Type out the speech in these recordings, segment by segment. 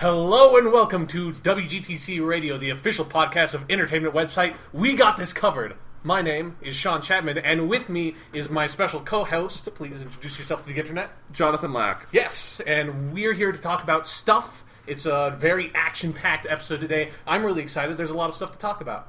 Hello and welcome to WGTC Radio, the official podcast of entertainment website. We got this covered. My name is Sean Chapman, and with me is my special co-host. Please introduce yourself to the internet. Jonathan Lack. Yes, and we're here to talk about stuff. It's a very action-packed episode today. I'm really excited. There's a lot of stuff to talk about.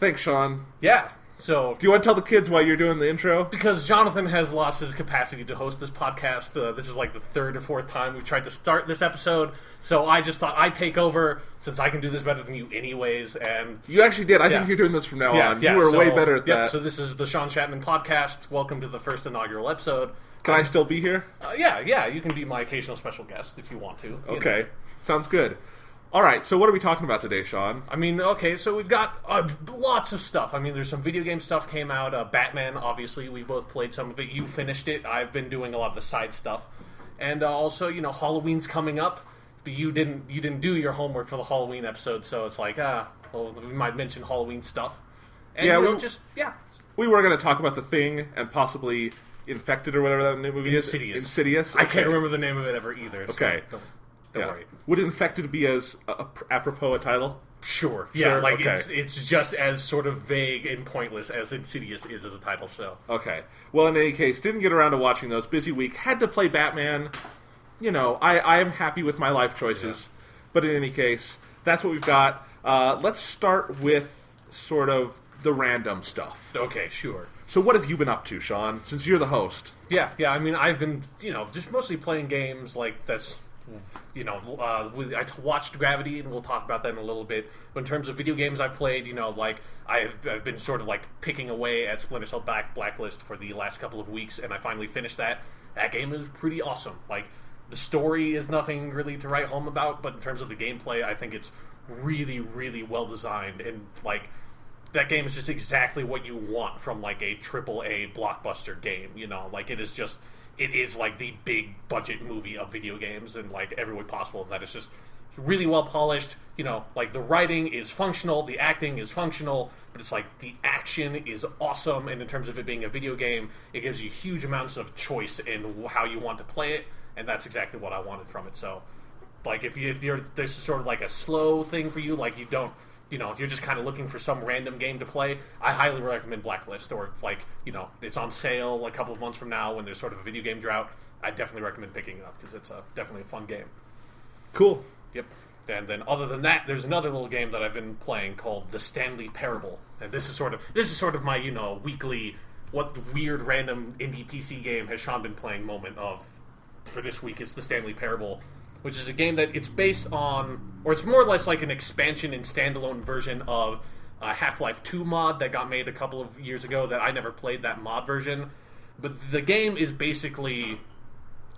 Thanks, Sean. Yeah. So, do you want to tell the kids why you're doing the intro? Because Jonathan has lost his capacity to host this podcast. This is like the third or fourth time we've tried to start this episode. So I just thought I'd take over, since I can do this better than you anyways. And you actually did. I think you're doing this from now on. You were way better at that. So this is the Sean Chapman podcast. Welcome to the first inaugural episode. Can I still be here? Yeah. You can be my occasional special guest if you want to. Okay. Sounds good. All right, so what are we talking about today, Sean? I mean, okay, so we've got lots of stuff. I mean, there's some video game stuff came out. Batman, obviously, we both played some of it. You finished it. I've been doing a lot of the side stuff. And also, Halloween's coming up. But you didn't do your homework for the Halloween episode, so it's like, we might mention Halloween stuff. And we were going to talk about The Thing and possibly Infected or whatever that new movie is. Insidious. Okay. I can't remember the name of it ever either. Okay. So don't worry. Would Infected be as apropos a title? Sure. Yeah, it's just as sort of vague and pointless as Insidious is as a title, so. Okay. Well, in any case, didn't get around to watching those. Busy week. Had to play Batman. I am happy with my life choices. Yeah. But in any case, that's what we've got. Let's start with sort of the random stuff. Okay, sure. So what have you been up to, Sean, since you're the host? Yeah, I mean, I've been, just mostly playing games like that's... I watched Gravity, and we'll talk about that in a little bit. But in terms of video games I've played, I've been sort of like picking away at Splinter Cell Blacklist for the last couple of weeks, and I finally finished that. That game is pretty awesome. Like, the story is nothing really to write home about, but in terms of the gameplay, I think it's really, really well designed, and like that game is just exactly what you want from like a AAA blockbuster game. It is like the big budget movie of video games in like every way possible. That it's just really well polished. Like the writing is functional, the acting is functional, but it's like the action is awesome. And in terms of it being a video game, it gives you huge amounts of choice in how you want to play it, and that's exactly what I wanted from it. So, like if you're this is sort of like a slow thing for you, like you don't. If you're just kind of looking for some random game to play, I highly recommend Blacklist. Or if, it's on sale a couple of months from now when there's sort of a video game drought, I definitely recommend picking it up because it's definitely a fun game. Cool. Yep. And then other than that, there's another little game that I've been playing called The Stanley Parable. And this is sort of my, weekly, what weird random indie PC game has Sean been playing moment of for this week. It's The Stanley Parable, which is a game that it's based on, or it's more or less like an expansion and standalone version of a Half-Life 2 mod that got made a couple of years ago that I never played that mod version. But the game is basically,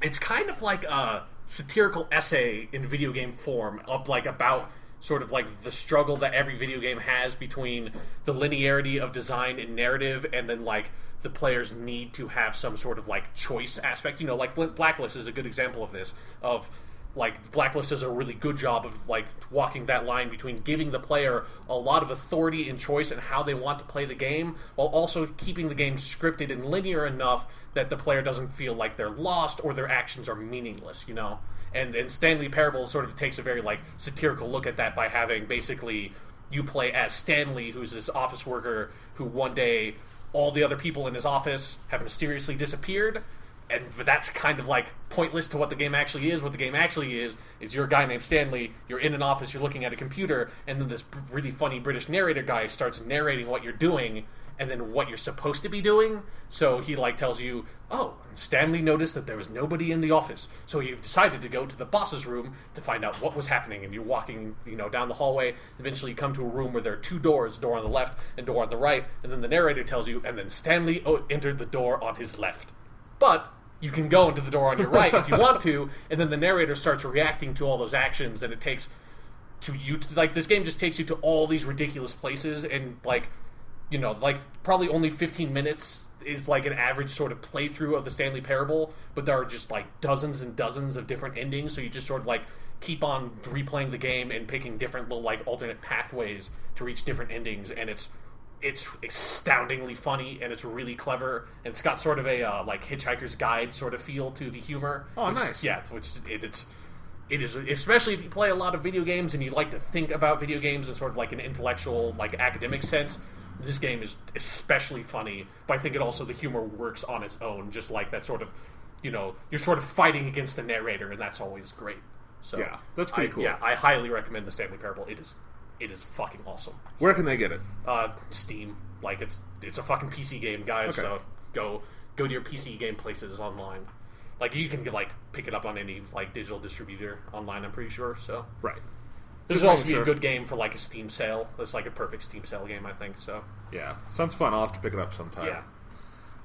it's kind of like a satirical essay in video game form of like about sort of like the struggle that every video game has between the linearity of design and narrative and then like the players need to have some sort of like choice aspect. Like Blacklist is a good example of this, of like Blacklist does a really good job of like walking that line between giving the player a lot of authority and choice in how they want to play the game, while also keeping the game scripted and linear enough that the player doesn't feel like they're lost or their actions are meaningless. And Stanley Parable sort of takes a very like satirical look at that by having basically you play as Stanley, who's this office worker who one day all the other people in his office have mysteriously disappeared. But that's kind of like pointless to what the game actually is. What the game actually is you're a guy named Stanley, you're in an office, you're looking at a computer, and then this really funny British narrator guy starts narrating what you're doing and then what you're supposed to be doing. So he like tells you, oh, Stanley noticed that there was nobody in the office, so you've decided to go to the boss's room to find out what was happening, and you're walking down the hallway. Eventually you come to a room where there are two doors, a door on the left and a door on the right, and then the narrator tells you, and then Stanley entered the door on his left. But you can go into the door on your right if you want to, and then the narrator starts reacting to all those actions, and it takes to you like this game just takes you to all these ridiculous places, and like probably only 15 minutes is like an average sort of playthrough of the Stanley Parable, but there are just like dozens and dozens of different endings, so you just sort of like keep on replaying the game and picking different little like alternate pathways to reach different endings, and it's astoundingly funny, and it's really clever, and it's got sort of a like Hitchhiker's Guide sort of feel to the humor. Oh, nice. Yeah, which it's it is, especially if you play a lot of video games and you like to think about video games in sort of like an intellectual, like academic sense. This game is especially funny, but I think it also, the humor works on its own, just like that sort of, you're sort of fighting against the narrator, and that's always great. So yeah, that's pretty cool. Yeah, I highly recommend the Stanley Parable. It is fucking awesome. Where can they get it? Steam. Like, it's a fucking PC game, guys. Okay. So go to your PC game places online. Like, you can pick it up on any digital distributor online, I'm pretty sure. So right. This would also be a good game for a Steam sale. It's a perfect Steam sale game, I think. So yeah, sounds fun. I'll have to pick it up sometime. Yeah.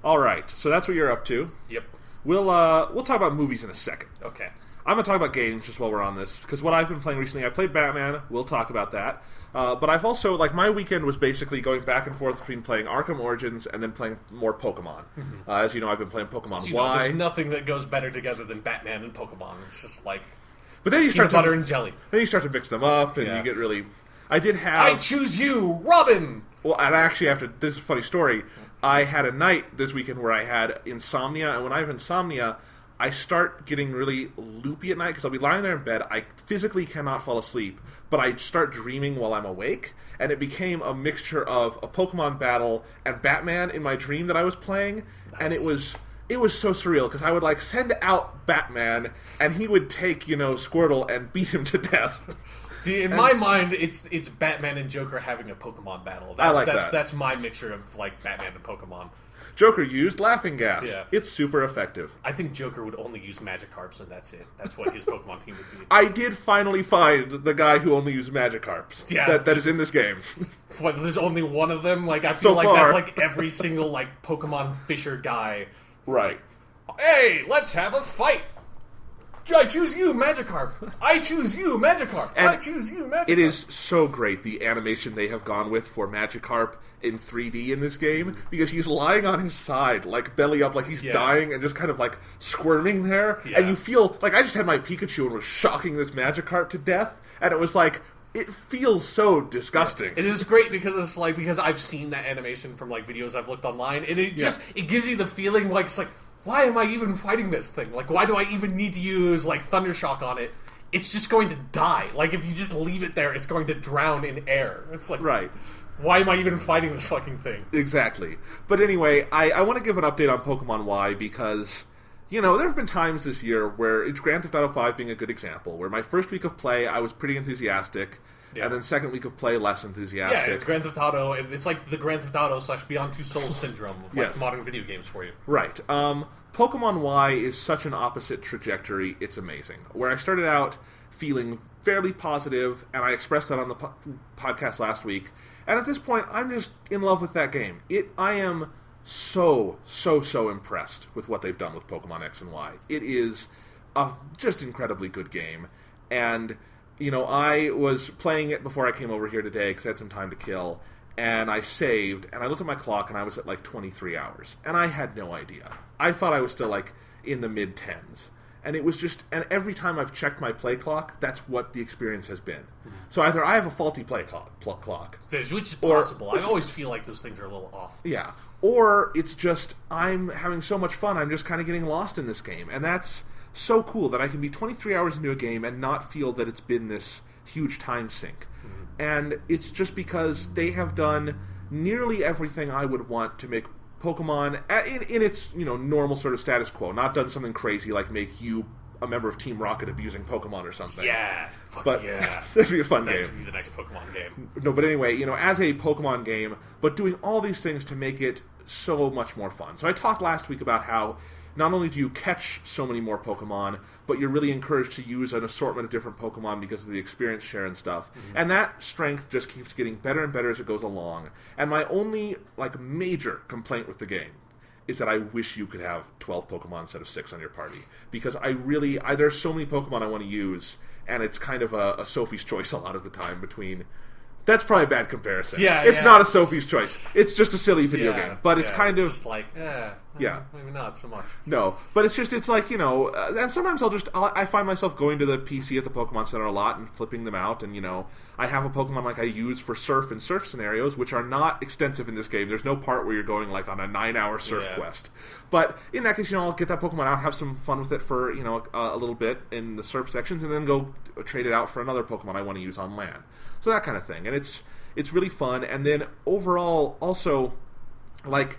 All right, so that's what you're up to. Yep. We'll talk about movies in a second. Okay. I'm going to talk about games just while we're on this, because what I've been playing recently, I played Batman. We'll talk about that. But I've also, my weekend was basically going back and forth between playing Arkham Origins and then playing more Pokemon. Mm-hmm. As you know, I've been playing Pokemon Y. There's nothing that goes better together than Batman and Pokemon. It's just but then you start peanut butter and jelly. Then you start to mix them up, and you get really... I choose you, Robin! Well, and actually, this is a funny story. I had a night this weekend where I had insomnia, and when I have insomnia, I start getting really loopy at night, because I'll be lying there in bed, I physically cannot fall asleep, but I start dreaming while I'm awake, and it became a mixture of a Pokemon battle and Batman in my dream that I was playing, and it was so surreal, because I would send out Batman, and he would take, Squirtle and beat him to death. See, in my mind, it's Batman and Joker having a Pokemon battle. That's my mixture of Batman and Pokemon. Joker used laughing gas. Yeah. It's super effective. I think Joker would only use Magikarps, and that's it. That's what his Pokemon team would be. I did finally find the guy who only used Magikarps. Yeah, that is in this game. There's only one of them. I feel that's every single Pokemon Fisher guy. Right. Hey, let's have a fight. I choose you, Magikarp. I choose you, Magikarp. I choose you, Magikarp. It is so great, the animation they have gone with for Magikarp in 3D in this game, because he's lying on his side, belly up, he's dying, and just kind of, squirming there. Yeah. And you feel, I just had my Pikachu and was shocking this Magikarp to death, and it was it feels so disgusting. It is great because it's because I've seen that animation from videos I've looked online, and it it gives you the feeling why am I even fighting this thing? Why do I even need to use Thundershock on it? It's just going to die. If you just leave it there, it's going to drown in air. It's right. Why am I even fighting this fucking thing? Exactly. But anyway, I want to give an update on Pokemon Y because, there have been times this year where it's Grand Theft Auto 5 being a good example, where my first week of play, I was pretty enthusiastic, and then second week of play, less enthusiastic. Yeah, it's Grand Theft Auto. It's the Grand Theft Auto / Beyond Two Souls syndrome of modern video games for you. Right. Pokemon Y is such an opposite trajectory, it's amazing. Where I started out feeling fairly positive, and I expressed that on the podcast last week, and at this point, I'm just in love with that game. I am so impressed with what they've done with Pokemon X and Y. It is a just incredibly good game, and... I was playing it before I came over here today because I had some time to kill, and I saved, and I looked at my clock, and I was at 23 hours, and I had no idea. I thought I was still, in the mid-10s, and it was just, and every time I've checked my play clock, that's what the experience has been. Mm-hmm. So either I have a faulty play clock, which is possible. I always feel those things are a little off. Yeah, or it's just, I'm having so much fun, I'm just kind of getting lost in this game, and that's so cool that I can be 23 hours into a game and not feel that it's been this huge time sink. Mm-hmm. And it's just because they have done nearly everything I would want to make Pokemon in its normal sort of status quo. Not done something crazy like make you a member of Team Rocket abusing Pokemon or something. Yeah, that'd be a fun game. That should be the next Pokemon game. No, but anyway, as a Pokemon game, but doing all these things to make it so much more fun. So I talked last week about how not only do you catch so many more Pokemon, but you're really encouraged to use an assortment of different Pokemon because of the experience share and stuff. Mm-hmm. And that strength just keeps getting better and better as it goes along. And my only, major complaint with the game is that I wish you could have 12 Pokemon instead of 6 on your party. Because there's so many Pokemon I want to use, and it's kind of a Sophie's choice a lot of the time between That's probably a bad comparison. Yeah, it's not a Sophie's Choice. It's just a silly video game, but it's kind of just like, maybe not so much. No, but it's like, and sometimes I find myself going to the PC at the Pokemon Center a lot and flipping them out, and I have a Pokemon like I use for surf and surf scenarios, which are not extensive in this game. There's no part where you're going like on a 9-hour surf quest, but in that case, I'll get that Pokemon out, have some fun with it for a little bit in the surf sections, and then go trade it out for another Pokemon I want to use on land. So that kind of thing, and it's really fun. And then overall, also, like,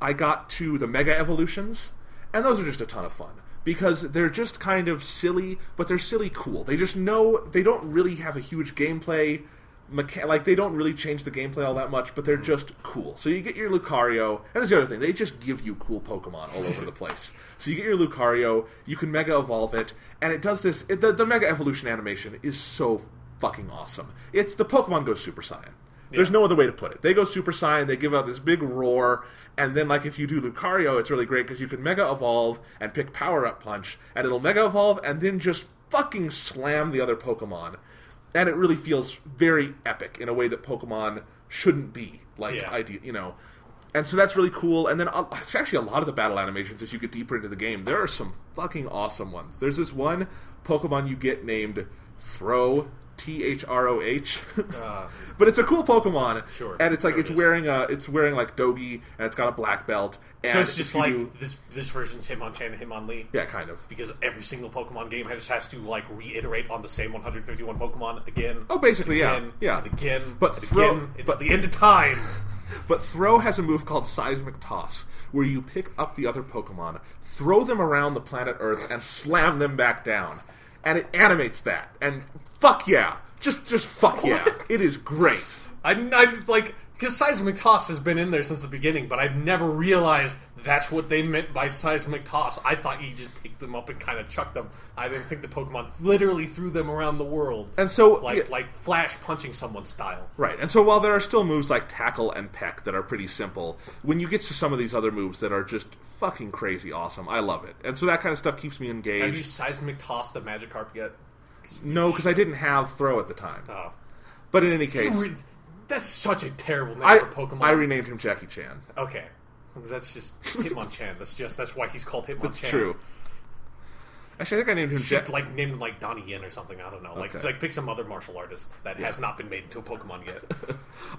I got to the Mega Evolutions, and those are just a ton of fun because they're just kind of silly, but they're silly cool. They just they don't really have a huge gameplay like, they don't really change the gameplay all that much, but they're just cool. So you get your Lucario, and that's the other thing, they just give you cool Pokemon all over the place. So you get your Lucario, you can Mega Evolve it, and it does this, the Mega Evolution animation is so fucking awesome. It's the Pokemon go Super Saiyan. There's no other way to put it. They go Super Saiyan, they give out this big roar, and then, like, if you do Lucario, it's really great because you can Mega Evolve and pick Power Up Punch, and it'll Mega Evolve and then just fucking slam the other Pokemon. And it really feels very epic in a way that Pokemon shouldn't be. Like, And so that's really cool. And then it's actually a lot of the battle animations as you get deeper into the game. There are some fucking awesome ones. There's this one Pokemon you get named Throh, Throh, but it's a cool Pokemon. Sure, and it's like it's wearing like Dogi, and it's got a black belt. And so it's just like this version's Hitmonchan and Hitmonlee. Yeah, kind of. Because every single Pokemon game just has to like reiterate on the same 151 Pokemon again. Oh, basically, again, yeah, and again, but again, until the end of time. But Throw has a move called Seismic Toss, where you pick up the other Pokemon, throw them around the planet Earth, and slam them back down. And it animates that. And fuck yeah. Just fuck yeah. It is great. I like, because Seismic Toss has been in there since the beginning, but I've never realized that's what they meant by Seismic Toss. I thought you just picked them up and kind of chucked them. I didn't think the Pokemon literally threw them around the world. And so, like Flash punching someone style. Right. And so while there are still moves like Tackle and Peck that are pretty simple, when you get to some of these other moves that are just fucking crazy awesome, I love it. And so that kind of stuff keeps me engaged. Have you Seismic Tossed the Magikarp yet? No, because I didn't have Throw at the time. Oh. But in any case... That's such a terrible name for Pokemon. I renamed him Jackie Chan. Okay. That's just Hitmonchan. That's why he's called Hitmonchan. That's true. Actually, I think I named him... named him like Donnie Yen or something. I don't know. Okay. Like pick some other martial artist that has not been made into a Pokemon yet.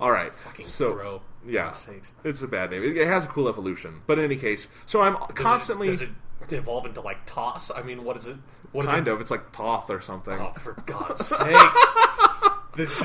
All right. Fucking Throw. Yeah. Sakes. It's a bad name. It has a cool evolution. But in any case, so I'm constantly... Does it evolve into like Toss? I mean, what is it? Kind of. It's like Toth or something. Oh, for God's sakes.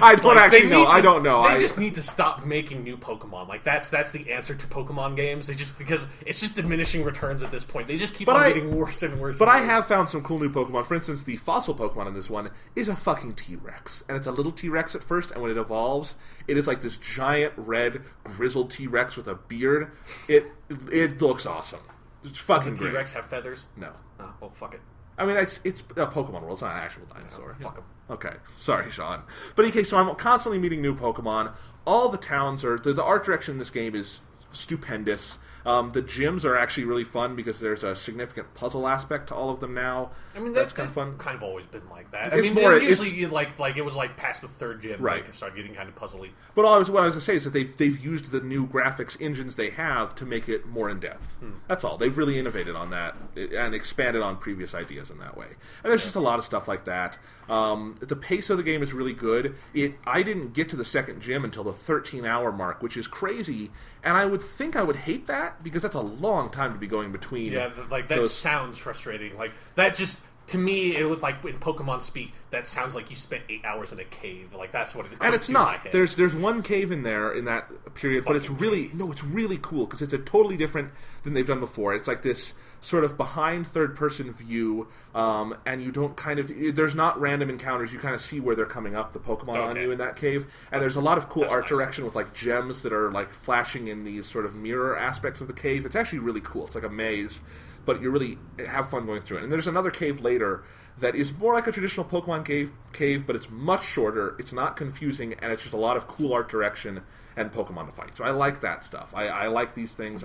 I don't actually know. I don't know. They just need to stop making new Pokemon. Like that's the answer to Pokemon games. Because it's just diminishing returns at this point. They just keep getting worse and worse. But I have found some cool new Pokemon. For instance, the fossil Pokemon in this one is a fucking T-Rex, and it's a little T-Rex at first, and when it evolves, it is like this giant red grizzled T-Rex with a beard. It looks awesome. It's fucking great. Does the T-Rex have feathers? No. Oh, well, fuck it. I mean, it's a Pokemon world. It's not an actual dinosaur. Fuck him. Okay. Sorry, Sean. But in case, so I'm constantly meeting new Pokemon. All the towns are... The art direction in this game is stupendous. The gyms are actually really fun because there's a significant puzzle aspect to all of them now. I mean, that's kind of fun. Kind of always been like that. Usually it was like past the third gym, right? Like, it started getting kind of puzzly. But what I was going to say is that they've used the new graphics engines they have to make it more in depth. That's all. They've really innovated on that and expanded on previous ideas in that way. And there's just a lot of stuff like that. The pace of the game is really good. I didn't get to the second gym until the 13-hour mark, which is crazy. And I would think I would hate that because that's a long time to be going between. Yeah, that sounds frustrating. Like that just to me, it was like in Pokemon speak. That sounds like you spent 8 hours in a cave. Like that's what it. And it's not. There's one cave in there in that period, but it's really cool because it's a totally different than they've done before. It's like this sort of behind third-person view, and you don't there's not random encounters. You kind of see where they're coming up, the Pokemon on you in that cave. And there's a lot of cool art direction with like gems that are like flashing in these sort of mirror aspects of the cave. It's actually really cool. It's like a maze, but you really have fun going through it. And there's another cave later later, that is more like a traditional Pokemon cave, but it's much shorter, it's not confusing, and it's just a lot of cool art direction and Pokemon to fight. So I like that stuff. I like these things.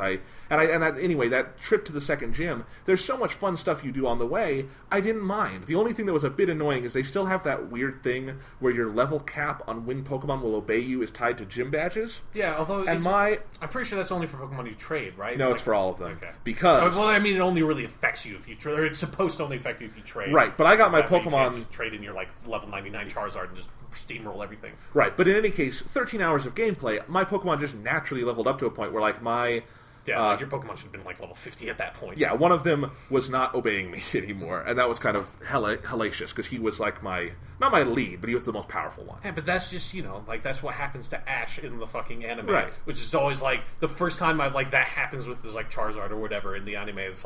Anyway, that trip to the second gym, there's so much fun stuff you do on the way, I didn't mind. The only thing that was a bit annoying is they still have that weird thing where your level cap on when Pokemon will obey you is tied to gym badges. Yeah, although I'm pretty sure that's only for Pokemon you trade, right? No, it's for all of them. Okay. Because... Well, I mean, it only really affects you if you trade, or it's supposed to only affect you if you trade. Right, but I got my Pokemon... You can't just trade in your, level 99 Charizard and just steamroll everything. Right, but in any case, 13 hours of gameplay, my Pokemon just naturally leveled up to a point where, my... Yeah, your Pokemon should have been, level 50 at that point. Yeah, one of them was not obeying me anymore, and that was kind of hellacious, because he was, not my lead, but he was the most powerful one. Yeah, but that's just, that's what happens to Ash in the fucking anime. Right. Which is always, the first time that happens with this, Charizard or whatever in the anime, it's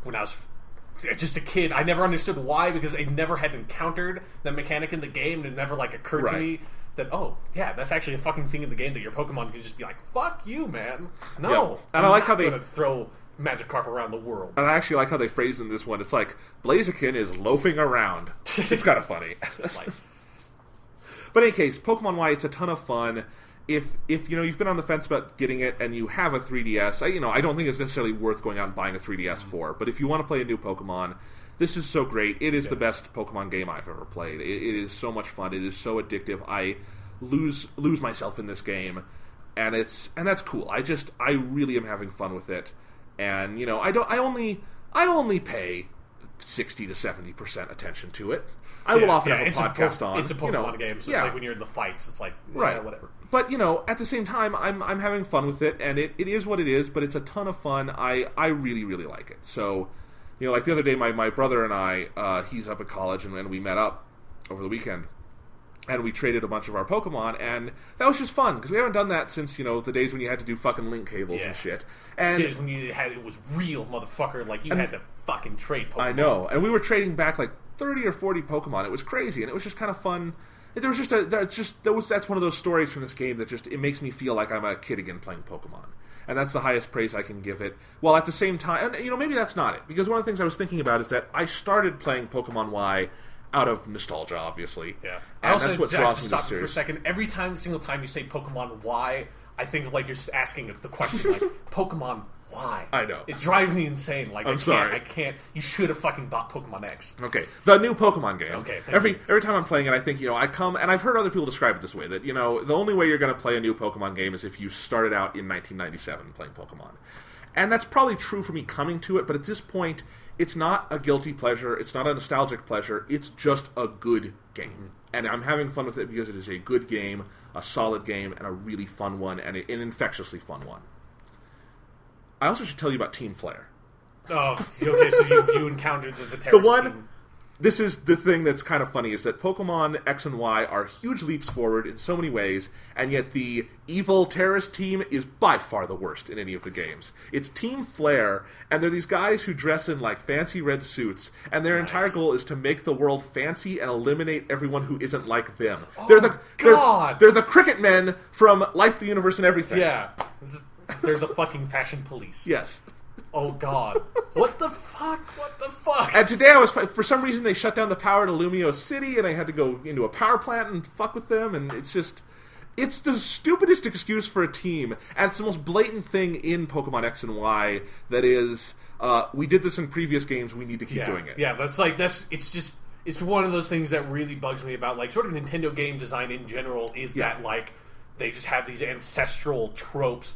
when I was... just a kid, I never understood why, because I never had encountered that mechanic in the game, and it never occurred to me that, oh yeah, that's actually a fucking thing in the game that your Pokemon can just be like, fuck you, man. No, yeah. And I like how they gonna throw Magikarp around the world. And I actually like how they phrased in this one. It's like Blaziken is loafing around. It's kind of funny. But in any case, Pokemon Y, it's a ton of fun. If you've been on the fence about getting it and you have a 3DS, I don't think it's necessarily worth going out and buying a 3DS for. But if you want to play a new Pokemon, this is so great. It is the best Pokemon game I've ever played. It is so much fun. It is so addictive. I lose myself in this game, and that's cool. I really am having fun with it. And I only pay 60 to 70% attention to it. I will often have a podcast on. It's a Pokemon game, so it's when you're in the fights, it's right. Whatever. But at the same time, I'm having fun with it, and it is what it is. But it's a ton of fun. I really, really like it. So, the other day, my brother and I, he's up at college, and we met up over the weekend, and we traded a bunch of our Pokemon, and that was just fun because we haven't done that since the days when you had to do fucking link cables and shit. And days when it was real, motherfucker. You had to fucking trade Pokemon. I know, and we were trading back 30 or 40 Pokemon. It was crazy, and it was just kind of fun. There was that's one of those stories from this game that just it makes me feel like I'm a kid again playing Pokemon, and that's the highest praise I can give it. While at the same time, and maybe that's not it, because one of the things I was thinking about is that I started playing Pokemon Y out of nostalgia, obviously. Yeah, and that's what draws me to the series. For a second, every single time you say Pokemon Y, I think you're asking the question Pokemon. Why? I know. It drives me insane. I'm sorry. I can't. You should have fucking bought Pokemon X. Okay. The new Pokemon game. Okay. Every time I'm playing it, I think, I come, and I've heard other people describe it this way, that, the only way you're going to play a new Pokemon game is if you started out in 1997 playing Pokemon. And that's probably true for me coming to it, but at this point, it's not a guilty pleasure. It's not a nostalgic pleasure. It's just a good game. Mm-hmm. And I'm having fun with it because it is a good game, a solid game, and a really fun one, and an infectiously fun one. I also should tell you about Team Flare. Oh, okay, so you encountered the terrorist team. This is the thing that's kind of funny, is that Pokemon X and Y are huge leaps forward in so many ways, and yet the evil terrorist team is by far the worst in any of the games. It's Team Flare, and they're these guys who dress in fancy red suits, and their entire goal is to make the world fancy and eliminate everyone who isn't like them. Oh, they're the cricket men from Life, the Universe, and Everything. Yeah. They're the fucking fashion police. Yes. Oh, God. What the fuck? What the fuck? And today for some reason, they shut down the power to Lumio City, and I had to go into a power plant and fuck with them, and it's the stupidest excuse for a team, and it's the most blatant thing in Pokemon X and Y that is, we did this in previous games, we need to keep doing it. Yeah, it's one of those things that really bugs me about, sort of Nintendo game design in general, is that, they just have these ancestral tropes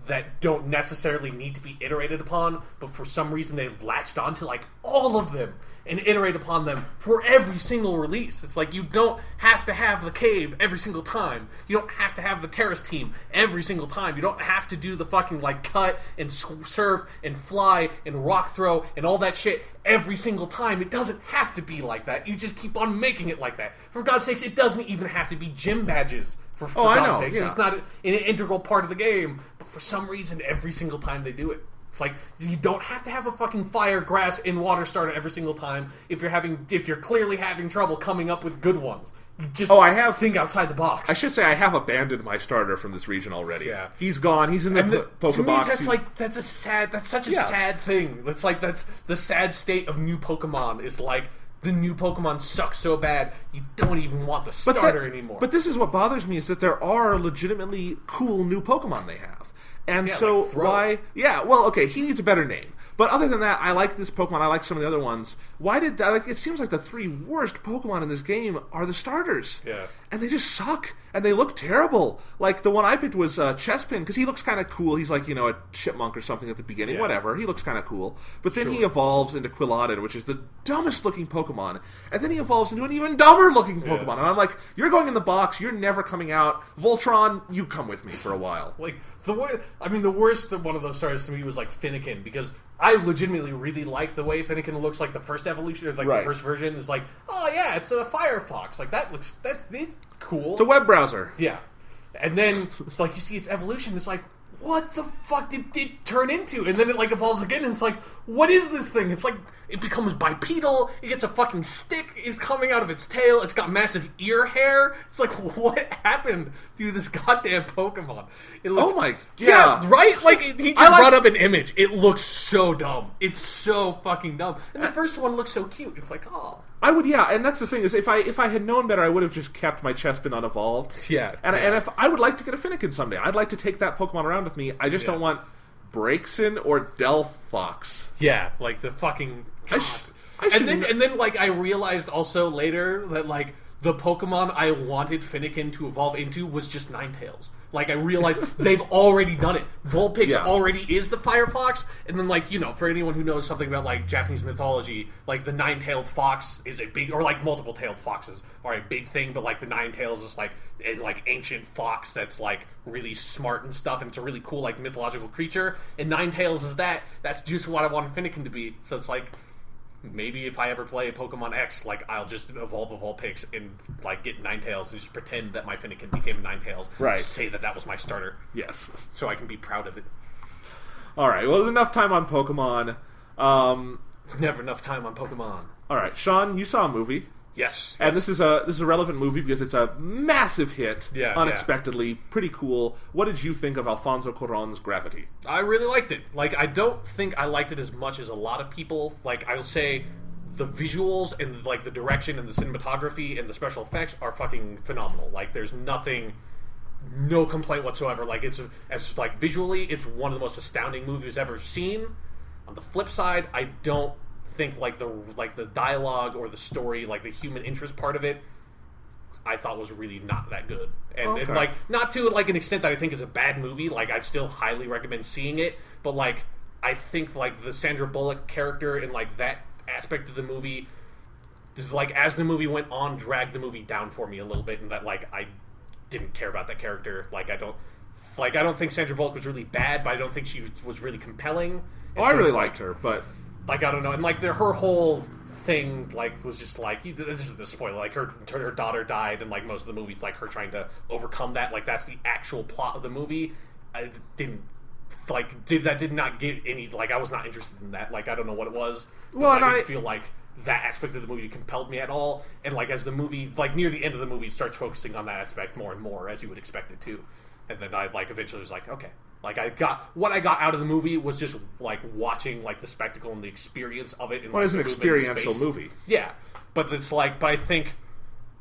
that don't necessarily need to be iterated upon, but for some reason they've latched onto all of them and iterate upon them for every single release. It's you don't have to have the cave every single time. You don't have to have the terrorist team every single time. You don't have to do the fucking cut and surf and fly and rock throw and all that shit every single time. It doesn't have to be like that. You just keep on making it like that. For God's sakes, it doesn't even have to be gym badges. For God's sakes. Yeah. It's not an integral part of the game, but for some reason, every single time they do it. It's you don't have to have a fucking fire, grass, and water starter every single time if you're clearly having trouble coming up with good ones. just I have think outside the box. I should say I have abandoned my starter from this region already. Yeah. He's gone. He's in the Pokebox. To me, that's such a sad thing. That's the sad state of new Pokemon. Is like the new Pokemon sucks so bad you don't even want the starter anymore. But this is what bothers me, is that there are legitimately cool new Pokemon they have. And so like Throat. why... Yeah, well, okay, he needs a better name. But other than that, I like this Pokemon. I like some of the other ones. Why did that... Like, it seems like the 3 worst Pokemon in this game are the starters. Yeah. And they just suck. And they look terrible. Like, the one I picked was Chespin, because he looks kind of cool. He's like, a chipmunk or something at the beginning. Yeah. Whatever. He looks kind of cool. But then he evolves into Quilladin, which is the dumbest looking Pokemon. And then he evolves into an even dumber looking Pokemon. And I'm like, you're going in the box. You're never coming out. Voltron, you come with me for a while. Like, the worst one of those starters to me was like Finnegan, because I legitimately really like the way Finnegan looks like the first evolution, or like the first version. Is like, oh yeah, it's a Firefox. Like it's cool. It's a web browser. Yeah. And then like you see its evolution, it's like, what the fuck did it turn into? And then it like evolves again, and it's like, what is this thing? It's like it becomes bipedal. It gets a fucking stick is coming out of its tail. It's got massive ear hair. It's like, what happened to this goddamn Pokemon? It looks, oh my, yeah, right? Like he just brought up an image. It looks so dumb. It's so fucking dumb. And the first one looks so cute. It's like, oh. I would, yeah, and that's the thing, is if I had known better, I would have just kept my Chespin unevolved. Yeah. And if I would like to get a Finnegan someday. I'd like to take that Pokemon around with me. I just don't want Braixen or Delphox. Yeah, like the fucking God. And then like I realized also later that like the Pokemon I wanted Finnegan to evolve into was just Ninetales. Like, I realized they've already done it. Vulpix already is the Firefox, and then, like, for anyone who knows something about, like, Japanese mythology, like, the nine-tailed fox is a big, or, like, multiple-tailed foxes are a big thing, but, like, the nine-tails is, like, an, like, ancient fox that's, like, really smart and stuff, and it's a really cool, like, mythological creature, and Ninetales is that. That's just what I wanted Finnegan to be, so it's, like, maybe if I ever play Pokemon X, like, I'll just evolve a Vulpix and, like, get Ninetales and just pretend that my Finnegan became a Ninetales. Right. Just say that was my starter. Yes. So I can be proud of it. Alright, well, enough time on Pokemon. There's never enough time on Pokemon. Alright, Sean, you saw a movie. Yes. And this is a relevant movie because it's a massive hit, unexpectedly, pretty cool. What did you think of Alfonso Cuarón's Gravity? I really liked it. Like, I don't think I liked it as much as a lot of people. Like, I would say the visuals and, like, the direction and the cinematography and the special effects are fucking phenomenal. Like, there's no complaint whatsoever. Like, as like, visually, it's one of the most astounding movies I've ever seen. On the flip side, I don't think the dialogue or the story, like the human interest part of it, I thought was really not that good, and like not to like an extent that I think is a bad movie. Like, I'd still highly recommend seeing it, but like I think like the Sandra Bullock character and like that aspect of the movie, like as the movie went on, dragged the movie down for me a little bit, and that like I didn't care about that character. Like I don't think Sandra Bullock was really bad, but I don't think she was really compelling. I really liked her, but. Like, I don't know, and like her whole thing, like, was just like, this is the spoiler, like her daughter died, and like most of the movie's like her trying to overcome that. Like, that's the actual plot of the movie. I did not get any, like, I was not interested in that. Like, I don't know what it was. Well, I didn't feel like that aspect of the movie compelled me at all. And like as the movie, like near the end of the movie, starts focusing on that aspect more and more, as you would expect it to. And then I like eventually was like, okay. Like, what I got out of the movie was just, like, watching, like, the spectacle and the experience of it. And, well, like, it's an experiential movie. Yeah. But it's like, I think,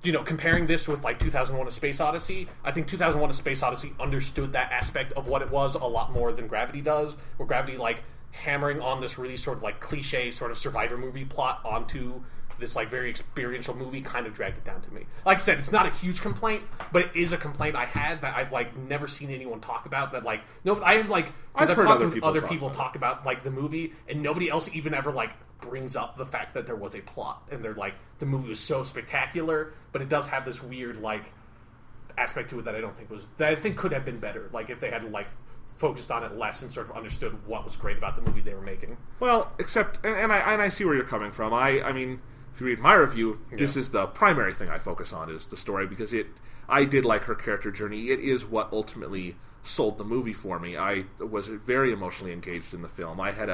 comparing this with, like, 2001: A Space Odyssey, I think 2001: A Space Odyssey understood that aspect of what it was a lot more than Gravity does. Where Gravity, like, hammering on this really sort of, like, cliche sort of survivor movie plot onto this, like, very experiential movie kind of dragged it down to me. Like I said, it's not a huge complaint, but it is a complaint I had that I've, like, never seen anyone talk about. That, like, no, I've heard other people talk about, like, the movie, and nobody else even ever, like, brings up the fact that there was a plot. And they're, like, the movie was so spectacular, but it does have this weird, like, aspect to it that I think could have been better. Like, if they had, like, focused on it less and sort of understood what was great about the movie they were making. Well, except, and I see where you're coming from. I mean, if you read my review, this is the primary thing I focus on, is the story, because I did like her character journey. It is what ultimately sold the movie for me. I was very emotionally engaged in the film. I had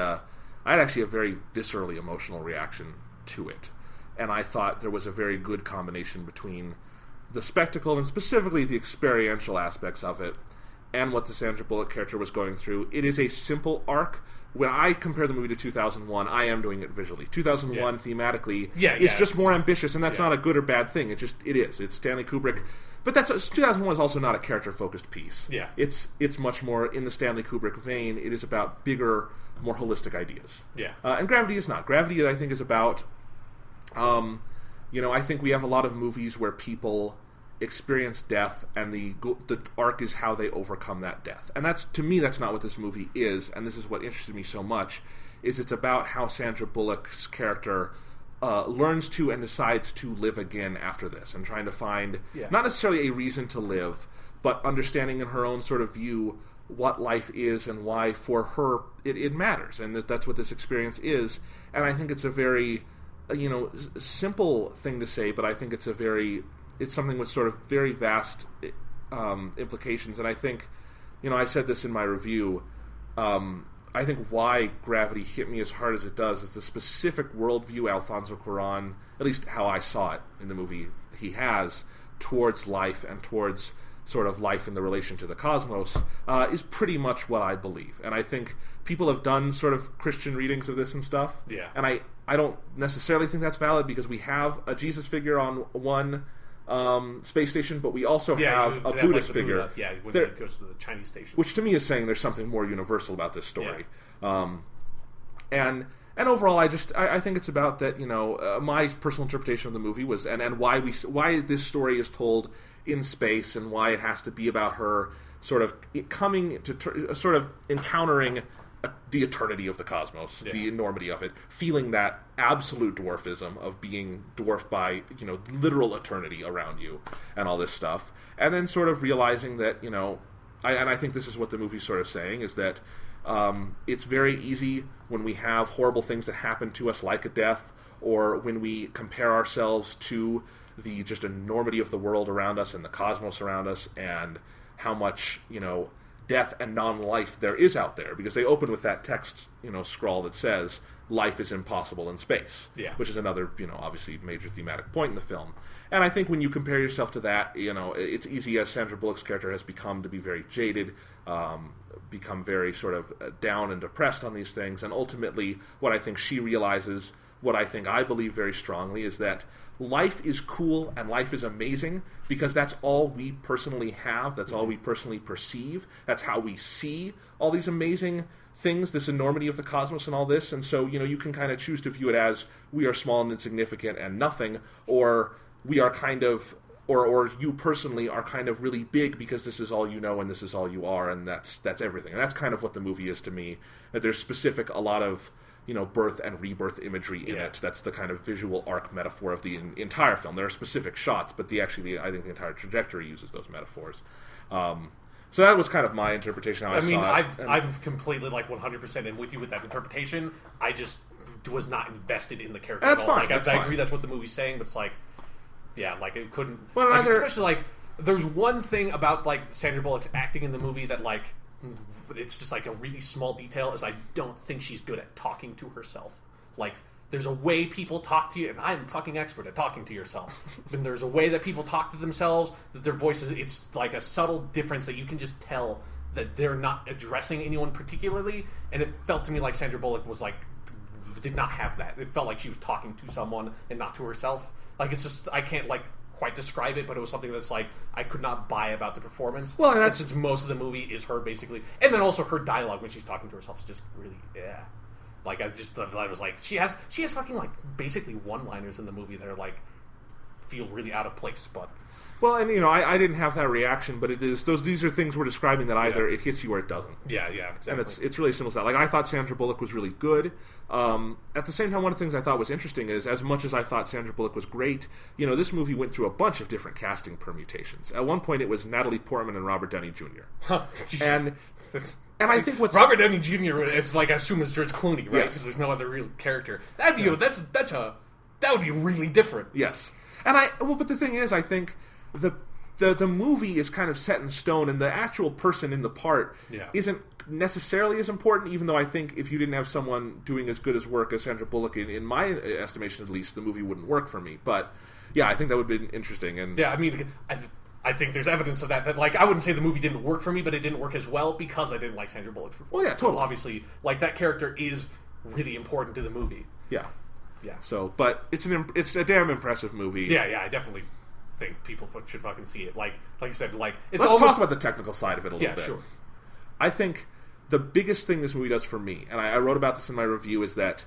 actually a very viscerally emotional reaction to it, and I thought there was a very good combination between the spectacle and specifically the experiential aspects of it, and what the Sandra Bullock character was going through. It is a simple arc. When I compare the movie to 2001, I am doing it visually. 2001 thematically is just more ambitious, and that's not a good or bad thing. It is. It's Stanley Kubrick. But 2001 is also not a character-focused piece. Yeah. It's much more in the Stanley Kubrick vein. It is about bigger, more holistic ideas. Yeah. And Gravity is not. Gravity, I think, is about... I think we have a lot of movies where people experience death, and the arc is how they overcome that death. And to me, that's not what this movie is, and this is what interested me so much, is it's about how Sandra Bullock's character learns to and decides to live again after this, and trying to find, not necessarily a reason to live, but understanding in her own sort of view what life is and why for her it matters, and that's what this experience is. And I think it's a very, simple thing to say, but I think it's something with sort of very vast implications. And I think, I said this in my review, I think why Gravity hit me as hard as it does is the specific worldview Alfonso Cuarón, at least how I saw it in the movie, he has towards life and towards sort of life in the relation to the cosmos, is pretty much what I believe. And I think people have done sort of Christian readings of this and stuff. Yeah. And I don't necessarily think that's valid, because we have a Jesus figure on one space station, but we also have a Buddhist figure. When it goes to the Chinese station. Which to me is saying there's something more universal about this story. Yeah. And overall, I think it's about that, my personal interpretation of the movie was, and why this story is told in space, and why it has to be about her sort of coming to sort of encountering the eternity of the cosmos, the enormity of it, feeling that absolute dwarfism of being dwarfed by, literal eternity around you and all this stuff. And then sort of realizing that, I think this is what the movie's sort of saying, is that it's very easy when we have horrible things that happen to us, like a death, or when we compare ourselves to the just enormity of the world around us and the cosmos around us, and how much, death and non-life there is out there, because they open with that text, scrawl that says life is impossible in space, which is another, obviously major thematic point in the film. And I think when you compare yourself to that, it's easy, as Sandra Bullock's character has become, to be very jaded, become very sort of down and depressed on these things. And ultimately, what I think she realizes, what I think I believe very strongly, is that life is cool and life is amazing because that's all we personally have, that's all we personally perceive, that's how we see all these amazing things, this enormity of the cosmos and all this. And so, you can kind of choose to view it as we are small and insignificant and nothing, or we are kind of, or you personally are kind of really big because this is all you know and this is all you are, and that's everything. And that's kind of what the movie is to me, that there's a lot of birth and rebirth imagery in it. That's the kind of visual arc metaphor of the entire film. There are specific shots, but I think the entire trajectory uses those metaphors. So that was kind of my interpretation. I'm completely 100% in with you with that interpretation. I just was not invested in the character at all. Fine. I agree that's what the movie's saying, but it's it couldn't. Well, especially there's one thing about Sandra Bullock's acting in the movie that it's just a really small detail, is I don't think she's good at talking to herself. There's a way people talk to you, and I'm fucking expert at talking to yourself. And there's a way that people talk to themselves, that their voices, it's a subtle difference that you can just tell that they're not addressing anyone particularly. And it felt to me like Sandra Bullock was did not have that. It felt like she was talking to someone and not to herself. It's just, I can't quite describe it, but it was something that's I could not buy about the performance. Well, and since most of the movie is her basically, and then also her dialogue when she's talking to herself is just really I was she has fucking basically one-liners in the movie that are feel really out of place. But well, and I didn't have that reaction, but it is these are things we're describing that either it hits you or it doesn't. Yeah, exactly. And it's really simple as that. I thought Sandra Bullock was really good. At the same time, one of the things I thought was interesting is, as much as I thought Sandra Bullock was great, this movie went through a bunch of different casting permutations. At one point, it was Natalie Portman and Robert Downey Jr. And I think what's Robert Downey Jr. It's I assume is George Clooney, right? Because there's no other real character. That'd be that would be really different. Yes. But the thing is, I think the movie is kind of set in stone, and the actual person in the part isn't necessarily as important, even though I think if you didn't have someone doing as good as work as Sandra Bullock, in my estimation at least, the movie wouldn't work for me. But yeah, I think that would have been interesting. And yeah, I mean, I think there's evidence of that like, I wouldn't say the movie didn't work for me, but it didn't work as well because I didn't like Sandra Bullock's performance. Well, yeah, totally. So obviously, like, that character is really important to the movie. Yeah. Yeah. So, but it's a damn impressive movie. Yeah, I definitely think people should fucking see it. Like you said, like, it's Let's talk about the technical side of it a little bit. Yeah, sure. I think the biggest thing this movie does for me, and I wrote about this in my review, is that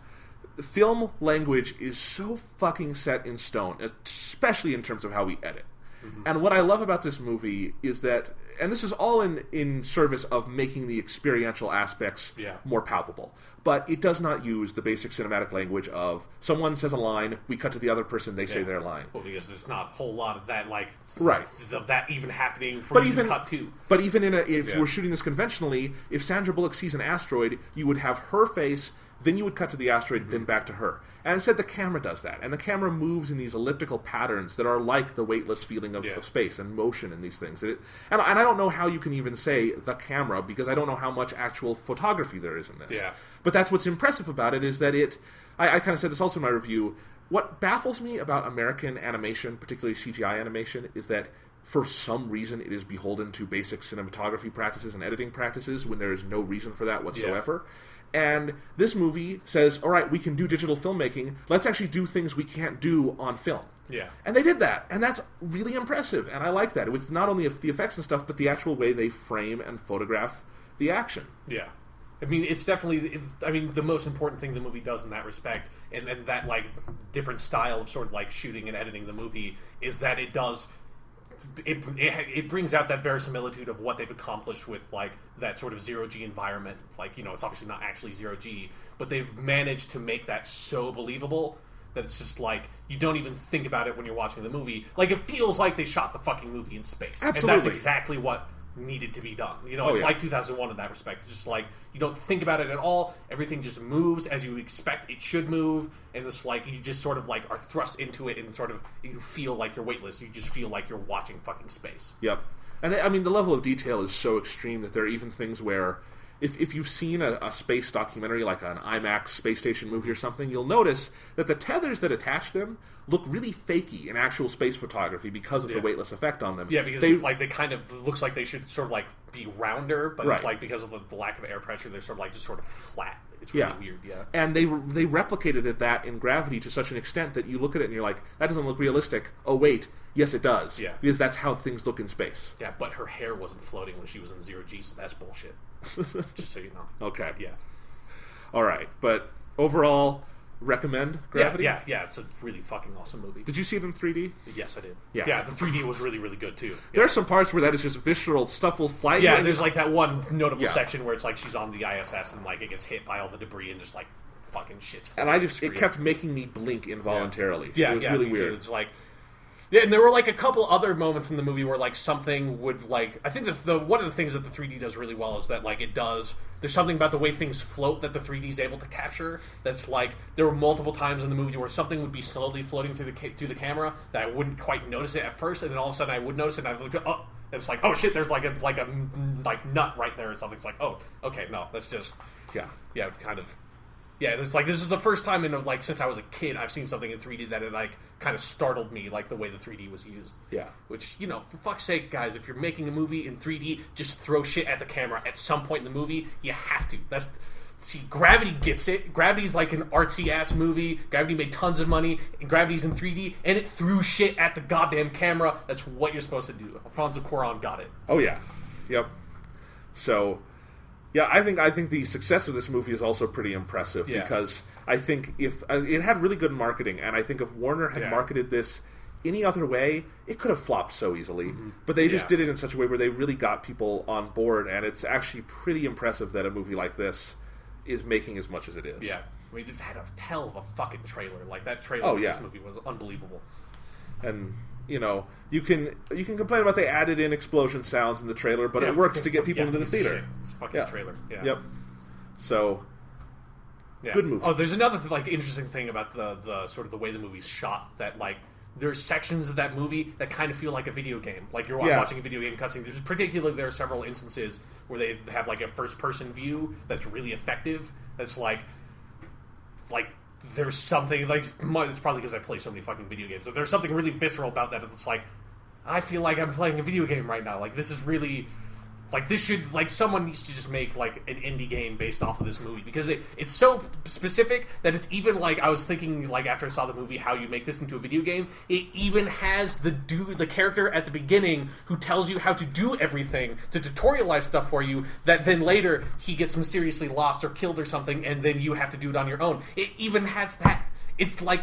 film language is so fucking set in stone, especially in terms of how we edit. Mm-hmm. And what I love about this movie is that, and this is all in service of making the experiential aspects more palpable, but it does not use the basic cinematic language of someone says a line, we cut to the other person, they say their line. Well, because there's not a whole lot of that, like, right, of that even happening for you to cut to. But even if we're shooting this conventionally, if Sandra Bullock sees an asteroid, you would have her face, then you would cut to the asteroid, then back to her. And instead, the camera does that. And the camera moves in these elliptical patterns that are like the weightless feeling of space and motion and these things. And I don't know how you can even say the camera, because I don't know how much actual photography there is in this. Yeah. But that's what's impressive about it, is that I kind of said this also in my review, what baffles me about American animation, particularly CGI animation, is that for some reason it is beholden to basic cinematography practices and editing practices when there is no reason for that whatsoever. And this movie says, all right, we can do digital filmmaking. Let's actually do things we can't do on film. Yeah. And they did that. And that's really impressive. And I like that. With not only the effects and stuff, but the actual way they frame and photograph the action. Yeah. I mean, it's definitely, the most important thing the movie does in that respect, and that, like, different style of sort of, like, shooting and editing the movie, is that it does... It brings out that verisimilitude of what they've accomplished with, like, that sort of zero-G environment. Like, you know, it's obviously not actually zero-G, but they've managed to make that so believable that it's just, like, you don't even think about it when you're watching the movie. Like, it feels like they shot the fucking movie in space. Absolutely. And that's exactly what needed to be done. You know, it's like 2001 in that respect. It's just like, you don't think about it at all. Everything just moves as you expect it should move, and it's like, you just sort of, like, are thrust into it, and sort of, you feel like you're weightless. You just feel like you're watching fucking space. Yep. And I mean, the level of detail is so extreme that there are even things where if you've seen a space documentary, like an IMAX space station movie or something, you'll notice that the tethers that attach them look really fakey in actual space photography because of the weightless effect on them. Yeah, because it's like, they kind of looks like they should sort of, like, be rounder, but it's like, because of the lack of air pressure, they're sort of, like, just sort of flat. It's really weird, And they replicated that in Gravity to such an extent that you look at it and you're like, that doesn't look realistic. Oh, wait. Yes, it does. Yeah. Because that's how things look in space. Yeah, but her hair wasn't floating when she was in zero-G, so that's bullshit. Just so you know. Okay. Yeah. All right. But overall, recommend Gravity? Yeah, it's a really fucking awesome movie. Did you see it in 3D? Yes, I did. Yeah. The 3D was really, really good, too. Yeah. There are some parts where that is just visceral stuff will fly. Yeah, there's like that one notable section where it's like she's on the ISS and, like, it gets hit by all the debris and just, like, fucking shit's and it kept making me blink involuntarily. Yeah, it was really weird. It's like, yeah, and there were, like, a couple other moments in the movie where, like, something would, like, I think that one of the things that the 3D does really well is that, like, there's something about the way things float that the 3D is able to capture that's, like, there were multiple times in the movie where something would be slowly floating through the camera that I wouldn't quite notice it at first, and then all of a sudden I would notice it, and I'd look, oh, and it's like, oh shit, there's like a nut right there or something. It's like, oh, okay, no, that's just, kind of. Yeah, it's like, this is the first time in, like, since I was a kid, I've seen something in 3D that it, like, kind of startled me, like, the way the 3D was used. Yeah. Which, you know, for fuck's sake, guys, if you're making a movie in 3D, just throw shit at the camera at some point in the movie. You have to. See, Gravity gets it. Gravity's like an artsy-ass movie. Gravity made tons of money, and Gravity's in 3D, and it threw shit at the goddamn camera. That's what you're supposed to do. Alfonso Cuarón got it. Oh, yeah. Yep. So... yeah, I think the success of this movie is also pretty impressive because I think if it had really good marketing, and I think if Warner had marketed this any other way, it could have flopped so easily. Mm-hmm. But they just did it in such a way where they really got people on board, and it's actually pretty impressive that a movie like this is making as much as it is. Yeah, I mean, it had a hell of a fucking trailer. Like, that trailer for this movie was unbelievable. And... you know, you can complain about they added in explosion sounds in the trailer, but it works to get people into the theater. It's a fucking trailer. Yeah. Yep. So, good movie. Oh, there's another like interesting thing about the sort of the way the movie's shot that, like, there's sections of that movie that kind of feel like a video game. Like you're watching a video game cutscene. Particularly, there are several instances where they have like a first-person view that's really effective. That's like there's something like it's probably because I play so many fucking video games. But there's something really visceral about that. It's like I feel like I'm playing a video game right now. Like this is really. Like, this should, like, someone needs to just make, like, an indie game based off of this movie. Because it's so specific that it's even, like, I was thinking, like, after I saw the movie, how you make this into a video game. It even has the character at the beginning who tells you how to do everything, to tutorialize stuff for you, that then later he gets mysteriously lost or killed or something, and then you have to do it on your own. It even has that. It's like,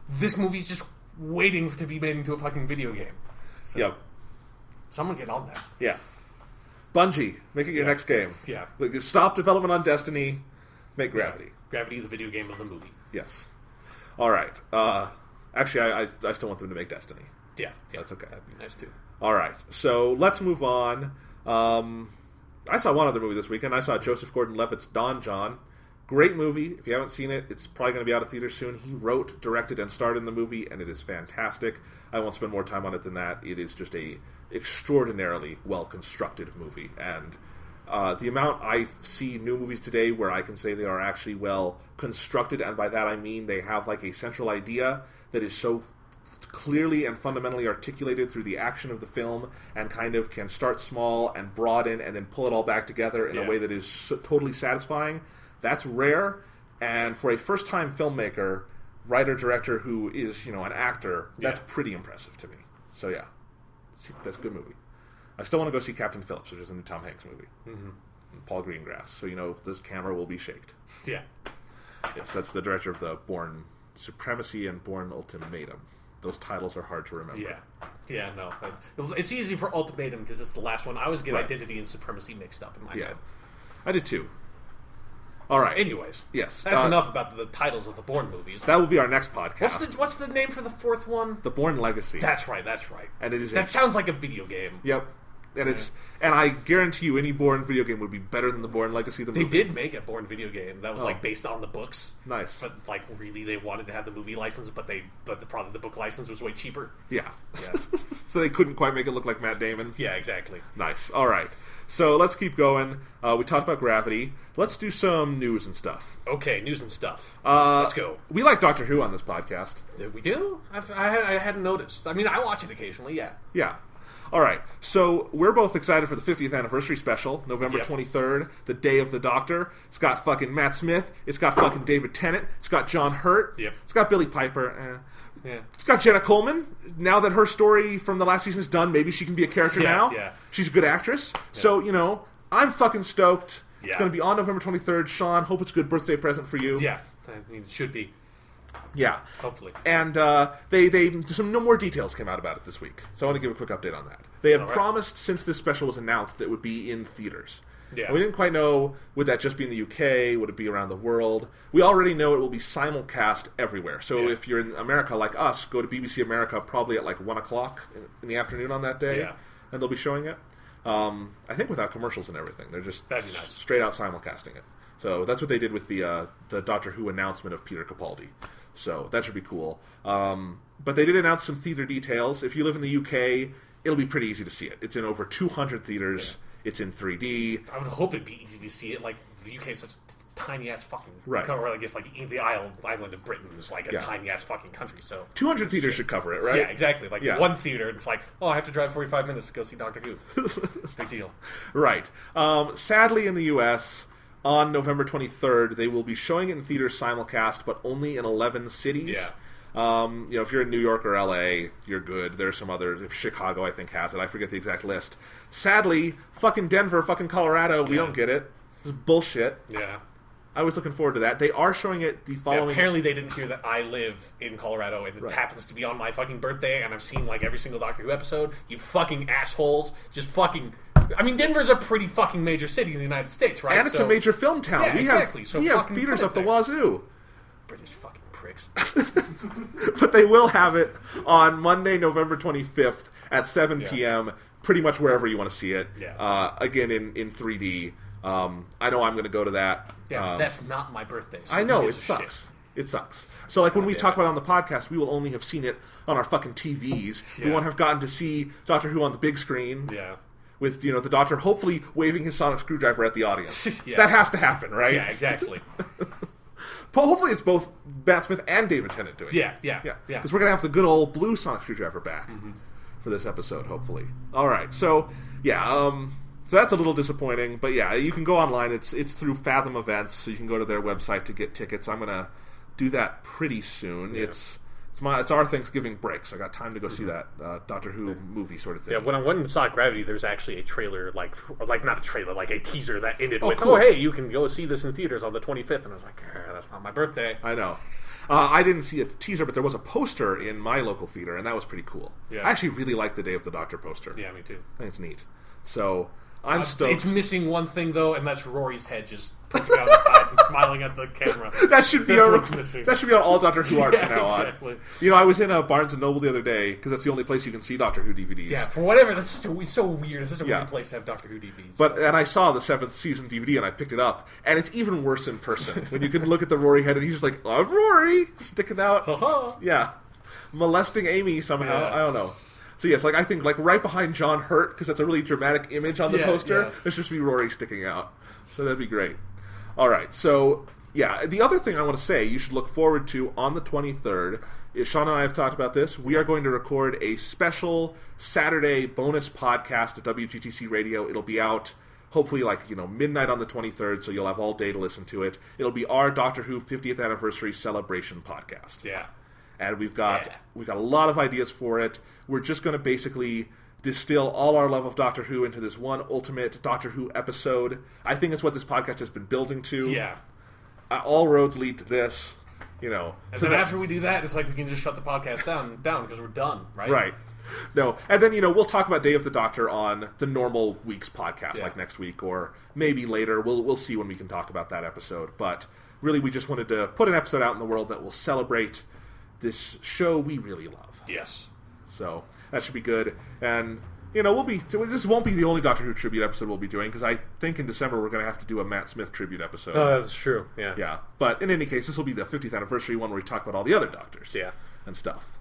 this movie's just waiting to be made into a fucking video game. So, yep. Someone get on that. Yeah. Bungie, make it your next game. Yeah. Stop development on Destiny, make Gravity. Gravity, the video game of the movie. Yes. All right. Actually, I still want them to make Destiny. Yeah. That's okay. That'd be nice, too. All right. So, let's move on. I saw one other movie this weekend. I saw Joseph Gordon-Levitt's Don John. Great movie. If you haven't seen it, it's probably going to be out of theaters soon. He wrote, directed, and starred in the movie, and it is fantastic. I won't spend more time on it than that. It is just a extraordinarily well-constructed movie. And the amount I see new movies today where I can say they are actually well-constructed, and by that I mean they have like a central idea that is so clearly and fundamentally articulated through the action of the film and kind of can start small and broaden and then pull it all back together in a way that is totally satisfying. That's rare, and for a first-time filmmaker, writer-director who is, an actor, that's pretty impressive to me. So, yeah, that's a good movie. I still want to go see Captain Phillips, which is a new Tom Hanks movie. Mm-hmm. Paul Greengrass. So, this camera will be shaked. Yeah. Yes, that's the director of the Bourne Supremacy and Bourne Ultimatum. Those titles are hard to remember. Yeah. Yeah, no. It's easy for Ultimatum because it's the last one. I always get Identity and Supremacy mixed up in my head. I did too. All right. Anyways. Yes. That's enough about the titles of the Bourne movies. That will be our next podcast. What's the name for the fourth one? The Bourne Legacy. That's right. And it is that sounds like a video game. Yep. And and I guarantee you any Bourne video game would be better than the Bourne Legacy the movie. They did make a Bourne video game that was based on the books. Nice. But really they wanted to have the movie license, but the book license was way cheaper. Yeah. So they couldn't quite make it look like Matt Damon. Yeah, exactly. Nice. All right. So let's keep going. We talked about Gravity. Let's do some news and stuff. Okay, news and stuff. Let's go. We like Doctor Who on this podcast. We do? I hadn't noticed. I mean, I watch it occasionally, yeah. Yeah. All right, so we're both excited for the 50th anniversary special, November 23rd, the Day of the Doctor. It's got fucking Matt Smith. It's got fucking David Tennant. It's got John Hurt. Yep. It's got Billie Piper. Yeah. It's got Jenna Coleman. Now that her story from the last season is done, maybe she can be a character now. Yeah. She's a good actress. Yeah. So, I'm fucking stoked. Yeah. It's going to be on November 23rd. Sean, hope it's a good birthday present for you. Yeah, I mean, it should be. Yeah. Hopefully. And no more details came out about it this week. So I want to give a quick update on that. They had promised, since this special was announced, that it would be in theaters. Yeah. And we didn't quite know, would that just be in the UK? Would it be around the world? We already know it will be simulcast everywhere. So if you're in America like us, go to BBC America probably at like 1 o'clock in the afternoon on that day. Yeah. And they'll be showing it. I think without commercials and everything. They're just straight out simulcasting it. So that's what they did with the Doctor Who announcement of Peter Capaldi. So that should be cool. But they did announce some theater details. If you live in the UK, it'll be pretty easy to see it. It's in over 200 theaters. Yeah. It's in 3D. I would hope it'd be easy to see it. Like, the UK is such a tiny-ass fucking... Right. I guess, like, the island of Britain is, like, a tiny-ass fucking country, so... 200 theaters should cover it, right? Yeah, exactly. Like, one theater, it's like, I have to drive 45 minutes to go see Doctor Who. Big deal. Right. Sadly, in the US... On November 23rd, they will be showing it in theaters simulcast, but only in 11 cities. Yeah. If you're in New York or LA, you're good. There's some others. If Chicago, I think, has it. I forget the exact list. Sadly, fucking Denver, fucking Colorado, we don't get it. This is bullshit. Yeah. I was looking forward to that. They are showing it the following... apparently they didn't hear that I live in Colorado, and it happens to be on my fucking birthday, and I've seen, like, every single Doctor Who episode. You fucking assholes. Just fucking... I mean, Denver's a pretty fucking major city in the United States, right? And it's a major film town. Yeah, exactly. We have theaters up the wazoo. British fucking pricks. But they will have it on Monday, November 25th at 7 p.m., pretty much wherever you want to see it. Yeah. Again, in 3D. I know I'm going to go to that. Yeah, that's not my birthday. So I know, it sucks. It sucks. So, like, when we talk about it on the podcast, we will only have seen it on our fucking TVs. Yeah. We won't have gotten to see Doctor Who on the big screen. Yeah. With, the Doctor hopefully waving his sonic screwdriver at the audience. Yeah. That has to happen, right? Yeah, exactly. But hopefully it's both Matt Smith and David Tennant doing it. Yeah. Because we're going to have the good old blue sonic screwdriver back for this episode, hopefully. All right, so, so that's a little disappointing. But, yeah, you can go online. It's through Fathom Events, so you can go to their website to get tickets. I'm going to do that pretty soon. Yeah. It's our Thanksgiving break, so I got time to go see that Doctor Who movie sort of thing. Yeah, when I went and saw Gravity, there's actually a trailer, like not a trailer, like a teaser that ended with, cool. "Oh, hey, you can go see this in theaters on the 25th." And I was like, that's not my birthday. I know. I didn't see a teaser, but there was a poster in my local theater, and that was pretty cool. Yeah. I actually really like the Day of the Doctor poster. Yeah, me too. I think it's neat. So, I'm stoked. It's missing one thing, though, and that's Rory's head just pushing out the side and smiling at the camera. That should be on all Doctor Who art from now exactly. on. I was in a Barnes & Noble the other day, because that's the only place you can see Doctor Who DVDs. Yeah, for whatever, it's so weird. It's such a weird place to have Doctor Who DVDs. And I saw the 7th season DVD, and I picked it up, and it's even worse in person. When you can look at the Rory head, and he's just like, "I'm Rory!" sticking out. Yeah. Molesting Amy somehow. Yeah. I don't know. So yes, I think right behind John Hurt, because that's a really dramatic image on the poster. There's just be Rory sticking out. So that'd be great. All right, so the other thing I want to say you should look forward to on the 23rd is Sean and I have talked about this. We are going to record a special Saturday bonus podcast at WGTC Radio. It'll be out hopefully midnight on the 23rd, so you'll have all day to listen to it. It'll be our Doctor Who 50th anniversary celebration podcast. Yeah. And we've got a lot of ideas for it. We're just going to basically distill all our love of Doctor Who into this one ultimate Doctor Who episode. I think it's what this podcast has been building to. Yeah. All roads lead to this, And so then after we do that, it's like we can just shut the podcast down because we're done, right? Right. No. And then, we'll talk about Day of the Doctor on the normal week's podcast, like next week, or maybe later. We'll see when we can talk about that episode. But really, we just wanted to put an episode out in the world that will celebrate this show we really love. Yes. So that should be good. And, this won't be the only Doctor Who tribute episode we'll be doing, because I think in December we're going to have to do a Matt Smith tribute episode. Oh, that's true. Yeah. Yeah. But in any case, this will be the 50th anniversary one where we talk about all the other Doctors. Yeah. And stuff.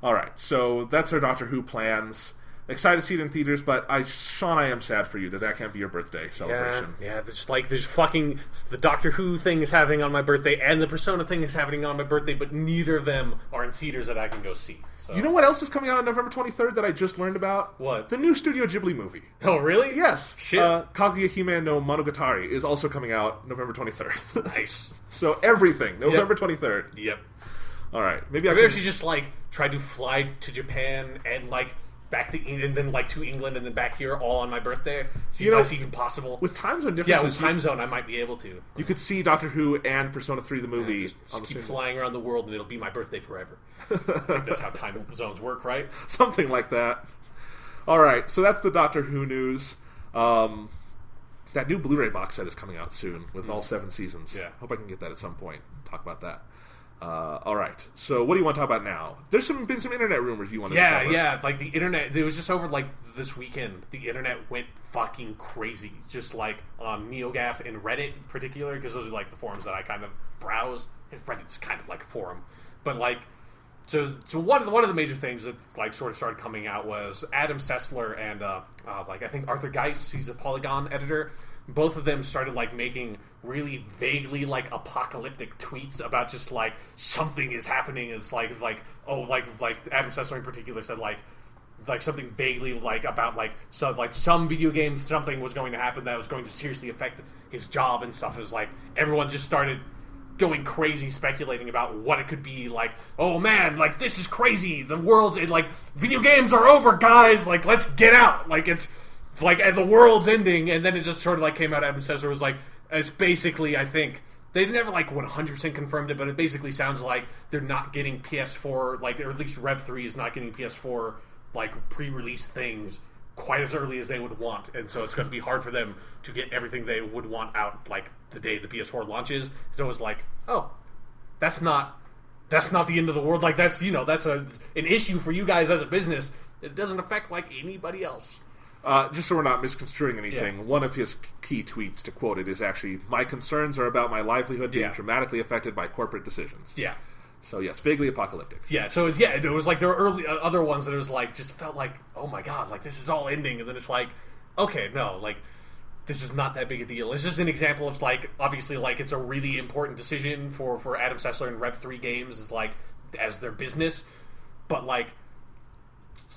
All right. So that's our Doctor Who plans. Excited to see it in theaters, but Sean, I am sad for you that can't be your birthday celebration. Yeah, there's fucking the Doctor Who thing is happening on my birthday, and the Persona thing is happening on my birthday, but neither of them are in theaters that I can go see. So. You know what else is coming out on November 23rd that I just learned about? What? The new Studio Ghibli movie. Oh, really? Yes. Shit. Kaguya Hime no Monogatari is also coming out November 23rd. Nice. So everything, November 23rd. Yep. All right. Maybe I should just try to fly to Japan and back to England, then to England, and then back here all on my birthday. See if that's even possible. With time zone differences, with time zone, I might be able to. You could see Doctor Who and Persona 3 the movie. Just keep flying around the world, and it'll be my birthday forever. I think that's how time zones work, right? Something like that. All right, so that's the Doctor Who news. That new Blu-ray box set is coming out soon with all 7 seasons. Yeah, hope I can get that at some point. Talk about that. All right. So, what do you want to talk about now? There's been some internet rumors you want to cover. Yeah. The internet. It was just over this weekend. The internet went fucking crazy. Just on NeoGAF and Reddit in particular, because those are the forums that I kind of browse. And Reddit's kind of like a forum, but so one of the major things that sort of started coming out was Adam Sessler and I think Arthur Geis, he's a Polygon editor. Both of them started making really vaguely apocalyptic tweets about just something is happening. It's Adam Sessler in particular said something vaguely about some video game something was going to happen that was going to seriously affect his job and stuff. It was everyone just started going crazy speculating about what it could be. Oh man, this is crazy. The world, video games are over, guys. Let's get out. And the world's ending, and then it just sort of came out. Adam Sessler was it's basically, I think they never 100% confirmed it, but it basically sounds like they're not getting PS4, or at least Rev 3 is not getting PS4 pre-release things quite as early as they would want, and so it's going to be hard for them to get everything they would want out the day the PS4 launches. So it was oh, that's not the end of the world. That's that's an issue for you guys as a business. It doesn't affect anybody else. Just so we're not misconstruing anything, one of his key tweets, to quote it, is actually, "My concerns are about my livelihood being dramatically affected by corporate decisions." Yeah. So yes, vaguely apocalyptic. Yeah, so it was like there were early other ones that it was like, just felt like, oh my god, like this is all ending, and then it's like, okay, no, like this is not that big a deal. It's just an example of like, obviously, like it's a really important decision for Adam Sessler and Rev3 Games is like as their business, but like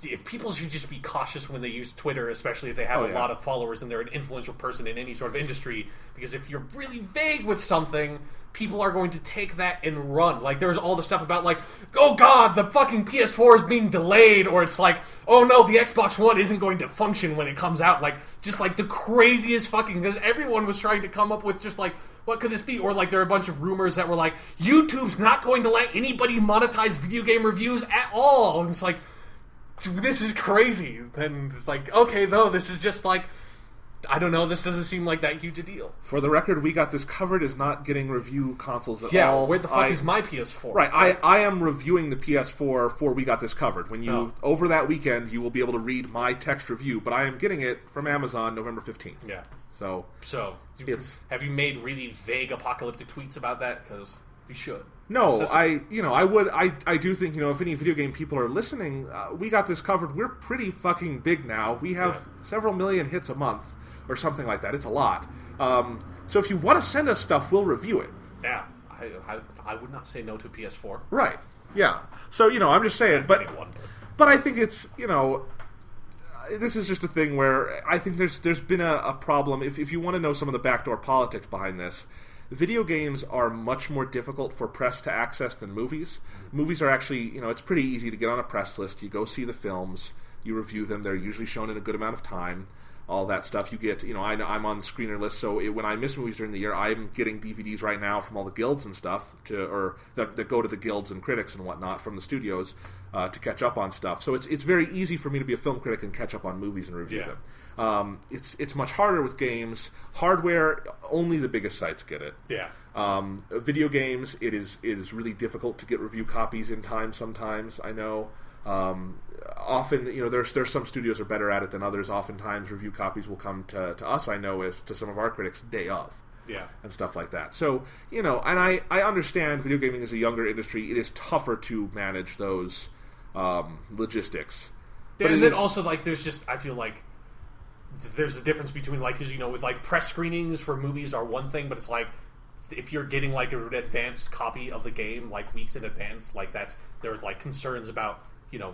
if people should just be cautious when they use Twitter, especially if they have a lot of followers and they're an influential person in any sort of industry, because if you're really vague with something, people are going to take that and run. Like, there's all the stuff about, like, oh god, the fucking PS4 is being delayed, or it's like, oh no, the Xbox One isn't going to function when it comes out. Like, just like the craziest fucking, because everyone was trying to come up with just like, what could this be? Or like there are a bunch of rumors that were like, YouTube's not going to let anybody monetize video game reviews at all. And it's like, this is crazy. And it's like, okay, though, this is just like, I don't know, this doesn't seem like that huge a deal. For the record, We Got This Covered is not getting review consoles at all. Yeah, where the fuck is my PS4? Right, I am reviewing the PS4 for We Got This Covered. When you, over that weekend, you will be able to read my text review, but I am getting it from Amazon November 15th. Yeah. So have you made really vague apocalyptic tweets about that? Because you should. No, I do think, if any video game people are listening, We Got This Covered. We're pretty fucking big now. We have several million hits a month or something like that. It's a lot. So if you want to send us stuff, we'll review it. Yeah, I would not say no to PS4. Right. Yeah. So I'm just saying, but I think it's this is just a thing where I think there's been a problem. If you want to know some of the backdoor politics behind this. Video games are much more difficult for press to access than movies. Movies are actually, it's pretty easy to get on a press list. You go see the films, you review them. They're usually shown in a good amount of time. All that stuff. You get, I'm on the screener list, so when I miss movies during the year, I'm getting DVDs right now from all the guilds and stuff, that go to the guilds and critics and whatnot from the studios to catch up on stuff. So it's very easy for me to be a film critic and catch up on movies and review them. It's much harder with games. Hardware, only the biggest sites get it. Yeah. Video games, it is really difficult to get review copies in time sometimes, I know. Often, there's some studios are better at it than others. Oftentimes, review copies will come to us, I know, as to some of our critics day of. Yeah. And stuff like that. So, and I understand video gaming is a younger industry. It is tougher to manage those logistics. Yeah, but and then also, like, there's just, I feel like, there's a difference between, like, because, with, like, press screenings for movies are one thing, but it's like, if you're getting, like, an advanced copy of the game, like, weeks in advance, like, there's, like, concerns about,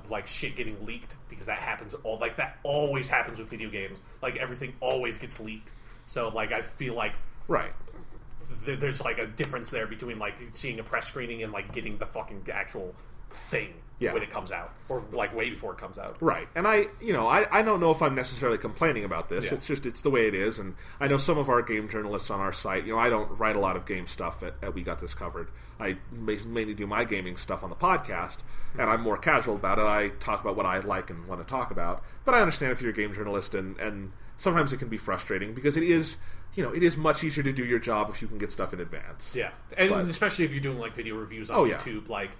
like, shit getting leaked, because that happens that always happens with video games. Like, everything always gets leaked. So, like, I feel like... Right. There's, like, a difference there between, like, seeing a press screening and, like, getting the fucking actual thing when it comes out. Or, like, way before it comes out. Right. And I don't know if I'm necessarily complaining about this. Yeah. It's the way it is. And I know some of our game journalists on our site, I don't write a lot of game stuff at We Got This Covered. I mainly do my gaming stuff on the podcast, and I'm more casual about it. I talk about what I like and want to talk about. But I understand if you're a game journalist, and sometimes it can be frustrating, because it is much easier to do your job if you can get stuff in advance. Yeah. And especially if you're doing, like, video reviews on YouTube, like,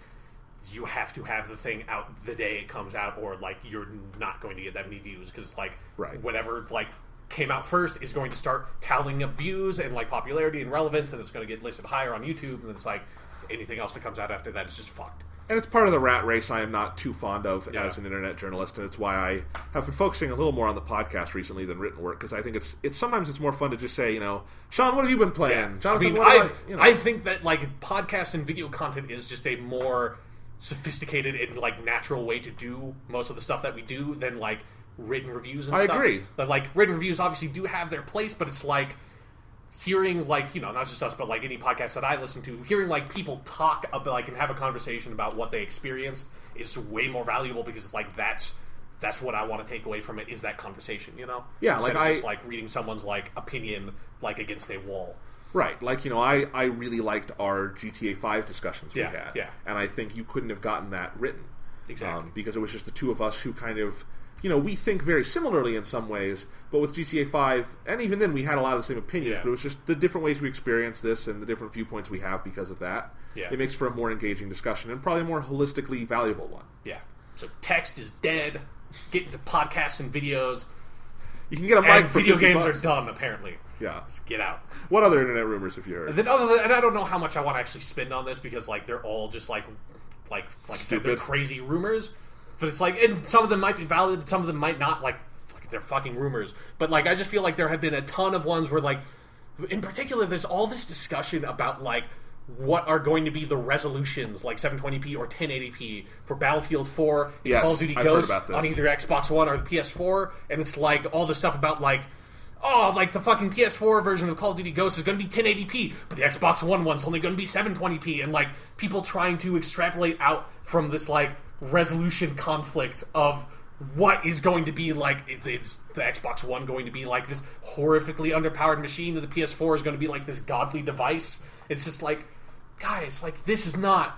you have to have the thing out the day it comes out, or, like, you're not going to get that many views, because, like, whatever, like, came out first is going to start tallying up views and, like, popularity and relevance, and it's going to get listed higher on YouTube, and it's like, anything else that comes out after that is just fucked. And it's part of the rat race I am not too fond of as an internet journalist, and it's why I have been focusing a little more on the podcast recently than written work, because I think it's sometimes it's more fun to just say, Sean, what have you been playing? Yeah. Jonathan, I think that, like, podcast and video content is just a more sophisticated and, like, natural way to do most of the stuff that we do than, like, written reviews and stuff. I agree. But, like, written reviews obviously do have their place, but it's like hearing, like, not just us, but, like, any podcast that I listen to, hearing, like, people talk about, like, and have a conversation about what they experienced is way more valuable, because it's like that's what I want to take away from it, is that conversation, Yeah, instead like of just, like, reading someone's, like, opinion, like, against a wall. Right, like, I really liked our GTA 5 discussions we had. Yeah. And I think you couldn't have gotten that written. Exactly. Because it was just the two of us who kind of, we think very similarly in some ways, but with GTA 5, and even then we had a lot of the same opinions, but it was just the different ways we experienced this and the different viewpoints we have because of that. Yeah. It makes for a more engaging discussion, and probably a more holistically valuable one. Yeah. So text is dead. Get into podcasts and videos. You can get a mic And for video $50. games are done, apparently. Yeah. Let's get out. What other internet rumors have you heard? And then and I don't know how much I want to actually spend on this because like they're all just like I said, they're crazy rumors. But it's like, and some of them might be valid, some of them might not. Like they're fucking rumors. But like I just feel like there have been a ton of ones where like, in particular, there's all this discussion about like what are going to be the resolutions, like 720p or 1080p for Battlefield 4 and Call of Duty Ghosts on either Xbox One or the PS4. And it's like all the stuff about like, oh, like the fucking PS4 version of Call of Duty Ghosts is going to be 1080p, but the Xbox One one's only going to be 720p, and like people trying to extrapolate out from this like resolution conflict of what is going to be like. Is the Xbox One going to be like this horrifically underpowered machine, and the PS4 is going to be like this godly device? It's just like, guys, like this is not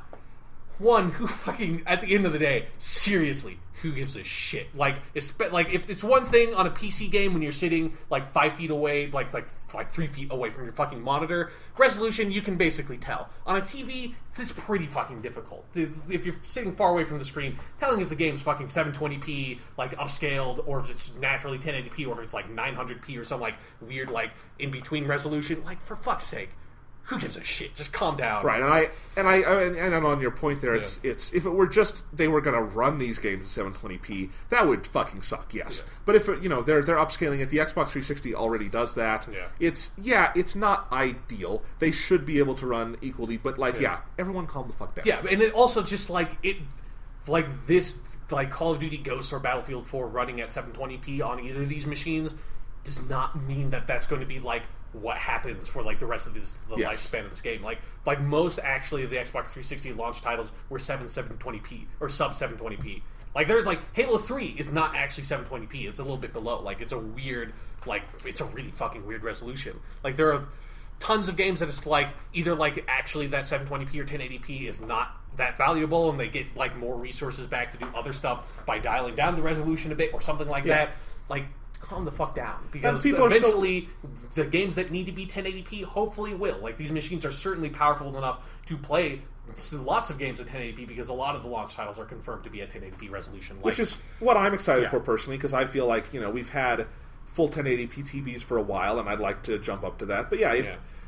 one who fucking at the end of the day, seriously. Who gives a shit? Like if it's one thing on a PC game when you're sitting like 5 feet away, like 3 feet away from your fucking monitor, resolution you can basically tell. On a TV, it's pretty fucking difficult. If you're sitting far away from the screen, telling if the game's fucking 720p, like upscaled, or if it's naturally 1080p, or if it's like 900p or some like weird like in between resolution, like for fuck's sake. Who gives a shit? Just calm down. Right, and on your point there, it's if it were just they were going to run these games at 720p, that would fucking suck. Yes, but if they're upscaling it, the Xbox 360 already does that. Yeah, it's not ideal. They should be able to run equally, but everyone calm the fuck down. Yeah, and it also just like this Call of Duty Ghosts or Battlefield 4 running at 720p on either of these machines does not mean that that's going to be like what happens for like the rest of the lifespan of this game. Like most actually of the Xbox 360 launch titles were 720p or sub 720p. Like there's like Halo 3 is not actually 720p. It's a little bit below. Like it's a weird, like it's a really fucking weird resolution. Like there are tons of games that it's like either like actually that 720p or 1080p is not that valuable, and they get like more resources back to do other stuff by dialing down the resolution a bit or something like that. Like calm the fuck down, because eventually the games that need to be 1080p hopefully will. Like these machines are certainly powerful enough to play lots of games at 1080p, because a lot of the launch titles are confirmed to be at 1080p resolution. Which is what I'm excited for personally, because I feel like we've had full 1080p TVs for a while, and I'd like to jump up to that. But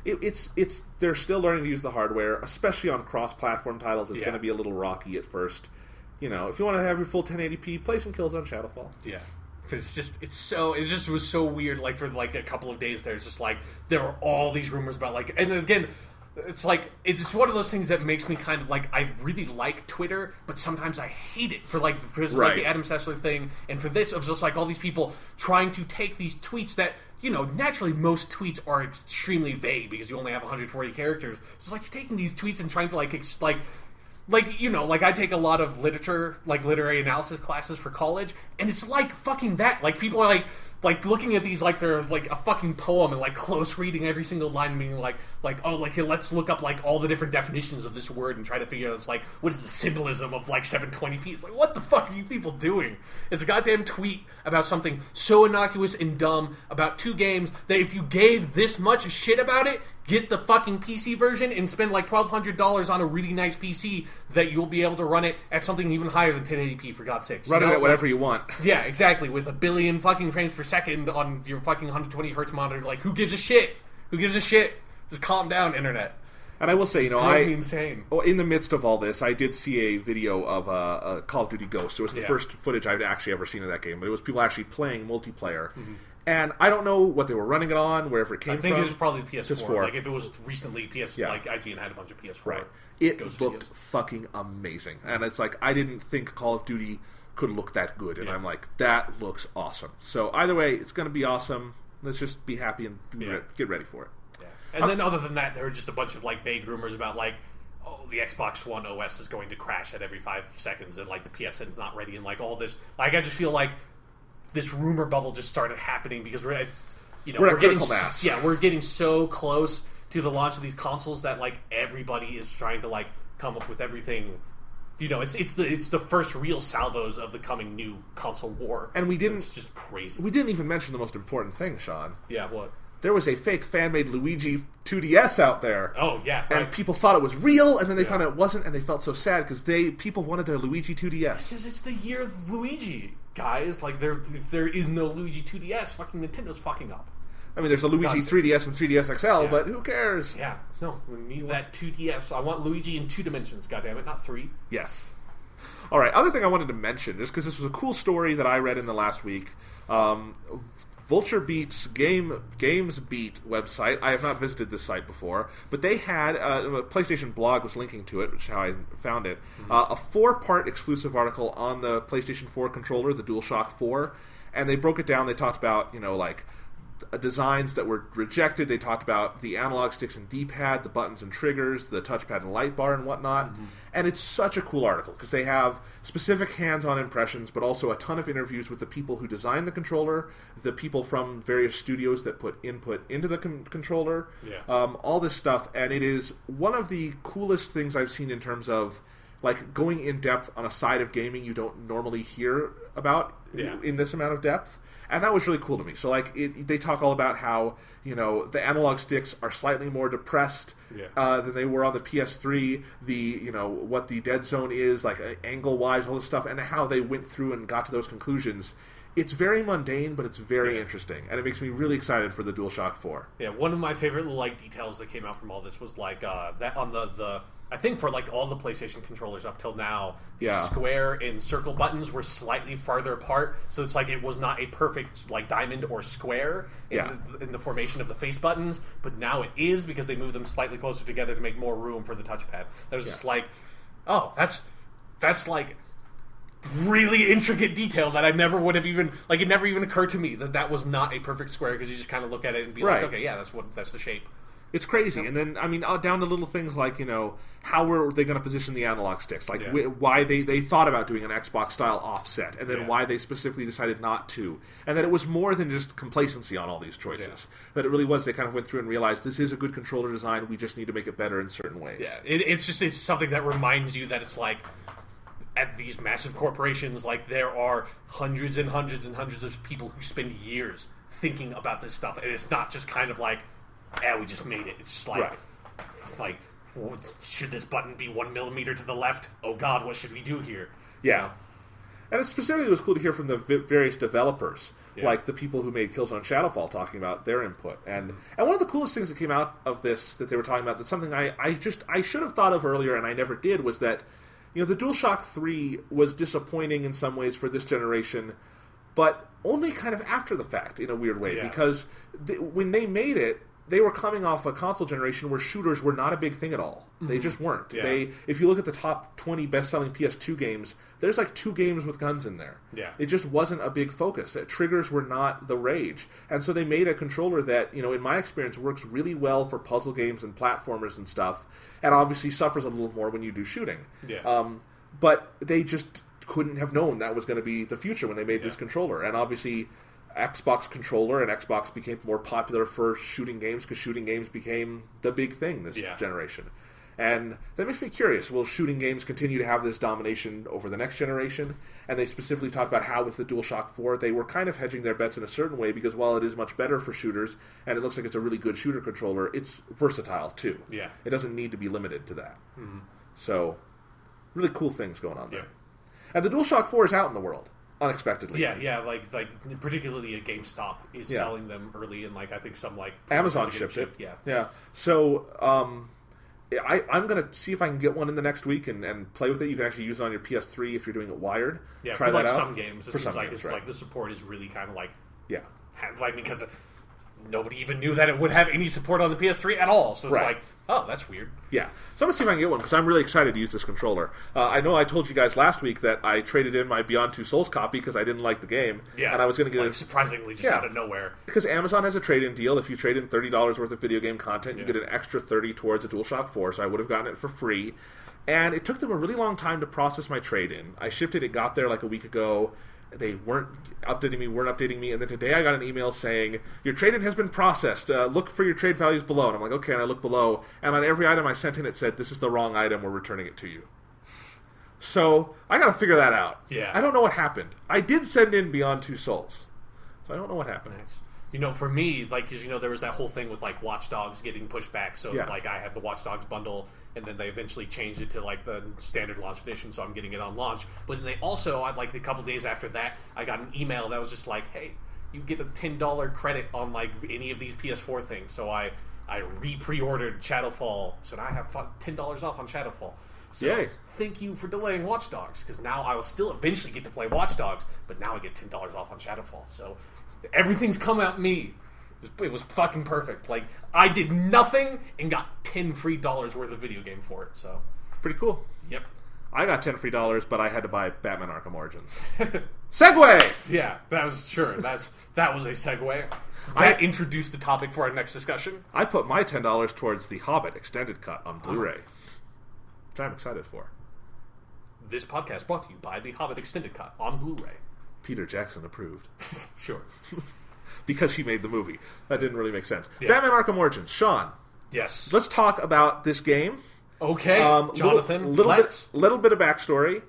it's they're still learning to use the hardware, especially on cross-platform titles. It's going to be a little rocky at first. If you want to have your full 1080p, play some Killzone Shadowfall. Yeah. It just was so weird. Like for like a couple of days there, it's just like there were all these rumors about like, and again, it's like it's just one of those things that makes me kind of like, I really like Twitter, but sometimes I hate it for like the Adam Sessler thing, and for this it was just like all these people trying to take these tweets that naturally most tweets are extremely vague because you only have 140 characters. So it's like you're taking these tweets and trying to like I take a lot of literary analysis classes for college, and it's like fucking that. Like people are like looking at these like they're like a fucking poem and like close reading every single line, and being like let's look up like all the different definitions of this word and try to figure out like what is the symbolism of like 720p. It's like, what the fuck are you people doing? It's a goddamn tweet about something so innocuous and dumb about two games that if you gave this much shit about it, get the fucking PC version and spend like $1,200 on a really nice PC that you'll be able to run it at something even higher than 1080p, for God's sakes. Run it at whatever you want. Yeah, exactly. With 1 billion fucking frames per second on your fucking 120 hertz monitor. Like, who gives a shit? Who gives a shit? Just calm down, internet. And I will say, insane. In the midst of all this, I did see a video of Call of Duty Ghosts. It was the first footage I've actually ever seen of that game, but it was people actually playing multiplayer. Mm-hmm. And I don't know what they were running it on, wherever it came from. I think it was probably PS4. Like, if it was recently like IGN had a bunch of PS4. Right. It looked fucking amazing. And it's like, I didn't think Call of Duty could look that good. And I'm like, that looks awesome. So either way, it's going to be awesome. Let's just be happy and get ready for it. Yeah. And then other than that, there were just a bunch of like vague rumors about like, oh, the Xbox One OS is going to crash at every 5 seconds, and like the PSN's not ready, and like all this. Like, I just feel like this rumor bubble just started happening because we're at critical mass. Yeah, we're getting so close to the launch of these consoles that like everybody is trying to like come up with everything. It's the first real salvos of the coming new console war, and it's just crazy. We didn't even mention the most important thing, Sean. Yeah, what? there was a fake fan-made Luigi 2DS out there. Oh, yeah. Right. And people thought it was real, and then they found out it wasn't, and they felt so sad because people wanted their Luigi 2DS. Because it's the year of Luigi, guys. Like, there is no Luigi 2DS. Fucking Nintendo's fucking up. I mean, there's a Luigi 3DS and 3DS XL, but who cares? Yeah. No, we need that 2DS. I want Luigi in 2 dimensions, goddammit, not 3. Yes. All right, other thing I wanted to mention, just because this was a cool story that I read in the last week, Vulture Beat's Games Beat website. I have not visited this site before, but they had a PlayStation blog was linking to it, which is how I found it. A 4-part exclusive article on the PlayStation 4 controller, the DualShock 4, and they broke it down. They talked about designs that were rejected. They talked about the analog sticks and D-pad, the buttons and triggers, the touchpad and light bar and whatnot. And it's such a cool article because they have specific hands-on impressions, but also a ton of interviews with the people who designed the controller, the people from various studios that put input into the controller, all this stuff. And it is one of the coolest things I've seen in terms of like going in depth on a side of gaming you don't normally hear about in this amount of depth. And that was really cool to me. So, they talk all about how, the analog sticks are slightly more depressed than they were on the PS3. What the dead zone is, angle-wise, all this stuff, and how they went through and got to those conclusions. It's very mundane, but it's very interesting. And it makes me really excited for the DualShock 4. Yeah, one of my favorite little, details that came out from all this was, that on the I think for all the PlayStation controllers up till now, the square and circle buttons were slightly farther apart, so it's it was not a perfect diamond or square in the formation of the face buttons, but now it is because they moved them slightly closer together to make more room for the touchpad. There's just that's really intricate detail that I never would have even it never even occurred to me that was not a perfect square because you just kind of look at it and be like, okay, yeah, that's the shape. It's crazy. And then, down to little things like, how were they going to position the analog sticks? Why they thought about doing an Xbox-style offset, and then why they specifically decided not to. And that it was more than just complacency on all these choices. That it really was, they kind of went through and realized, this is a good controller design, we just need to make it better in certain ways. Yeah, it's something that reminds you that it's at these massive corporations, there are hundreds and hundreds and hundreds of people who spend years thinking about this stuff, and it's not just kind of we just made it. It's just should this button be 1 millimeter to the left? Oh God, what should we do here? Yeah. And specifically, it was cool to hear from the various developers, like the people who made Killzone Shadowfall, talking about their input. And one of the coolest things that came out of this that they were talking about, that's something I should have thought of earlier and I never did, was that the DualShock 3 was disappointing in some ways for this generation, but only kind of after the fact in a weird way, because when they made it, they were coming off a console generation where shooters were not a big thing at all. They just weren't. Yeah. If you look at the top 20 best-selling PS2 games, there's 2 games with guns in there. Yeah. It just wasn't a big focus. Triggers were not the rage. And so they made a controller that, in my experience, works really well for puzzle games and platformers and stuff, and obviously suffers a little more when you do shooting. Yeah. But they just couldn't have known that was going to be the future when they made this controller. And obviously Xbox controller and Xbox became more popular for shooting games because shooting games became the big thing this generation. And that makes me curious. Will shooting games continue to have this domination over the next generation? And they specifically talked about how with the DualShock 4, they were kind of hedging their bets in a certain way because while it is much better for shooters, and it looks like it's a really good shooter controller, it's versatile too. Yeah. It doesn't need to be limited to that. Mm-hmm. So, really cool things going on there. And the DualShock 4 is out in the world. Unexpectedly. Yeah, particularly a GameStop is selling them early, and I think some Amazon shipped it. Yeah. So I'm gonna see if I can get one in the next week and play with it. You can actually use it on your PS3 if you're doing it wired. Yeah, try for that out. Some games, it seems like it's the support is really kind of because nobody even knew that it would have any support on the PS3 at all. So it's oh, that's weird. Yeah. So I'm going to see if I can get one, because I'm really excited to use this controller. I know I told you guys last week that I traded in my Beyond Two Souls copy because I didn't like the game. Yeah. And I was going to get it surprisingly just out of nowhere. Because Amazon has a trade-in deal. If you trade in $30 worth of video game content, you get an extra $30 towards a DualShock 4, so I would have gotten it for free. And it took them a really long time to process my trade-in. I shipped it. It got there a week ago. They weren't updating me, and then today I got an email saying, your trade-in has been processed, look for your trade values below. And I'm like, okay, and I look below, and on every item I sent in it said, this is the wrong item, we're returning it to you. So, I gotta figure that out. Yeah. I don't know what happened. I did send in Beyond Two Souls, so I don't know what happened. Nice. For me, because there was that whole thing with Watch Dogs getting pushed back, so it's I had the Watch Dogs bundle, and then they eventually changed it to the standard launch edition, so I'm getting it on launch. But then they also, a couple days after that, I got an email that was just hey, you get a $10 credit on any of these PS4 things. So I pre-ordered Shadowfall, so now I have $10 off on Shadowfall. So Yay. Thank you for delaying Watch Dogs, because now I will still eventually get to play Watch Dogs, but now I get $10 off on Shadowfall. So everything's come out me. It was fucking perfect. I did nothing and got $10 free worth of video game for it. So pretty cool. Yep. I got $10 free, but I had to buy Batman Arkham Origins. Segue! Yeah, that was a segue. That introduced the topic for our next discussion. I put my $10 towards The Hobbit Extended Cut on Blu-ray, which I'm excited for. This podcast brought to you by The Hobbit Extended Cut on Blu-ray. Peter Jackson approved. Sure. Because he made the movie. That didn't really make sense. Yeah. Batman Arkham Origins. Sean. Yes. Let's talk about this game. Okay, Jonathan. Little bit of backstory.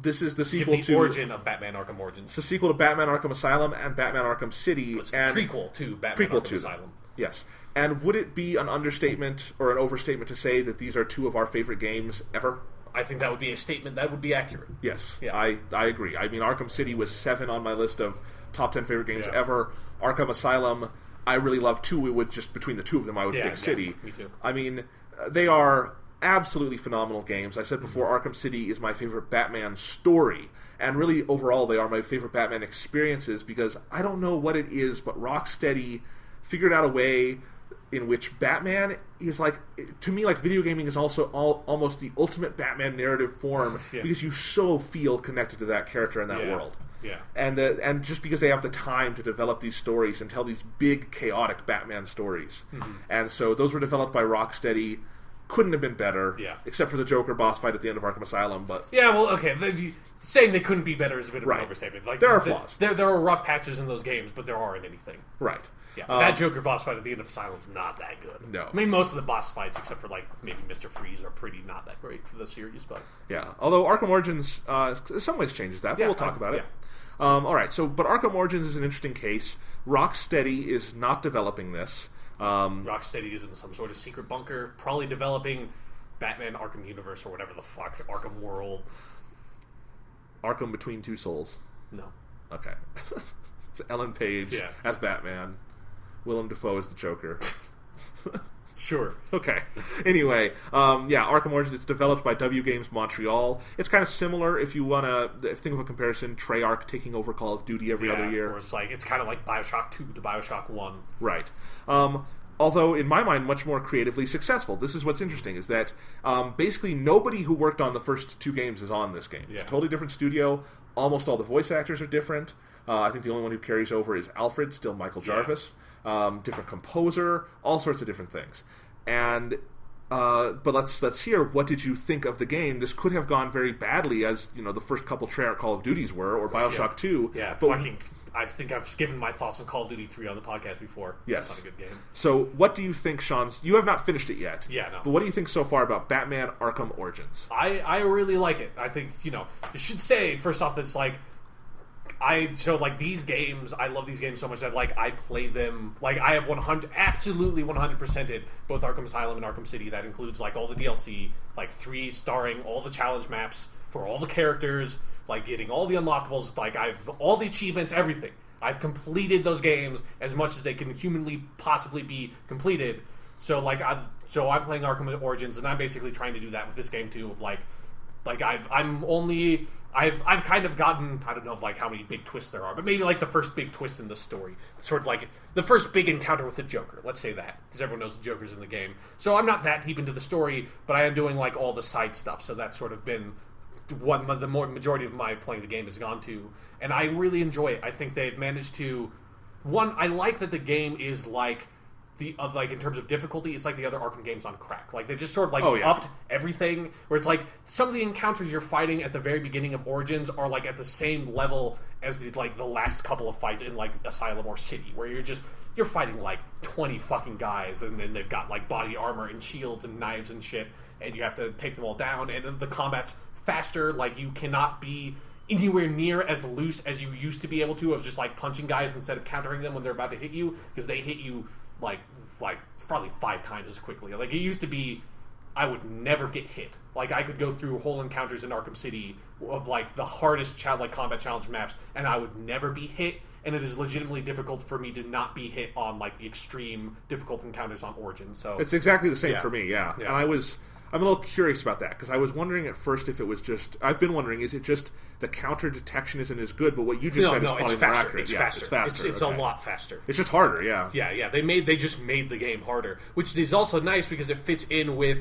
This is the sequel to origin of Batman Arkham Origins. It's the sequel to Batman Arkham Asylum and Batman Arkham City. It's the prequel to Batman Arkham Asylum. Yes. And would it be an understatement or an overstatement to say that these are two of our favorite games ever? I think that would be a statement that would be accurate. Yes, yeah. I agree. I mean, Arkham City was 7 on my list of top 10 favorite games ever. Arkham Asylum, I really love too. We would just between the two of them, I would pick City. Me too. I mean, they are absolutely phenomenal games. I said before, Arkham City is my favorite Batman story, and really overall, they are my favorite Batman experiences because I don't know what it is, but Rocksteady figured out a way in which Batman is to me, video gaming is also almost the ultimate Batman narrative form because you so feel connected to that character and that world. Yeah. And just because they have the time to develop these stories and tell these big, chaotic Batman stories. Mm-hmm. And so those were developed by Rocksteady. Couldn't have been better, except for the Joker boss fight at the end of Arkham Asylum. But yeah, well, okay. Saying they couldn't be better is a bit of an overstatement. There are flaws. There are rough patches in those games, but there aren't anything. Right. Yeah, that Joker boss fight at the end of Asylum is not that good. No. I mean, most of the boss fights, except for maybe Mr. Freeze, are pretty not that great for the series. But yeah, although Arkham Origins in some ways changes that, but we'll talk about it. All right, but Arkham Origins is an interesting case. Rocksteady is not developing this. Rocksteady is in some sort of secret bunker, probably developing Batman Arkham Universe or whatever the fuck, Arkham World. Arkham Between Two Souls. No. Okay. It's Ellen Page as Batman. Willem Dafoe as the Joker. Sure. Okay. Anyway, Arkham Origins, it's developed by WB Montreal. It's kind of similar if you want to think of a comparison, Treyarch taking over Call of Duty every other year. Or it's kind of like BioShock 2 to BioShock 1. Right. Although, in my mind, much more creatively successful. This is what's interesting, is that basically nobody who worked on the first 2 games is on this game. Yeah. It's a totally different studio. Almost all the voice actors are different. I think the only one who carries over is Alfred, still Michael Jarvis. Different composer, all sorts of different things. And but let's hear, what did you think of the game? This could have gone very badly, as the first couple Treyarch Call of Duties were, or BioShock 2. Yeah, I think I've given my thoughts on Call of Duty 3 on the podcast before. Yes. That's not a good game. So what do you think, Sean? You have not finished it yet. Yeah, no. But what do you think so far about Batman Arkham Origins? I really like it. I think, you should say, first off, that's these games, I love these games so much that I play them, I have absolutely 100%ed both Arkham Asylum and Arkham City. That includes all the DLC, 3 starring all the challenge maps for all the characters, getting all the unlockables, I've all the achievements, everything. I've completed those games as much as they can humanly possibly be completed. So I'm playing Arkham Origins, and I'm basically trying to do that with this game too. Of I've kind of gotten, I don't know how many big twists there are, but maybe the first big twist in the story, sort of the first big encounter with the Joker. Let's say that, because everyone knows the Joker's in the game. So I'm not that deep into the story, but I am doing all the side stuff. So that's sort of been what the majority of my playing the game has gone to, and I really enjoy it. I think they've managed to. One, I like that the game is in terms of difficulty, it's like the other Arkham games on crack. They just sort of upped everything. Where it's some of the encounters you're fighting at the very beginning of Origins are at the same level as the last couple of fights in Asylum or City, where you're fighting 20 fucking guys, and then they've got body armor and shields and knives and shit, and you have to take them all down. And the combat's faster. You cannot be anywhere near as loose as you used to be able to, of just like punching guys instead of countering them when they're about to hit you, because they hit you like probably 5 times as quickly. Like, it used to be I would never get hit. Like, I could go through whole encounters in Arkham City of like the hardest combat challenge maps, and I would never be hit. And it is legitimately difficult for me to not be hit on like the extreme difficult encounters on Origins. So it's exactly the same for me. Yeah. And I'm a little curious about that, because I was wondering at first if it was just... I've been wondering, is it just the counter detection isn't as good, but what you just said is probably more accurate. It's faster. It's faster. It's a lot faster. It's just harder, yeah. Yeah. They just made the game harder, which is also nice because it fits in with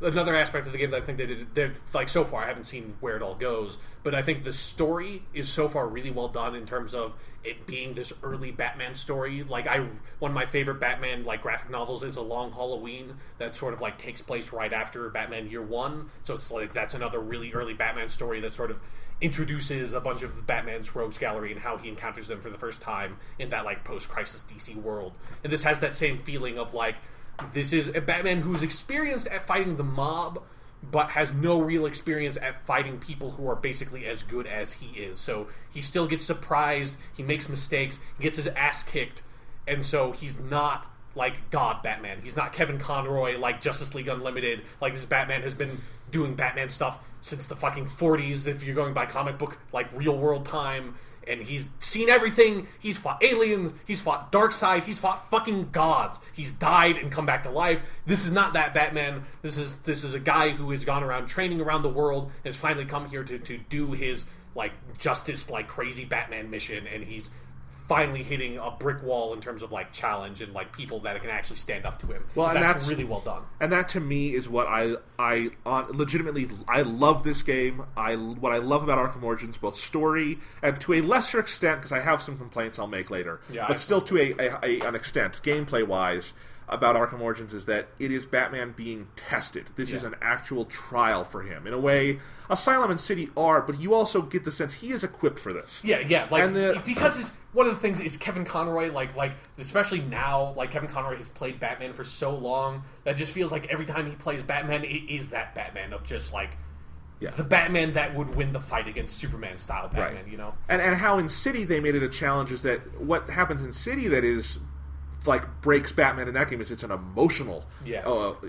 another aspect of the game that I think they did. They're, like, so far, I haven't seen where it all goes, but I think the story is so far really well done in terms of it being this early Batman story. Like, one of my favorite Batman like graphic novels is A Long Halloween, that sort of like takes place right after Batman Year One. So it's like that's another really early Batman story that sort of introduces a bunch of Batman's rogues gallery and how he encounters them for the first time in that like post-crisis DC world. And this has that same feeling of like, this is a Batman who's experienced at fighting the mob, but has no real experience at fighting people who are basically as good as he is. So he still gets surprised, he makes mistakes, he gets his ass kicked, and so he's not like God Batman. He's not Kevin Conroy like Justice League Unlimited. Like, this Batman has been doing Batman stuff since the fucking 40s, if you're going by comic book like real world time. And he's seen everything. He's fought aliens. He's fought Darkseid. He's fought fucking gods. He's died and come back to life. This is not that Batman. This is a guy who has gone around training around the world and has finally come here to do his like justice, like crazy Batman mission. And he's finally hitting a brick wall in terms of like challenge and like people that can actually stand up to him. Well, and that's really well done. And that to me is what I legitimately I love this game. What I love about Arkham Origins, both story and to a lesser extent, because I have some complaints I'll make later, but still to an extent, gameplay wise, about Arkham Origins is that it is Batman being tested. This is an actual trial for him. In a way, Asylum and City are, but you also get the sense he is equipped for this. Yeah. Like, because it's one of the things is Kevin Conroy, like especially now, like Kevin Conroy has played Batman for so long that it just feels like every time he plays Batman, it is that Batman of just like the Batman that would win the fight against Superman style Batman, you know? And how in City they made it a challenge is that what happens in City that is like breaks Batman in that game is it's an emotional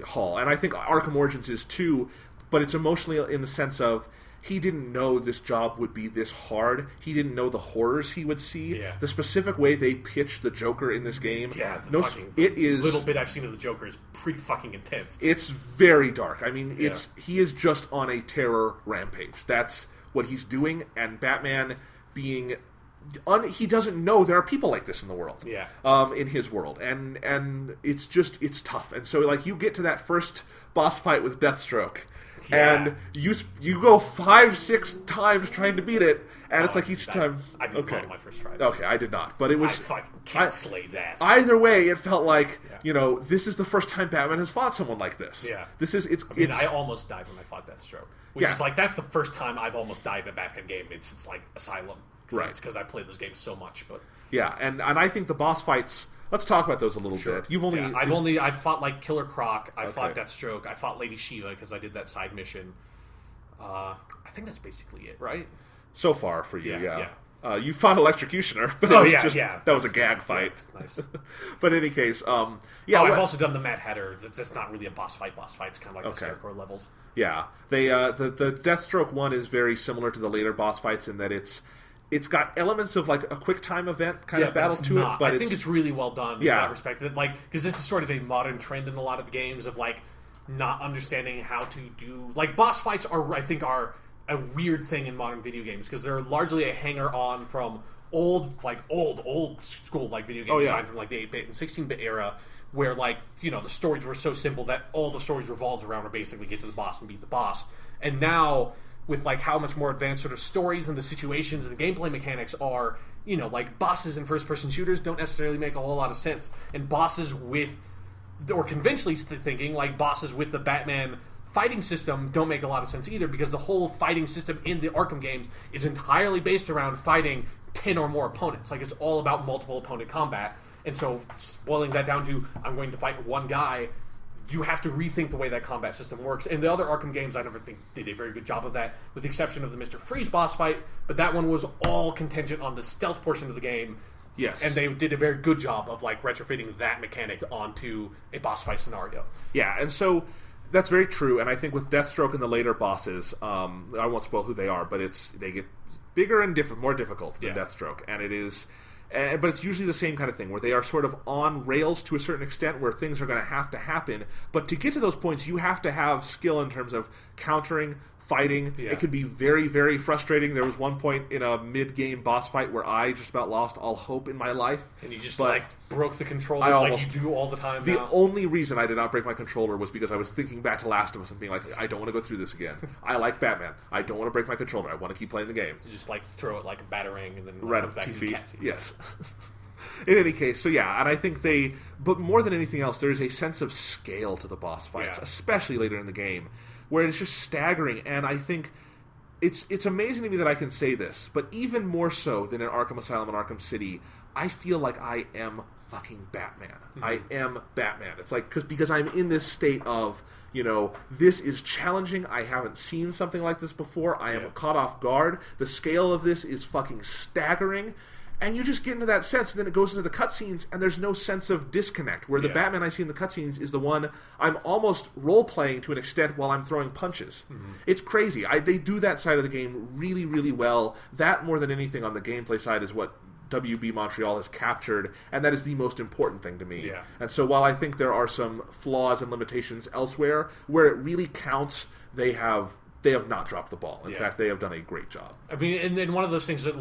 haul, and I think Arkham Origins is too, but it's emotionally in the sense of he didn't know this job would be this hard. He didn't know the horrors he would see. Yeah. The specific way they pitch the Joker in this game. Yeah, it is little bit I've seen of the Joker is pretty fucking intense. It's very dark. I mean, he is just on a terror rampage. That's what he's doing, and Batman being. He doesn't know there are people like this in the world. In his world, and it's tough. And so like you get to that first boss fight with Deathstroke, and you go 5-6 times trying to beat it, and it's like each time. I did one on my first try. Okay, I did not, but it was. I fucking kicked Slade's ass. Either way, it felt like this is the first time Batman has fought someone like this. Yeah, this is I almost died when I fought Deathstroke, which is like that's the first time I've almost died in a Batman game. It's like Asylum. Right. It's because I played those games so much, but and I think the boss fights. Let's talk about those a little bit. You've only I've fought like Killer Croc. I fought Deathstroke. I fought Lady Shiva because I did that side mission. I think that's basically it, right? So far for you, you fought Electrocutioner, but that was a gag fight. Nice. But in any case, I've also done the Mad Hatter. That's not really a boss fight. Boss fight. It's kind of like the Scarecrow levels. Yeah, they the Deathstroke one is very similar to the later boss fights in that it's got elements of like a quick time event kind of battle to it, but I think it's really well done in that respect. Like, because this is sort of a modern trend in a lot of games of like not understanding how to do like boss fights are a weird thing in modern video games because they're largely a hanger on from old school like video game design from like the 8-bit and 16-bit era where like the stories were so simple that all the stories revolved around to basically get to the boss and beat the boss. And now with like how much more advanced sort of stories and the situations and the gameplay mechanics are, like bosses in first-person shooters don't necessarily make a whole lot of sense. And bosses with, or conventionally thinking, like bosses with the Batman fighting system don't make a lot of sense either because the whole fighting system in the Arkham games is entirely based around fighting 10 or more opponents. Like it's all about multiple opponent combat. And so boiling that down to I'm going to fight one guy, you have to rethink the way that combat system works. And the other Arkham games, I never think did a very good job of that, with the exception of the Mr. Freeze boss fight. But that one was all contingent on the stealth portion of the game. Yes. And they did a very good job of like retrofitting that mechanic onto a boss fight scenario. Yeah, and so that's very true. And I think with Deathstroke and the later bosses, I won't spoil who they are, but they get bigger and more difficult than Deathstroke, and it is. But it's usually the same kind of thing, where they are sort of on rails to a certain extent, where things are going to happen. But to get to those points, you have to have skill in terms of countering, fighting. Yeah. It can be very, very frustrating. There was one point in a mid-game boss fight where I just about lost all hope in my life. And you just broke the controller like you do all the time now. The only reason I did not break my controller was because I was thinking back to Last of Us and being like, I don't want to go through this again. I like Batman. I don't want to break my controller. I want to keep playing the game. You just throw it like a batarang and then right up the TV. Yes. In any case, so yeah, and I think but more than anything else, there is a sense of scale to the boss fights, especially later in the game, where it's just staggering. And I think it's amazing to me that I can say this, but even more so than in Arkham Asylum and Arkham City, I feel like I am fucking Batman. Mm-hmm. I am Batman. It's like because I'm in this state of, this is challenging. I haven't seen something like this before. I am caught off guard. The scale of this is fucking staggering. And you just get into that sense, and then it goes into the cutscenes, and there's no sense of disconnect, where the Batman I see in the cutscenes is the one I'm almost role-playing to an extent while I'm throwing punches. Mm-hmm. It's crazy. They do that side of the game really, really well. That, more than anything on the gameplay side, is what WB Montreal has captured, and that is the most important thing to me. Yeah. And so while I think there are some flaws and limitations elsewhere, where it really counts, they have not dropped the ball. In fact, they have done a great job. I mean, and then one of those things that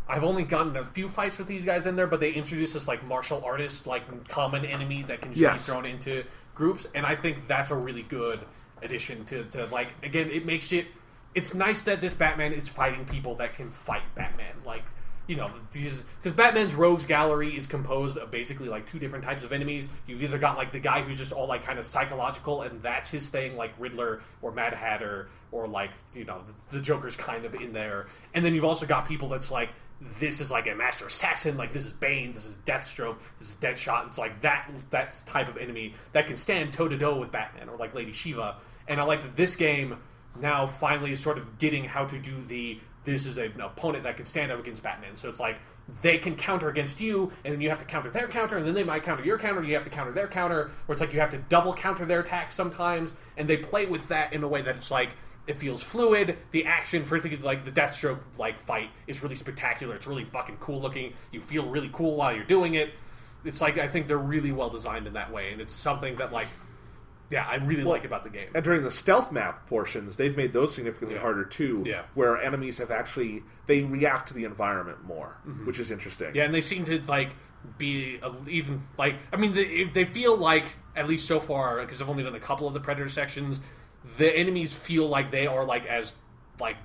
I've only gotten a few fights with these guys in there, but they introduce this martial artist, common enemy that can just be thrown into groups, and I think that's a really good addition to again, it makes it's nice that this Batman is fighting people that can fight Batman, because Batman's rogues gallery is composed of basically two different types of enemies. You've either got the guy who's just all kind of psychological, and that's his thing, like Riddler or Mad Hatter, or the Joker's kind of in there, and then you've also got people that's this is a master assassin, this is Bane, this is Deathstroke, this is Deadshot. It's that type of enemy that can stand toe to toe with Batman, or Lady Shiva. And I like that this game now finally is sort of getting how to do this is an opponent that can stand up against Batman. So it's they can counter against you, and then you have to counter their counter, and then they might counter your counter, and you have to counter their counter, or it's you have to double counter their attacks sometimes, and they play with that in a way that it's it feels fluid. The action, for instance, the Deathstroke fight is really spectacular. It's really fucking cool looking. You feel really cool while you're doing it. It's I think they're really well designed in that way, and it's something that I really like about the game. And during the stealth map portions, they've made those significantly harder too. Yeah. Where enemies have they react to the environment more, which is interesting. Yeah, and they seem to be even they feel at least so far, because I've only done a couple of the Predator sections, the enemies feel they are as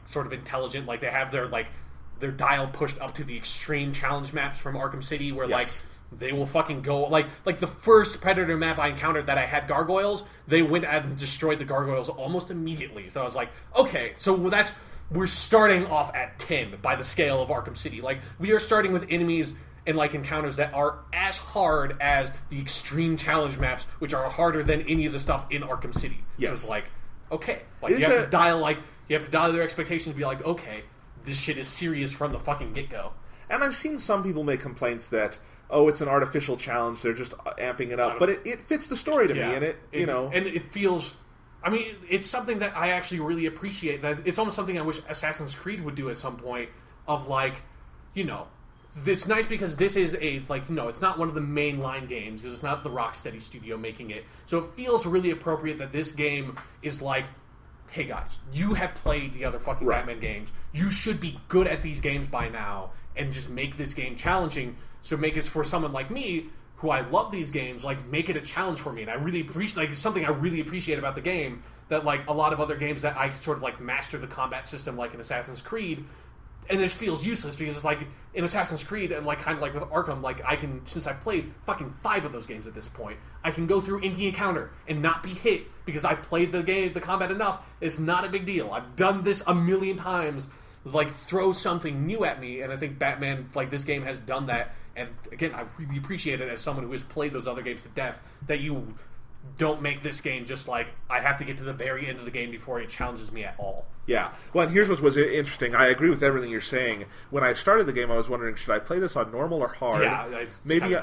sort of intelligent. They have their dial pushed up to the extreme challenge maps from Arkham City, where they will fucking go the first Predator map I encountered that I had gargoyles. They went and destroyed the gargoyles almost immediately. So I was okay, so we're starting off at 10 by the scale of Arkham City. We are starting with enemies and encounters that are as hard as the extreme challenge maps, which are harder than any of the stuff in Arkham City. Yes. So it's okay, you have to dial their expectations, and be okay, this shit is serious from the fucking get-go. And I've seen some people make complaints that, it's an artificial challenge, they're just amping it up, but it fits the story to me, and it and it feels, it's something that I actually really appreciate. That it's almost something I wish Assassin's Creed would do at some point, of it's nice because this is it's not one of the mainline games, because it's not the Rocksteady studio making it. So it feels really appropriate that this game is hey guys, you have played the other fucking Batman games. You should be good at these games by now, and just make this game challenging. So make it for someone like me, who I love these games, make it a challenge for me. And I really appreciate, it's something I really appreciate about the game, that a lot of other games that I sort of master the combat system, in Assassin's Creed, and it feels useless, because it's in Assassin's Creed, and kind of with Arkham, I can, since I've played fucking 5 of those games at this point, I can go through any encounter and not be hit, because I played the combat enough. It's not a big deal. I've done this a million times. Throw something new at me, and I think Batman, this game has done that. And again, I really appreciate it as someone who has played those other games to death, that you don't make this game just like I have to get to the very end of the game before it challenges me at all. Yeah. Well, and here's what was interesting. I agree with everything you're saying. When I started the game, I was wondering, should I play this on normal or hard? Yeah, maybe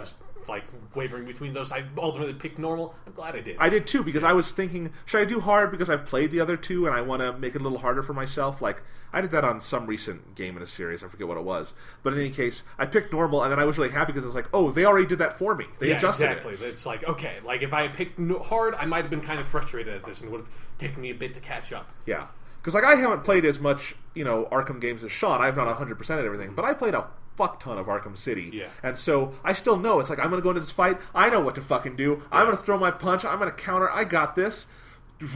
like wavering between those. I ultimately picked normal. I'm glad I did. I did too, because I was thinking, should I do hard because I've played the other two and I want to make it a little harder for myself? Like, I did that on some recent game in a series. I forget what it was. But in any case, I picked normal, and then I was really happy because I was like, oh, they already did that for me. They adjusted it. It's like, okay, like if I had picked hard, I might have been kind of frustrated at this and would have taken me a bit to catch up. Yeah. Because like I haven't played as much, Arkham games as Sean. I've not 100% of everything, but I played a fuck ton of Arkham City. Yeah. And so I still know. It's like, I'm going to go into this fight. I know what to fucking do. Yeah. I'm going to throw my punch. I'm going to counter. I got this.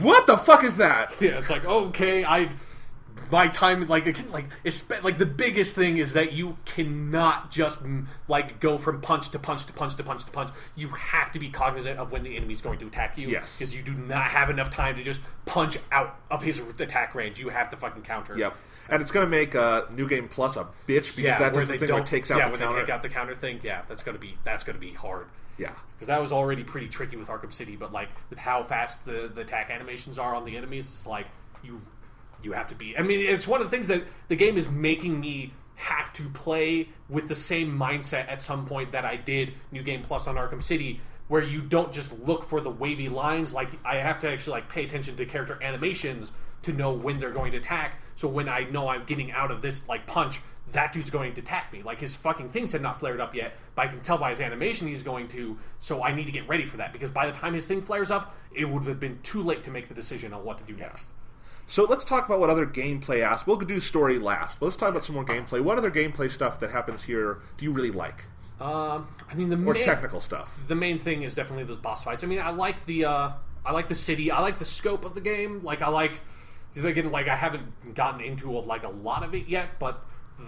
What the fuck is that? Yeah, it's like, okay, my time, the biggest thing is that you cannot just, go from punch to punch to punch to punch to punch. You have to be cognizant of when the enemy's going to attack you. Yes. Because you do not have enough time to just punch out of his attack range. You have to fucking counter. Yep. And it's going to make New Game Plus a bitch, because that does the thing where it takes out the counter. When they take out the counter thing, that's going to be hard. Yeah. Because that was already pretty tricky with Arkham City, but, with how fast the attack animations are on the enemies, it's like, you have to be... I mean, it's one of the things that the game is making me have to play with the same mindset at some point that I did New Game Plus on Arkham City, where you don't just look for the wavy lines. Like, I have to actually, pay attention to character animations to know when they're going to attack, so when I know I'm getting out of this, punch, that dude's going to attack me. Like, his fucking things had not flared up yet, but I can tell by his animation he's going to, so I need to get ready for that, because by the time his thing flares up, it would have been too late to make the decision on what to do next. So let's talk about what other gameplay aspects. We'll do story last, but let's talk about some more gameplay. What other gameplay stuff that happens here do you really like? Or technical stuff. The main thing is definitely those boss fights. I mean, I like the city. I like the scope of the game. I haven't gotten into a lot of it yet, but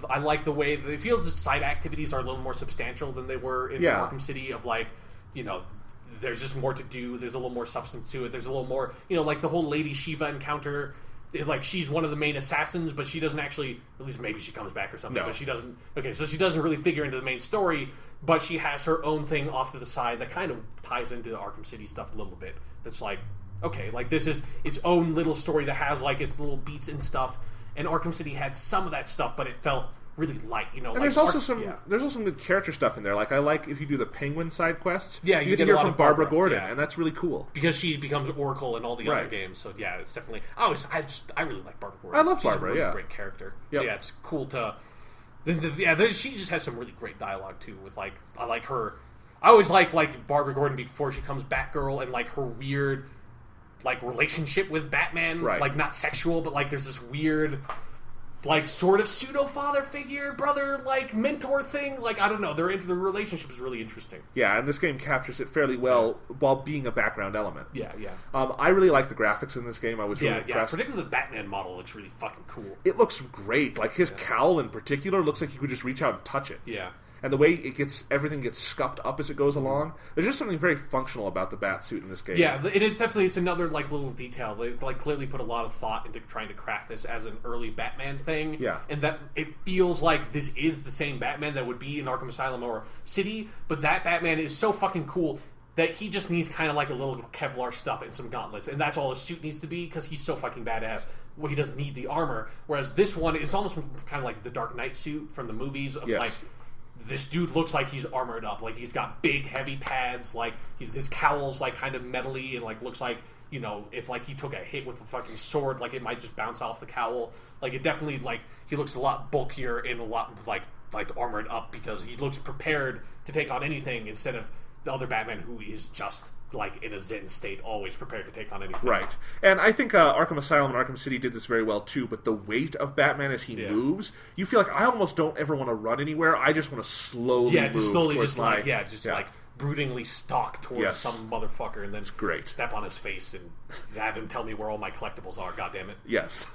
I like the way it feels. The side activities are a little more substantial than they were in Arkham City. There's just more to do. There's a little more substance to it. There's a little more, the whole Lady Shiva encounter. She's one of the main assassins, but she doesn't actually, at least maybe she comes back or something, but she doesn't, so she doesn't really figure into the main story, but she has her own thing off to the side that kind of ties into the Arkham City stuff a little bit. That's this is its own little story that has, its little beats and stuff, and Arkham City had some of that stuff, but it felt really light, And there's also some good character stuff in there. I like if you do the Penguin side quests. Yeah, you get to hear from Barbara Gordon, and that's really cool because she becomes Oracle in all the other games. So it's definitely. I really like Barbara Gordon. I love Barbara. She's a really great character. Yep. So it's cool to. She just has some really great dialogue too. With I like her. I always like Barbara Gordon before she becomes Batgirl, and her weird relationship with Batman. Right. Not sexual, but there's this weird. Sort of pseudo-father figure, brother, mentor thing. I don't know. The relationship is really interesting. Yeah, and this game captures it fairly well while being a background element. Yeah. I really like the graphics in this game. I was really impressed. Yeah, particularly the Batman model looks really fucking cool. It looks great. His cowl in particular looks like you could just reach out and touch it. Yeah. And the way everything gets scuffed up as it goes along. There's just something very functional about the bat suit in this game. Yeah, and it's another little detail. They clearly put a lot of thought into trying to craft this as an early Batman thing. Yeah. And that it feels like this is the same Batman that would be in Arkham Asylum or City, but that Batman is so fucking cool that he just needs kind of a little Kevlar stuff and some gauntlets, and that's all his suit needs to be because he's so fucking badass. Well, he doesn't need the armor, whereas this one is almost kind of like the Dark Knight suit from the movies of this dude looks like he's armored up. He's got big, heavy pads. His cowl's kind of metally and looks like if he took a hit with a fucking sword, it might just bounce off the cowl. It definitely he looks a lot bulkier and a lot armored up because he looks prepared to take on anything instead of the other Batman who is just in a zen state, always prepared to take on anything. Right. And I think Arkham Asylum and Arkham City did this very well too, but the weight of Batman as he moves, you feel I almost don't ever want to run anywhere. I just want to slowly move broodingly stalk towards some motherfucker and then great. Step on his face and have him tell me where all my collectibles are, goddammit. Yes.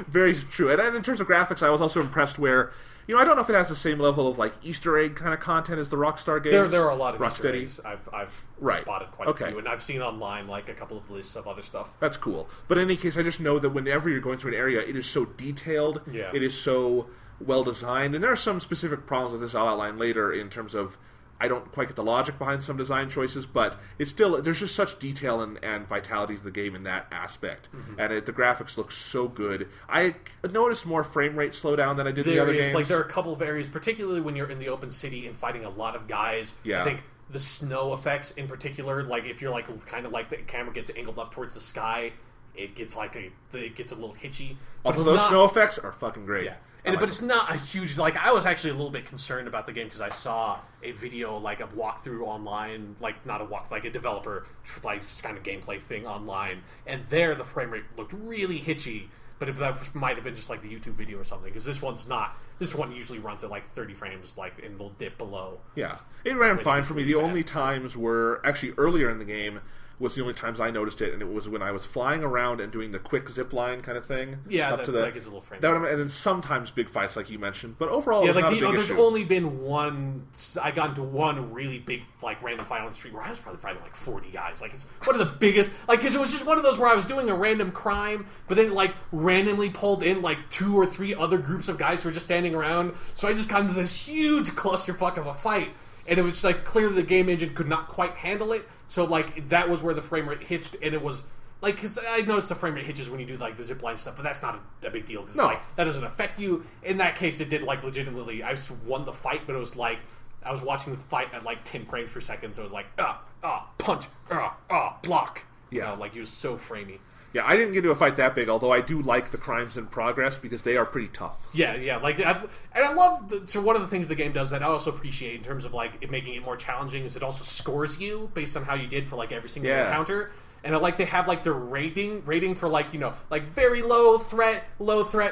Very true. And in terms of graphics, I was also impressed where I don't know if it has the same level of Easter egg kind of content as the Rockstar games. There are a lot of Rocksteady. Easter eggs. I've spotted quite a few, and I've seen online a couple of lists of other stuff. That's cool. But in any case, I just know that whenever you're going through an area, it is so detailed. Yeah. It is so well designed, and there are some specific problems with this I'll outline later in terms of I don't quite get the logic behind some design choices, but it's still, there's just such detail and vitality to the game in that aspect. And the graphics look so good. I noticed more frame rate slowdown than I did the other games. Like, there are a couple of areas, particularly when you're in the open city and fighting a lot of guys. Yeah. I think the snow effects in particular, like if you're like kind of like the camera gets angled up towards the sky, it gets a little hitchy. Although those snow effects are fucking great. Yeah. But it's not a huge... Like, I was actually a little bit concerned about the game because I saw a video, like, a walkthrough online. Like, not a walk... Like, a developer, like, kind of gameplay thing online. And there, the frame rate looked really hitchy. But that might have been just, like, the YouTube video or something. Because this one's not... This one usually runs at, like, 30 frames, like, and they'll dip below. Yeah. It ran fine for me. The only times were... Actually, earlier in the game... was the only times I noticed it, and it was when I was flying around and doing the quick zip line kind of thing. Yeah, that gets a little frame. And then sometimes big fights, like you mentioned. But overall, it was not a big there's issue. only been one... I got into one really big, like, random fight on the street where I was probably fighting, like, 40 guys. Like, it's one of the biggest... Like, because it was just one of those where I was doing a random crime, but then, like, randomly pulled in, like, 2 or 3 other groups of guys who were just standing around. So I just got into this huge clusterfuck of a fight. And it was, like, clearly the game engine could not quite handle it. So, like, that was where the frame rate hitched, and it was, like, because I noticed the frame rate hitches when you do, like, the zipline stuff, but that's not a big deal, because, like, that doesn't affect you. In that case, it did, like, legitimately, I just won the fight, but it was, like, I was watching the fight at, like, 10 frames per second, so it was, like, punch, block. Yeah. You know, like, it was so framey. Yeah, I didn't get into a fight that big, although I do like the crimes in progress because they are pretty tough. Yeah, like, and I love, so one of the things the game does that I also appreciate in terms of, like, it making it more challenging is it also scores you based on how you did for, like, every single encounter. And I like they have, like, their rating for, like, you know, like, very low threat,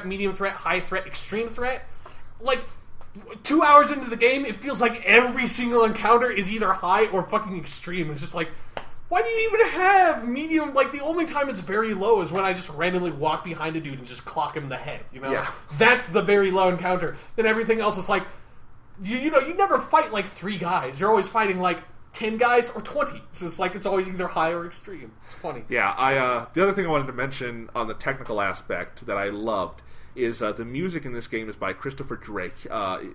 medium threat, high threat, extreme threat. Like, 2 hours into the game, it feels like every single encounter is either high or fucking extreme. It's just like... Why do you even have medium? Like, the only time it's very low is when I just randomly walk behind a dude and just clock him in the head, you know? Yeah. That's the very low encounter. Then everything else is like, you know, you never fight, like, 3 guys. You're always fighting, like, 10 guys or 20. So it's like it's always either high or extreme. It's funny. Yeah, the other thing I wanted to mention on the technical aspect that I loved is the music in this game is by Christopher Drake.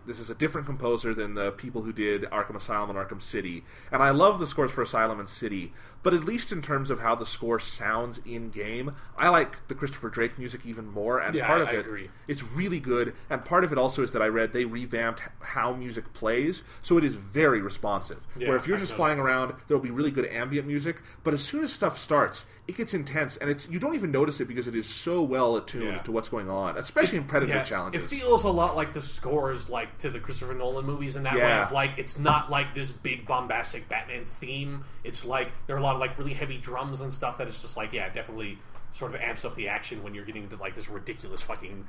This is a different composer than the people who did Arkham Asylum and Arkham City. And I love the scores for Asylum and City, but at least in terms of how the score sounds in-game, I like the Christopher Drake music even more, and part of it, agree. It's really good, and part of it also is that I read they revamped how music plays, so it is very responsive. Where if you're just flying around, there'll be really good ambient music, but as soon as stuff starts, it gets intense, and you don't even notice it because it is so well attuned to what's going on, especially in Predator challenges. It feels a lot like the scores, like, to the Christopher Nolan movies in that way. Of, like, it's not like this big bombastic Batman theme. It's like there are a lot of, like, really heavy drums and stuff that it's just like, definitely sort of amps up the action when you're getting to, like, this ridiculous fucking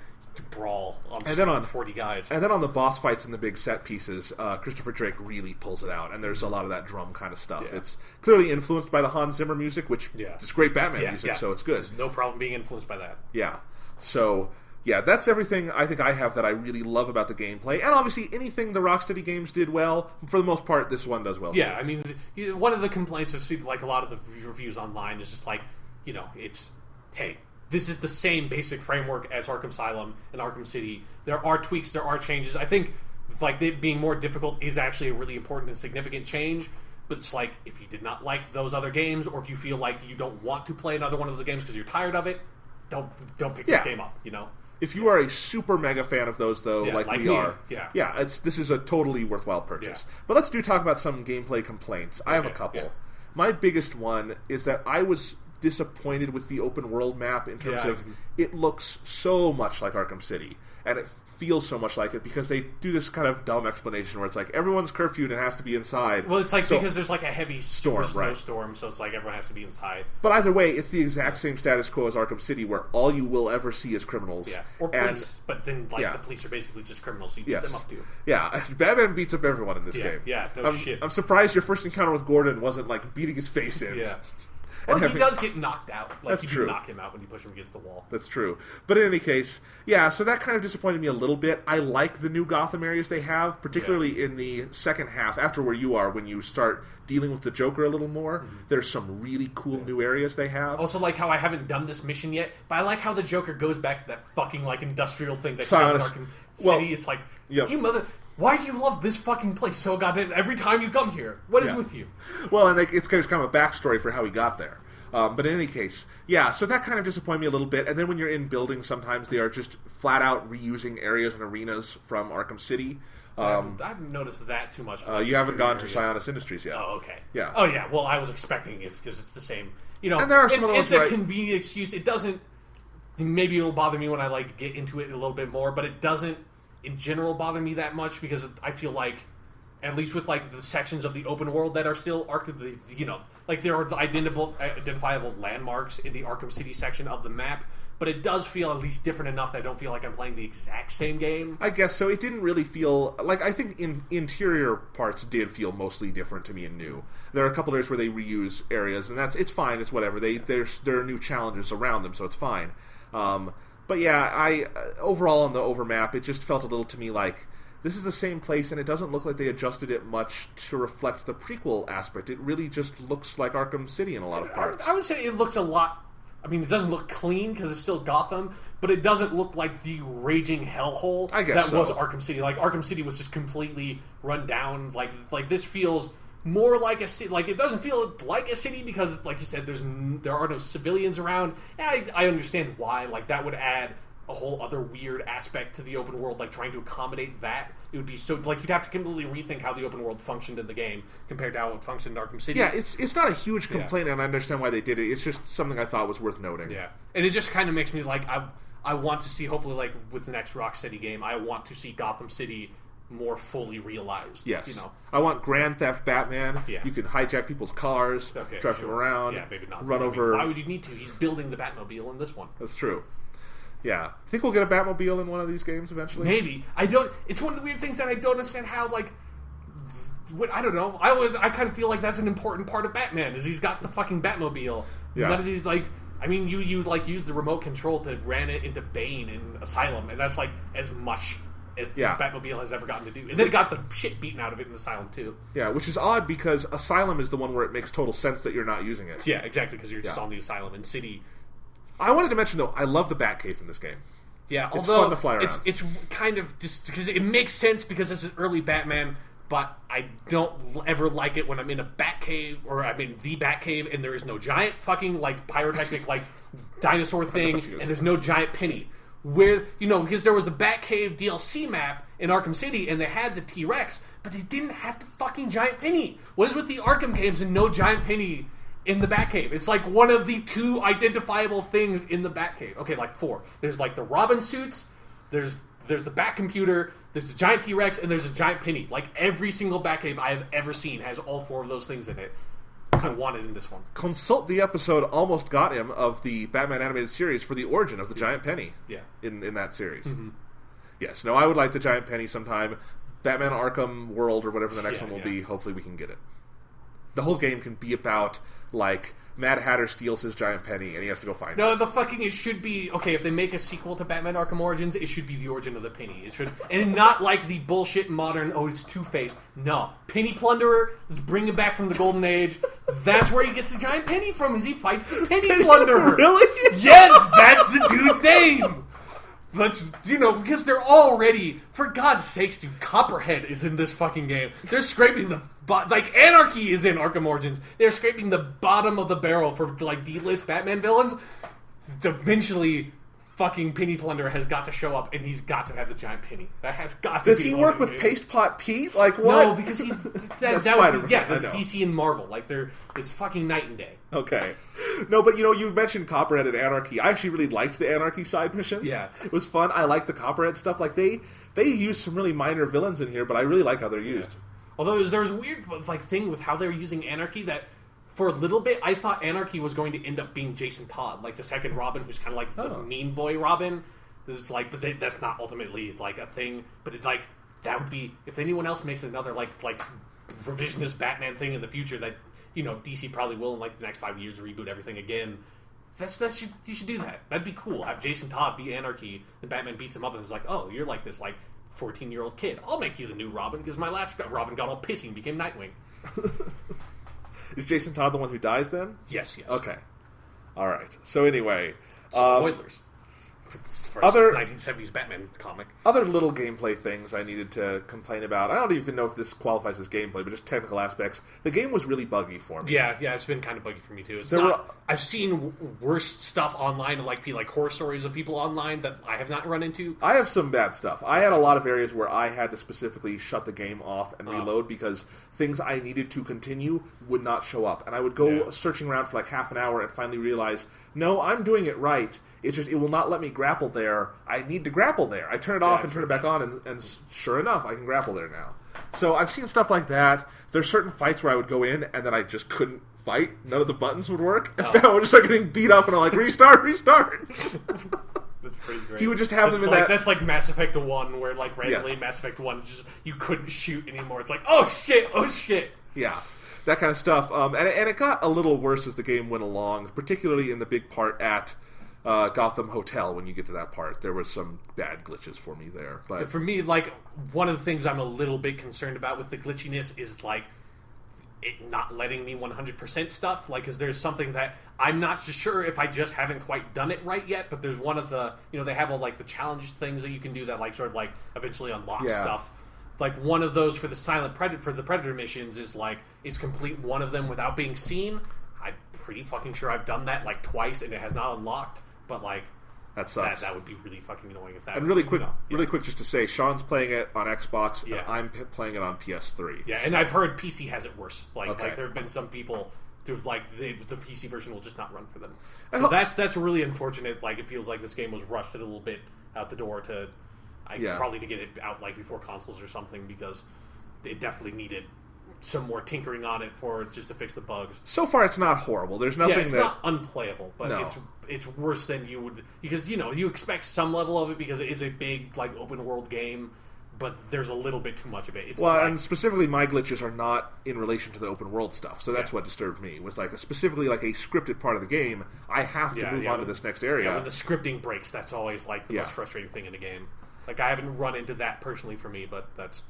brawl on 40 guys. And then on the boss fights and the big set pieces, Christopher Drake really pulls it out, and there's a lot of that drum kind of stuff. Yeah. It's clearly influenced by the Hans Zimmer music, which is great Batman music, so it's good. There's no problem being influenced by that. Yeah. So, yeah, that's everything I think I have that I really love about the gameplay. And obviously, anything the Rocksteady games did well, for the most part, this one does well. Yeah, I mean, one of the complaints of, like, a lot of the reviews online is just like, you know, it's, hey, this is the same basic framework as Arkham Asylum and Arkham City. There are tweaks, there are changes. I think, like, it being more difficult is actually a really important and significant change. But it's like, if you did not like those other games, or if you feel like you don't want to play another one of the games because you're tired of it, don't pick this game up, you know? If you are a super mega fan of those, though, like we are, this is a totally worthwhile purchase. Yeah. But let's talk about some gameplay complaints. I have a couple. Yeah. My biggest one is that I was disappointed with the open world map in terms of it looks so much like Arkham City, and it feels so much like it because they do this kind of dumb explanation where it's like everyone's curfewed and has to be inside. Well, it's like because there's like a heavy snowstorm, so it's like everyone has to be inside. But either way, it's the exact same status quo as Arkham City, where all you will ever see is criminals. Yeah, or police. But then, like, the police are basically just criminals, so you beat them up too. Yeah, Batman beats up everyone in this game. Yeah, shit. I'm surprised your first encounter with Gordon wasn't like beating his face in. Yeah. Or he does get knocked out. Like, that's true. You knock him out when you push him against the wall. That's true. But in any case, so that kind of disappointed me a little bit. I like the new Gotham areas they have, particularly in the second half, after where you are, when you start dealing with the Joker a little more. Mm-hmm. There's some really cool new areas they have. Also, like how I haven't done this mission yet, but I like how the Joker goes back to that fucking, like, industrial thing that he does in Arkham City. It's like, Why do you love this fucking place so goddamn every time you come here? What is with you? Well, and it's kind of a backstory for how he got there. But in any case, yeah, so that kind of disappointed me a little bit. And then when you're in buildings, sometimes they are just flat out reusing areas and arenas from Arkham City. I haven't noticed that too much. You haven't gone to Sionis Industries yet. Oh, okay. Yeah. Oh, yeah. Well, I was expecting it because it's the same. You know, and there are some it's a convenient excuse. It doesn't. Maybe it'll bother me when I get into it a little bit more, but it doesn't, in general, bother me that much because I feel like, at least with the sections of the open world that are still there are identifiable landmarks in the Arkham City section of the map. But it does feel at least different enough that I don't feel like I'm playing the exact same game. I guess so. It didn't really feel I think interior parts did feel mostly different to me and new. There are a couple areas where they reuse areas, and it's fine. It's whatever. There are new challenges around them, so it's fine. But yeah, overall on the overmap, it just felt a little to me like this is the same place, and it doesn't look like they adjusted it much to reflect the prequel aspect. It really just looks like Arkham City in a lot of parts. I would say it looks a lot. I mean, it doesn't look clean because it's still Gotham, but it doesn't look like the raging hellhole that was Arkham City. Arkham City was just completely run down. Like this feels more like a city. It doesn't feel like a city because, like you said, there are no civilians around. And I understand why. That would add a whole other weird aspect to the open world. Trying to accommodate that, it would be so. You'd have to completely rethink how the open world functioned in the game compared to how it functioned in Arkham City. Yeah, it's not a huge complaint, and I understand why they did it. It's just something I thought was worth noting. Yeah, and it just kind of makes me I want to see, hopefully, with the next Rocksteady game, I want to see Gotham City more fully realized. Yes. I want Grand Theft Batman. Yeah. You can hijack people's cars, drive them around, maybe not. run over. Why would you need to? He's building the Batmobile in this one. That's true. Yeah. Think we'll get a Batmobile in one of these games eventually? Maybe. I don't. It's one of the weird things that I don't understand how, I don't know. I kind of feel like that's an important part of Batman, is he's got the fucking Batmobile. Yeah. None of these, you use the remote control to ram it into Bane in Asylum, and that's, as much as the Batmobile has ever gotten to do. And then it got the shit beaten out of it in Asylum, too. Yeah, which is odd, because Asylum is the one where it makes total sense that you're not using it. Yeah, exactly, because you're just on the Asylum and City. I wanted to mention, though, I love the Batcave in this game. Yeah, it's fun to fly around. It's kind of just because it makes sense because this is early Batman, but I don't ever like it when I'm in a Batcave or I'm in the Batcave and there is no giant fucking pyrotechnic dinosaur thing and there's no giant penny. Where because there was a Batcave DLC map in Arkham City and they had the T-Rex, but they didn't have the fucking giant penny. What is with the Arkham games and no giant penny in the Batcave? It's one of the two identifiable things in the Batcave. Okay, 4. There's the Robin suits, there's the Bat computer, there's the giant T-Rex, and there's a giant penny. Every single Batcave I have ever seen has all 4 of those things in it. I want it in this one. Consult the episode almost got him of the Batman animated series for the origin of the giant penny. Yeah. In that series. Mm-hmm. Yes, no, I would like the giant penny sometime. Batman Arkham World or whatever the next one will be, hopefully we can get it. The whole game can be about, Mad Hatter steals his giant penny and he has to go find it. No, it should be, okay, if they make a sequel to Batman Arkham Origins, it should be the origin of the penny. It should, and not the bullshit modern, it's Two-Face. No. Penny Plunderer, let's bring him back from the Golden Age. That's where he gets the giant penny from, is he fights the Penny Plunderer. Really? Yes, that's the dude's name! Let's, because they're already, for God's sakes, dude, Copperhead is in this fucking game. They're scraping Anarchy is in Arkham Origins. They're scraping the bottom of the barrel for, D-list Batman villains. Eventually, fucking Penny Plunderer has got to show up, and he's got to have the giant penny. That has got to Does be he work with Paste Pot Pete? What? No, because he's... that's Spider-Man, DC and Marvel. It's fucking night and day. Okay. No, but you mentioned Copperhead and Anarchy. I actually really liked the Anarchy side mission. Yeah. It was fun. I like the Copperhead stuff. They use some really minor villains in here, but I really like how they're used. Although there was a weird thing with how they were using Anarchy that for a little bit I thought Anarchy was going to end up being Jason Todd, the second Robin, who's kind of the mean boy Robin. This is but that's not ultimately a thing. But it's that would be, if anyone else makes another revisionist Batman thing in the future that DC probably will in the next 5 years reboot everything again. You should do that. That'd be cool. Have Jason Todd be Anarchy, then Batman beats him up and it's oh, you're this 14-year-old kid. I'll make you the new Robin because my last Robin got all pissy and became Nightwing. Is Jason Todd the one who dies then? Yes. Okay. All right. So anyway, spoilers. for a 1970s Batman comic. Other little gameplay things I needed to complain about. I don't even know if this qualifies as gameplay, but just technical aspects. The game was really buggy for me. Yeah, it's been kind of buggy for me too. I've seen worse stuff online, like horror stories of people online that I have not run into. I have some bad stuff. I had a lot of areas where I had to specifically shut the game off and reload because things I needed to continue would not show up. And I would go searching around for like half an hour and finally realize, no, I'm doing it right. It's just, it will not let me grapple there. I need to grapple there. I turn it off and turn it back on, and sure enough, I can grapple there now. So I've seen stuff like that. There's certain fights where I would go in and then I just couldn't fight. None of the buttons would work. And I would just start getting beat up and I'm like, restart. That's pretty great. He would just have them in that... That's like Mass Effect 1, where like randomly Mass Effect 1, just you couldn't shoot anymore. It's like, oh shit. Yeah, that kind of stuff. And it got a little worse as the game went along, particularly in the big part at Gotham Hotel. When you get to that part, there was some bad glitches for me there. But for me, like, one of the things I'm a little bit concerned about with the glitchiness is like it not letting me 100% stuff. Like, because there's something that I'm not sure if I just haven't quite done it right yet. But there's one of the, they have all like the challenge things that you can do that like sort of like eventually unlock stuff. Like one of those for the Predator missions is complete one of them without being seen. I'm pretty fucking sure I've done that like twice and it has not unlocked. But like that sucks. That would be really fucking annoying if that. And really quick, just to say, Sean's playing it on Xbox, and I'm playing it on PS3. Yeah, and I've heard PC has it worse. Like there have been some people who've the PC version will just not run for them. So that's really unfortunate. Like it feels like this game was rushed a little bit out the door to. Probably to get it out like before consoles or something, because it definitely needed some more tinkering on it just to fix the bugs. So far, it's not horrible. There's nothing it's not unplayable, but it's worse than you would, because you expect some level of it because it is a big like open world game, but there's a little bit too much of it. And specifically, my glitches are not in relation to the open world stuff, so that's what disturbed me. Was specifically like a scripted part of the game. I have to move on to this next area. Yeah, when the scripting breaks, that's always like the most frustrating thing in a game. Like, I haven't run into that personally for me, but that's...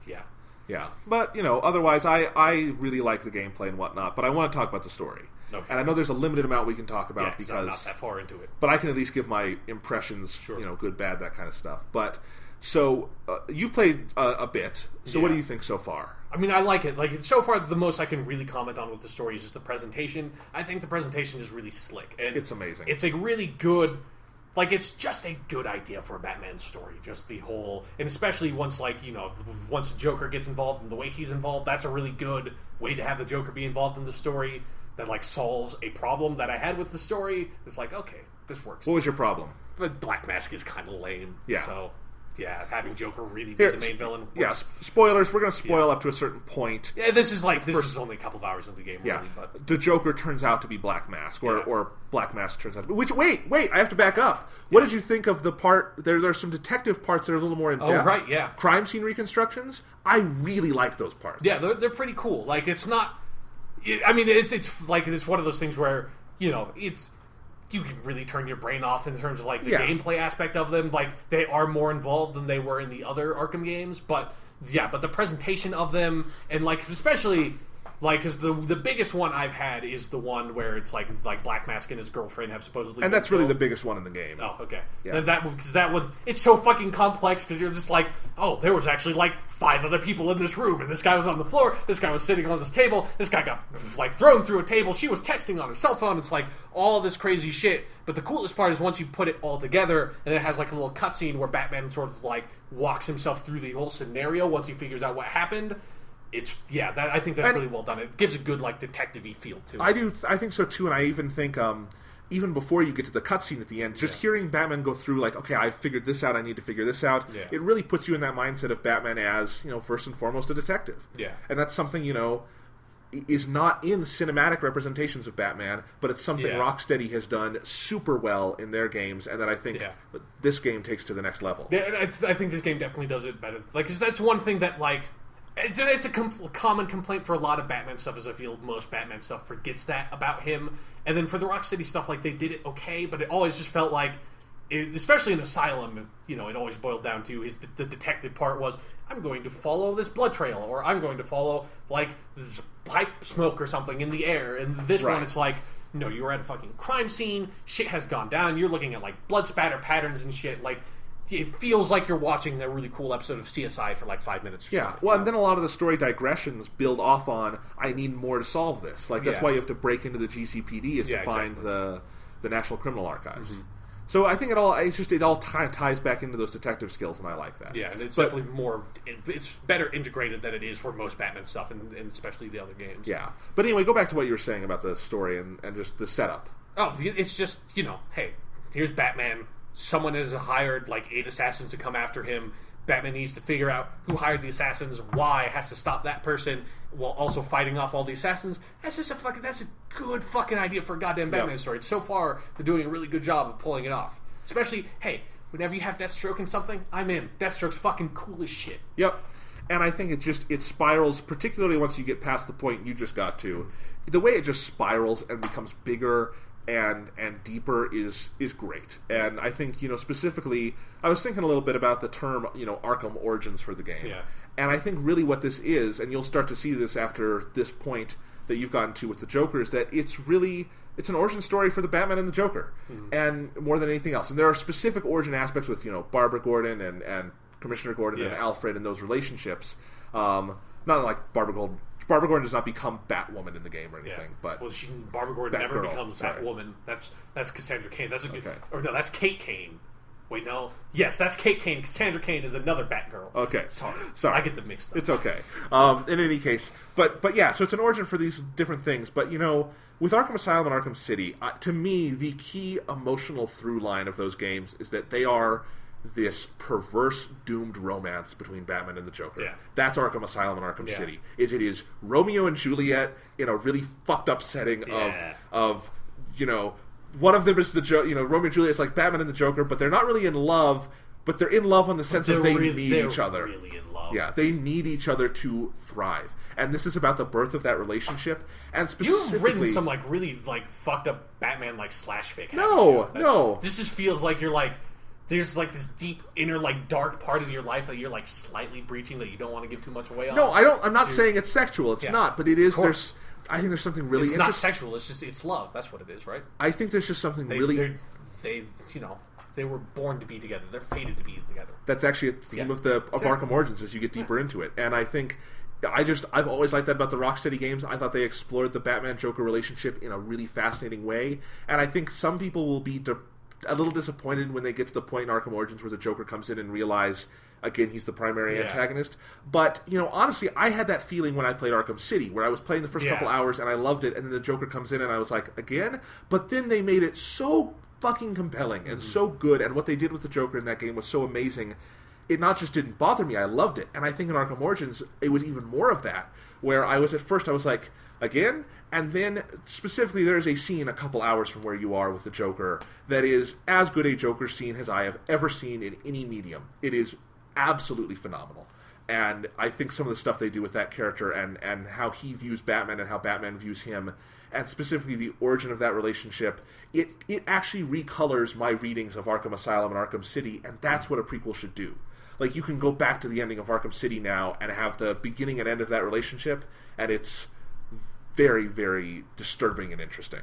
Yeah. But, otherwise, I really like the gameplay and whatnot, but I want to talk about the story. Okay. And I know there's a limited amount we can talk about because... I'm not that far into it. But I can at least give my impressions, good, bad, that kind of stuff. But, so, you've played a bit, so what do you think so far? I mean, I like it. Like, so far, the most I can really comment on with the story is just the presentation. I think the presentation is really slick. And it's amazing. It's a really good... Like, it's just a good idea for a Batman story. Just the whole... And especially once, once Joker gets involved and the way he's involved, that's a really good way to have the Joker be involved in the story that, solves a problem that I had with the story. It's like, okay, this works. What was your problem? But Black Mask is kind of lame. Yeah. So... Yeah, having Joker really be the main villain. Yeah, spoilers. We're going to spoil up to a certain point. Yeah, this is only a couple of hours into the game, really. But the Joker turns out to be Black Mask, or Black Mask turns out to be... Wait, I have to back up. What did you think of the part... There are some detective parts that are a little more in-depth. Oh, right, yeah. Crime scene reconstructions. I really like those parts. Yeah, they're pretty cool. Like, it's not... I mean, it's one of those things where, it's... You can really turn your brain off in terms of the gameplay aspect of them. Like, they are more involved than they were in the other Arkham games, but the presentation of them and especially because the biggest one I've had is the one where it's like Black Mask and his girlfriend have supposedly and that's really the biggest one in the game. Oh, okay. Yeah. Because that one's it's so fucking complex because you're just like, oh, there was actually 5 other people in this room and this guy was on the floor, this guy was sitting on this table, this guy got thrown through a table, she was texting on her cell phone. It's all this crazy shit. But the coolest part is once you put it all together and it has a little cutscene where Batman sort of walks himself through the whole scenario once he figures out what happened. I think that's really well done. It gives a good detective-y feel to it. I think so too, and I even think even before you get to the cutscene at the end, just hearing Batman go through okay, I figured this out, I need to figure this out. Yeah. It really puts you in that mindset of Batman as first and foremost a detective. Yeah, and that's something is not in cinematic representations of Batman, but it's something Rocksteady has done super well in their games, and that I think this game takes to the next level. Yeah, I think this game definitely does it better. Because that's one thing that It's a common complaint for a lot of Batman stuff, is I feel most Batman stuff forgets that about him. And then for the Rocksteady stuff, they did it okay, but it always just felt especially in Asylum, it always boiled down to the detective part was, I'm going to follow this blood trail, or I'm going to follow, this pipe smoke or something in the air. And this one, it's No, you were at a fucking crime scene. Shit has gone down. You're looking at like blood spatter patterns and shit. Like, it feels like you're watching a really cool episode of CSI for like 5 minutes. Or something. Well, and then a lot of the story digressions build off on I need more to solve this. Like that's why you have to break into the GCPD is to find the National Criminal Archives. Mm-hmm. So I think it all ties back into those detective skills, and I like that. Yeah, and it's definitely more. It's better integrated than it is for most Batman stuff, and especially the other games. Yeah, but anyway, go back to what you were saying about the story and just the setup. Oh, it's just hey, here's Batman. Someone has hired like 8 assassins to come after him. Batman needs to figure out who hired the assassins, why, has to stop that person, while also fighting off all the assassins. That's a good fucking idea for a goddamn Batman story. So far, they're doing a really good job of pulling it off. Especially, hey, whenever you have Deathstroke in something, I'm in. Deathstroke's fucking cool as shit. Yep. And I think it spirals, particularly once you get past the point you just got to. The way it just spirals and becomes bigger and deeper is great. And I think, specifically, I was thinking a little bit about the term, Arkham Origins for the game. Yeah. And I think really what this is, and you'll start to see this after this point that you've gotten to with the Joker, is that it's an origin story for the Batman and the Joker. Mm-hmm. And more than anything else. And there are specific origin aspects with, Barbara Gordon and Commissioner Gordon and Alfred and those relationships. Not like Barbara Gordon does not become Batwoman in the game or anything, but Barbara Gordon never becomes Batwoman. That's Cassandra Cain. That's Kate Kane. Wait, no. Yes, that's Kate Kane. Cassandra Cain is another Batgirl. Okay, sorry, I get them mixed up. It's okay. In any case, but yeah, so it's an origin for these different things. But with Arkham Asylum and Arkham City, to me, the key emotional through line of those games is that they are this perverse, doomed romance between Batman and the Joker. Yeah. That's Arkham Asylum and Arkham City. It is Romeo and Juliet in a really fucked up setting of one of them is the Romeo and Juliet is like Batman and the Joker, but they're not really in love. But they're in love on the sense of they need each other. Really in love. Yeah, they need each other to thrive, and this is about the birth of that relationship. And specifically, you've written some really fucked up Batman slash fic. No. This just feels like you're there's this deep inner dark part of your life that you're slightly breaching that you don't want to give too much away on. No, I don't. I'm not saying it's sexual. It's not, but it is. I think there's something really. It's not sexual. It's just it's love. That's what it is, right? I think there's just something They were born to be together. They're fated to be together. That's actually a theme of Arkham Origins as you get deeper into it, and I think. I've always liked that about the Rocksteady games. I thought they explored the Batman-Joker relationship in a really fascinating way, and I think some people will be a little disappointed when they get to the point in Arkham Origins where the Joker comes in and realize, again, he's the primary antagonist. But, honestly, I had that feeling when I played Arkham City, where I was playing the first couple hours and I loved it, and then the Joker comes in and I was like, again? But then they made it so fucking compelling and so good, and what they did with the Joker in that game was so amazing. It not just didn't bother me, I loved it. And I think in Arkham Origins, it was even more of that, where I was like, again? And then, specifically, there is a scene a couple hours from where you are with the Joker that is as good a Joker scene as I have ever seen in any medium. It is absolutely phenomenal. And I think some of the stuff they do with that character and how he views Batman and how Batman views him, and specifically the origin of that relationship, it actually recolors my readings of Arkham Asylum and Arkham City, and that's what a prequel should do. You can go back to the ending of Arkham City now and have the beginning and end of that relationship, and it's very, very disturbing and interesting.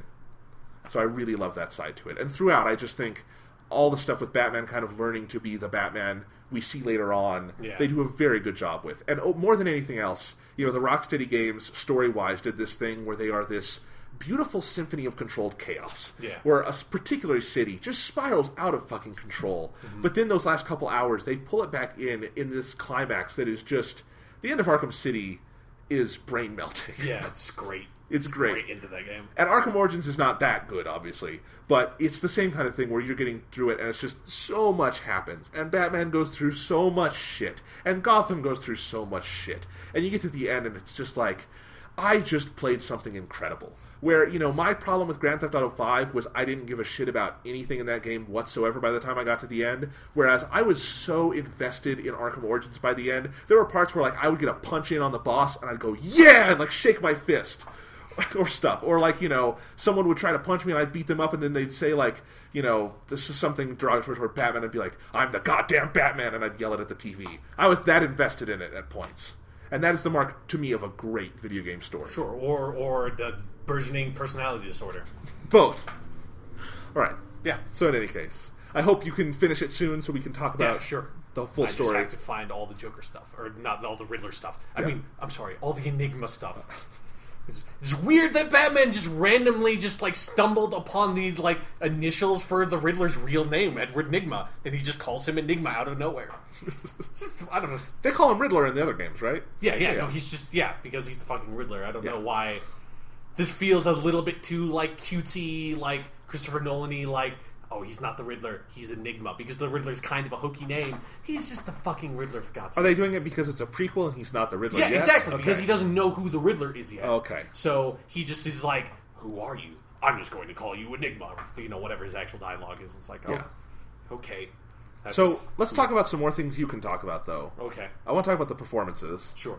So I really love that side to it. And throughout, I just think all the stuff with Batman kind of learning to be the Batman we see later on, they do a very good job with. And more than anything else, the Rocksteady games, story-wise, did this thing where they are this beautiful symphony of controlled chaos. Yeah. Where a particular city just spirals out of fucking control. Mm-hmm. But then those last couple hours, they pull it back in this climax that is just... The end of Arkham City is brain-melting. Yeah, it's great. It's great into that game. And Arkham Origins is not that good, obviously. But it's the same kind of thing where you're getting through it and it's just so much happens. And Batman goes through so much shit. And Gotham goes through so much shit. And you get to the end and it's just like... I just played something incredible. Where, my problem with Grand Theft Auto 5 was I didn't give a shit about anything in that game whatsoever by the time I got to the end. Whereas I was so invested in Arkham Origins by the end. There were parts where, I would get a punch in on the boss and I'd go, yeah! And, shake my fist. Or stuff. Or, someone would try to punch me and I'd beat them up and then they'd say, this is something derogatory toward Batman and be like, I'm the goddamn Batman! And I'd yell it at the TV. I was that invested in it at points. And that is the mark, to me, of a great video game story. Sure, or the burgeoning personality disorder. Both. All right. Yeah. So in any case, I hope you can finish it soon so we can talk about the full story. I just have to find all the Joker stuff, or not all the Riddler stuff. I mean, I'm sorry, all the Enigma stuff. It's weird that Batman just randomly stumbled upon the initials for the Riddler's real name, Edward Nigma, and he just calls him Enigma out of nowhere. I don't know. They call him Riddler in the other games, right? Yeah. No, he's just because he's the fucking Riddler. I don't know why. This feels a little bit too cutesy, Christopher Nolan-y, oh, he's not the Riddler, he's Enigma, because the Riddler's kind of a hokey name. He's just the fucking Riddler, for God's sake. Are they doing it because it's a prequel and he's not the Riddler yet? Yeah, exactly, because he doesn't know who the Riddler is yet. Okay. So he just is like, who are you? I'm just going to call you Enigma. Whatever his actual dialogue is. It's like, okay. So let's talk about some more things you can talk about, though. Okay. I want to talk about the performances. Sure.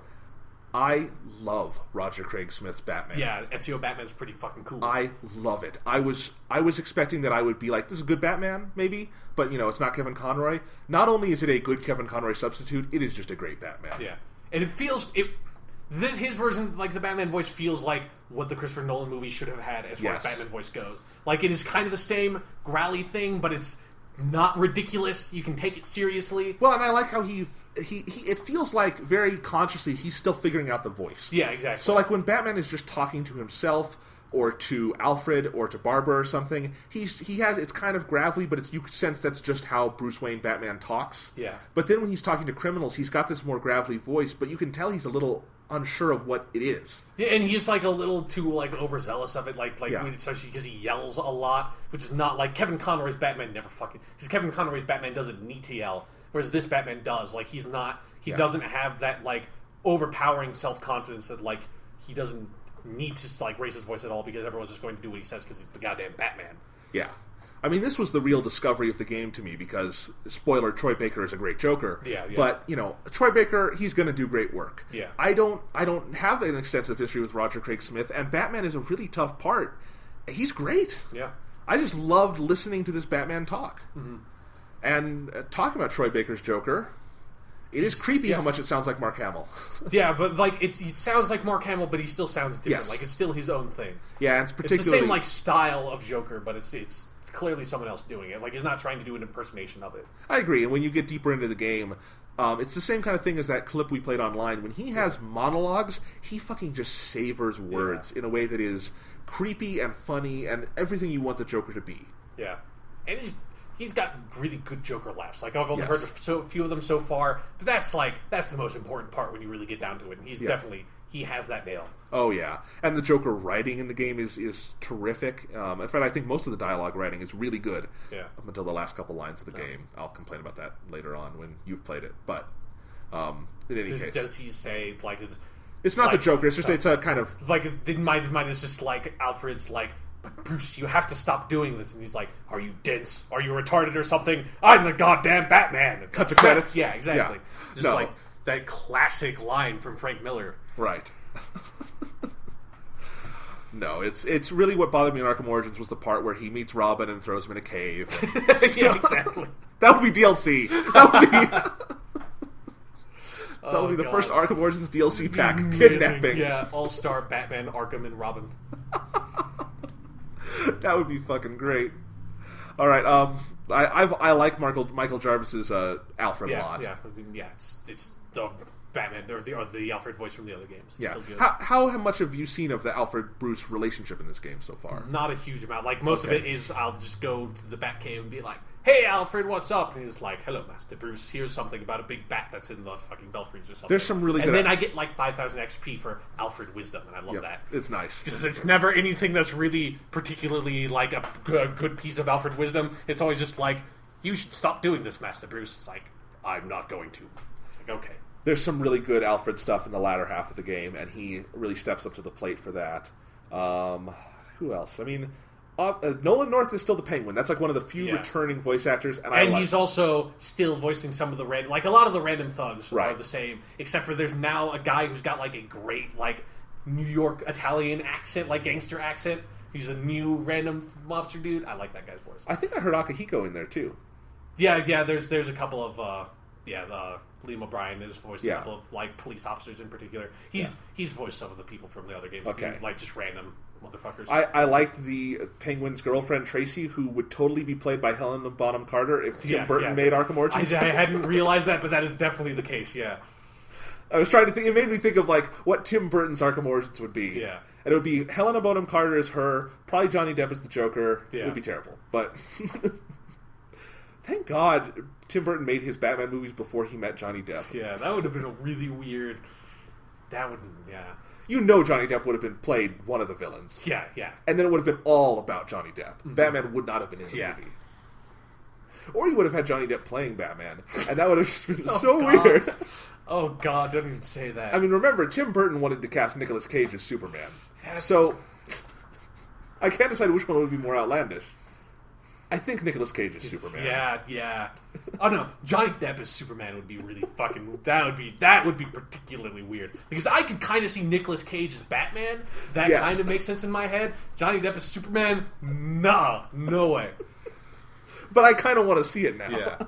I love Roger Craig Smith's Batman. Yeah, Ezio Batman's pretty fucking cool. I love it. I was expecting that I would be like, this is a good Batman, maybe, but it's not Kevin Conroy. Not only is it a good Kevin Conroy substitute, it is just a great Batman. Yeah, and his version, the Batman voice, feels like what the Christopher Nolan movie should have had as far as Batman voice goes. It is kind of the same growly thing, but it's not ridiculous. You can take it seriously. Well, and I like how he it feels like very consciously he's still figuring out the voice. Yeah, exactly. So when Batman is just talking to himself or to Alfred or to Barbara or something, it's kind of gravelly, but you sense that's just how Bruce Wayne Batman talks. Yeah. But then when he's talking to criminals, he's got this more gravelly voice, but you can tell he's a little unsure of what it is. Yeah, and he's a little too overzealous of it, especially because he yells a lot, which is not like Kevin Conroy's Batman never fucking. Because Kevin Conroy's Batman doesn't need to yell, whereas this Batman does. He's not. He doesn't have that overpowering self confidence that he doesn't need to raise his voice at all because everyone's just going to do what he says because he's the goddamn Batman. Yeah. I mean, this was the real discovery of the game to me because, spoiler, Troy Baker is a great Joker. Yeah. But, Troy Baker, he's going to do great work. Yeah. I don't have an extensive history with Roger Craig Smith, and Batman is a really tough part. He's great. Yeah. I just loved listening to this Batman talk. Mm-hmm. And talking about Troy Baker's Joker, it is creepy how much it sounds like Mark Hamill. Yeah, but he sounds like Mark Hamill, but he still sounds different. Yes. It's still his own thing. Yeah, it's particularly... It's the same style of Joker, but it's clearly someone else doing it. He's not trying to do an impersonation of it. I agree, and when you get deeper into the game, it's the same kind of thing as that clip we played online. When he has monologues, he fucking just savors words in a way that is creepy and funny and everything you want the Joker to be. Yeah, and he's got really good Joker laughs. I've only heard a few of them so far, but that's the most important part when you really get down to it. And he's definitely... He has that nailed. Oh, yeah. And the Joker writing in the game is terrific. In fact, I think most of the dialogue writing is really good. Yeah. Up until the last couple lines of the game. I'll complain about that later on when you've played it. But, in any case... Does he say, It's not the Joker, it's just it's a kind of... Mine is just Alfred's but Bruce, you have to stop doing this. And he's like, are you dense? Are you retarded or something? I'm the goddamn Batman. Cut the credits? Yeah, exactly. Yeah. Just that classic line from Frank Miller. Right. No, it's really what bothered me in Arkham Origins was the part where he meets Robin and throws him in a cave. Yeah, exactly. That would be DLC. That would be the first Arkham Origins DLC pack. Amazing. Kidnapping. Yeah, All-Star Batman, Arkham, and Robin. That would be fucking great. All right, I like Michael Jarvis's Alfred a lot. Yeah. It's the Batman or the Alfred voice from the other games. It's still good. How much have you seen of the Alfred Bruce relationship in this game so far? Not a huge amount. Most of it is I'll just go to the Batcave and be like, "Hey, Alfred, what's up?" And he's like, "Hello, Master Bruce. Here's something about a big bat that's in the fucking belfries or something." There's some really good... And then I get 5,000 XP for Alfred wisdom, and I love that. It's nice. Because it's never anything that's really particularly a good piece of Alfred wisdom. It's always just you should stop doing this, Master Bruce. It's I'm not going to. It's okay. There's some really good Alfred stuff in the latter half of the game, and he really steps up to the plate for that. Who else? I mean... Nolan North is still the Penguin. That's one of the few returning voice actors, and he's also still voicing some of the random, a lot of the random thugs are the same, except for there's now a guy who's got a great New York Italian accent, gangster accent. He's a new random mobster dude. I like that guy's voice. I think I heard Akihiko in there too. Yeah. There's a couple of the Liam O'Brien has voiced a couple of like police officers in particular. He's voiced some of the people from the other games too, like just random motherfuckers. I liked the Penguin's girlfriend Tracy, who would totally be played by Helena Bonham Carter if Tim Burton made Arkham Origins. I hadn't realized that, but that is definitely the case. Yeah, I was trying to think. It made me think of like what Tim Burton's Arkham Origins would be. Yeah, and it would be Helena Bonham Carter as her, probably Johnny Depp as the Joker. Yeah. It would be terrible, but thank God Tim Burton made his Batman movies before he met Johnny Depp. Yeah, that would have been a really weird. That would, You know Johnny Depp would have been played one of the villains. Yeah. And then it would have been all about Johnny Depp. Mm-hmm. Batman would not have been in the movie. Or you would have had Johnny Depp playing Batman, and that would have just been weird. Oh, God, don't even say that. I mean, remember, Tim Burton wanted to cast Nicolas Cage as Superman. So, I can't decide which one would be more outlandish. I think Nicolas Cage is Superman. Yeah. Oh no, Johnny Depp as Superman would be really fucking. That would be particularly weird because I could kind of see Nicolas Cage as Batman. That kind of makes sense in my head. Johnny Depp as Superman, no way. But I kind of want to see it now. Yeah.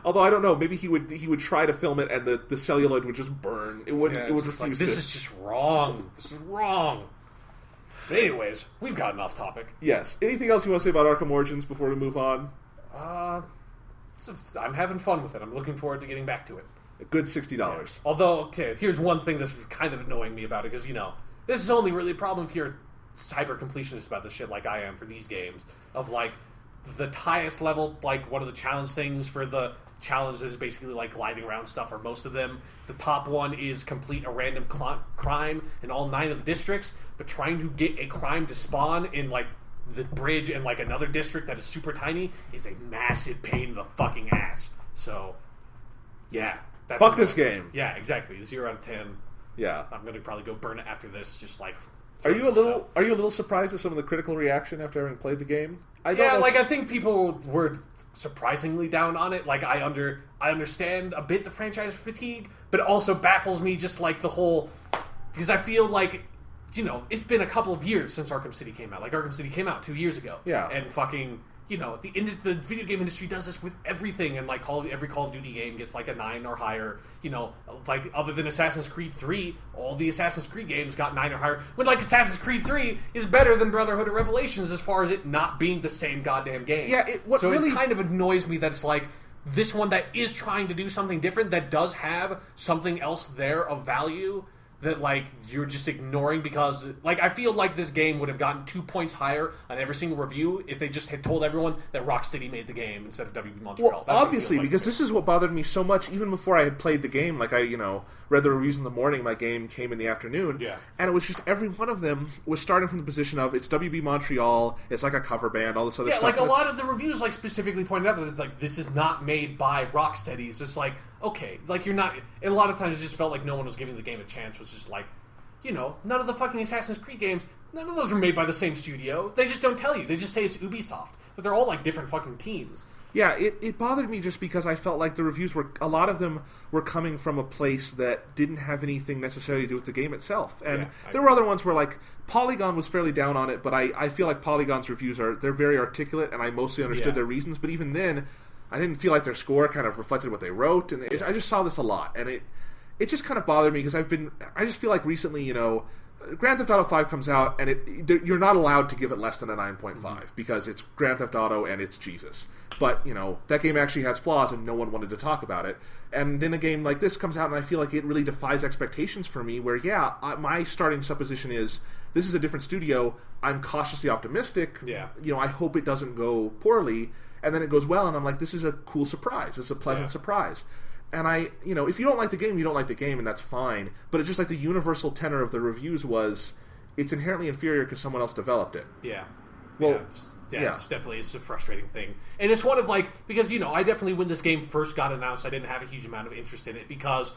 Although I don't know, maybe he would try to film it and the celluloid would just burn. It would refuse. Like, this is just wrong. This is wrong. But anyways, we've gotten off topic. Yes. Anything else you want to say about Arkham Origins before we move on? I'm having fun with it. I'm looking forward to getting back to it. A good $60. Yeah. Although, okay, here's one thing that's kind of annoying me about it, because, this is only really a problem if you're hyper-completionist about this shit like I am for these games, of, like, the highest level, like, one of the challenge things for the challenge is basically, like, gliding around stuff, or most of them. The top one is complete a random crime in all 9 of the districts, but trying to get a crime to spawn in, like, the bridge in, like, another district that is super tiny is a massive pain in the fucking ass. So, yeah. Fuck this game. Yeah, exactly. 0 out of 10. Yeah. I'm going to probably go burn it after this, just, like... Are you a little surprised at some of the critical reaction after having played the game? I think people were surprisingly down on it. Like, I understand a bit the franchise fatigue, but it also baffles me just, like, the whole... Because I feel like, it's been a couple of years since Arkham City came out. Like, Arkham City came out 2 years ago. Yeah. And fucking... the video game industry does this with everything, and like every Call of Duty game gets like a 9 or higher. Like other than Assassin's Creed 3, all the Assassin's Creed games got 9 or higher. When like Assassin's Creed 3 is better than Brotherhood of Revelations as far as it not being the same goddamn game. Yeah, it kind of annoys me that it's like this one that is trying to do something different, that does have something else there of value, that, like, you're just ignoring because, like, I feel like this game would have gotten 2 points higher on every single review if they just had told everyone that Rocksteady made the game instead of WB Montreal. Well, obviously, because this is what bothered me so much even before I had played the game. Like, I, read the reviews in the morning, my game came in the afternoon, and it was just every one of them was starting from the position of, it's WB Montreal, it's like a cover band, all this other stuff. Yeah, like, a lot of the reviews, like, specifically pointed out that, it's like, this is not made by Rocksteady. It's just like, okay, like, you're not... And a lot of times it just felt like no one was giving the game a chance. It was just like, none of the fucking Assassin's Creed games, none of those are made by the same studio. They just don't tell you. They just say it's Ubisoft. But they're all, like, different fucking teams. Yeah, it bothered me just because I felt like the reviews were... A lot of them were coming from a place that didn't have anything necessarily to do with the game itself. And there were other ones where, like, Polygon was fairly down on it, but I feel like Polygon's reviews they're very articulate, and I mostly understood their reasons. But even then, I didn't feel like their score kind of reflected what they wrote, and I just saw this a lot. And it just kind of bothered me because I just feel like recently, Grand Theft Auto 5 comes out, and you're not allowed to give it less than a 9.5 because it's Grand Theft Auto and it's Jesus. But, that game actually has flaws and no one wanted to talk about it. And then a game like this comes out and I feel like it really defies expectations for me where, my starting supposition is this is a different studio. I'm cautiously optimistic. Yeah. I hope it doesn't go poorly. And then it goes well and I'm like, this is a cool surprise. It's a pleasant surprise. And if you don't like the game, you don't like the game, and that's fine. But it's just like the universal tenor of the reviews was, it's inherently inferior because someone else developed it. Yeah. Well, it's definitely a frustrating thing. And it's one of, like, because, I definitely, when this game first got announced, I didn't have a huge amount of interest in it because,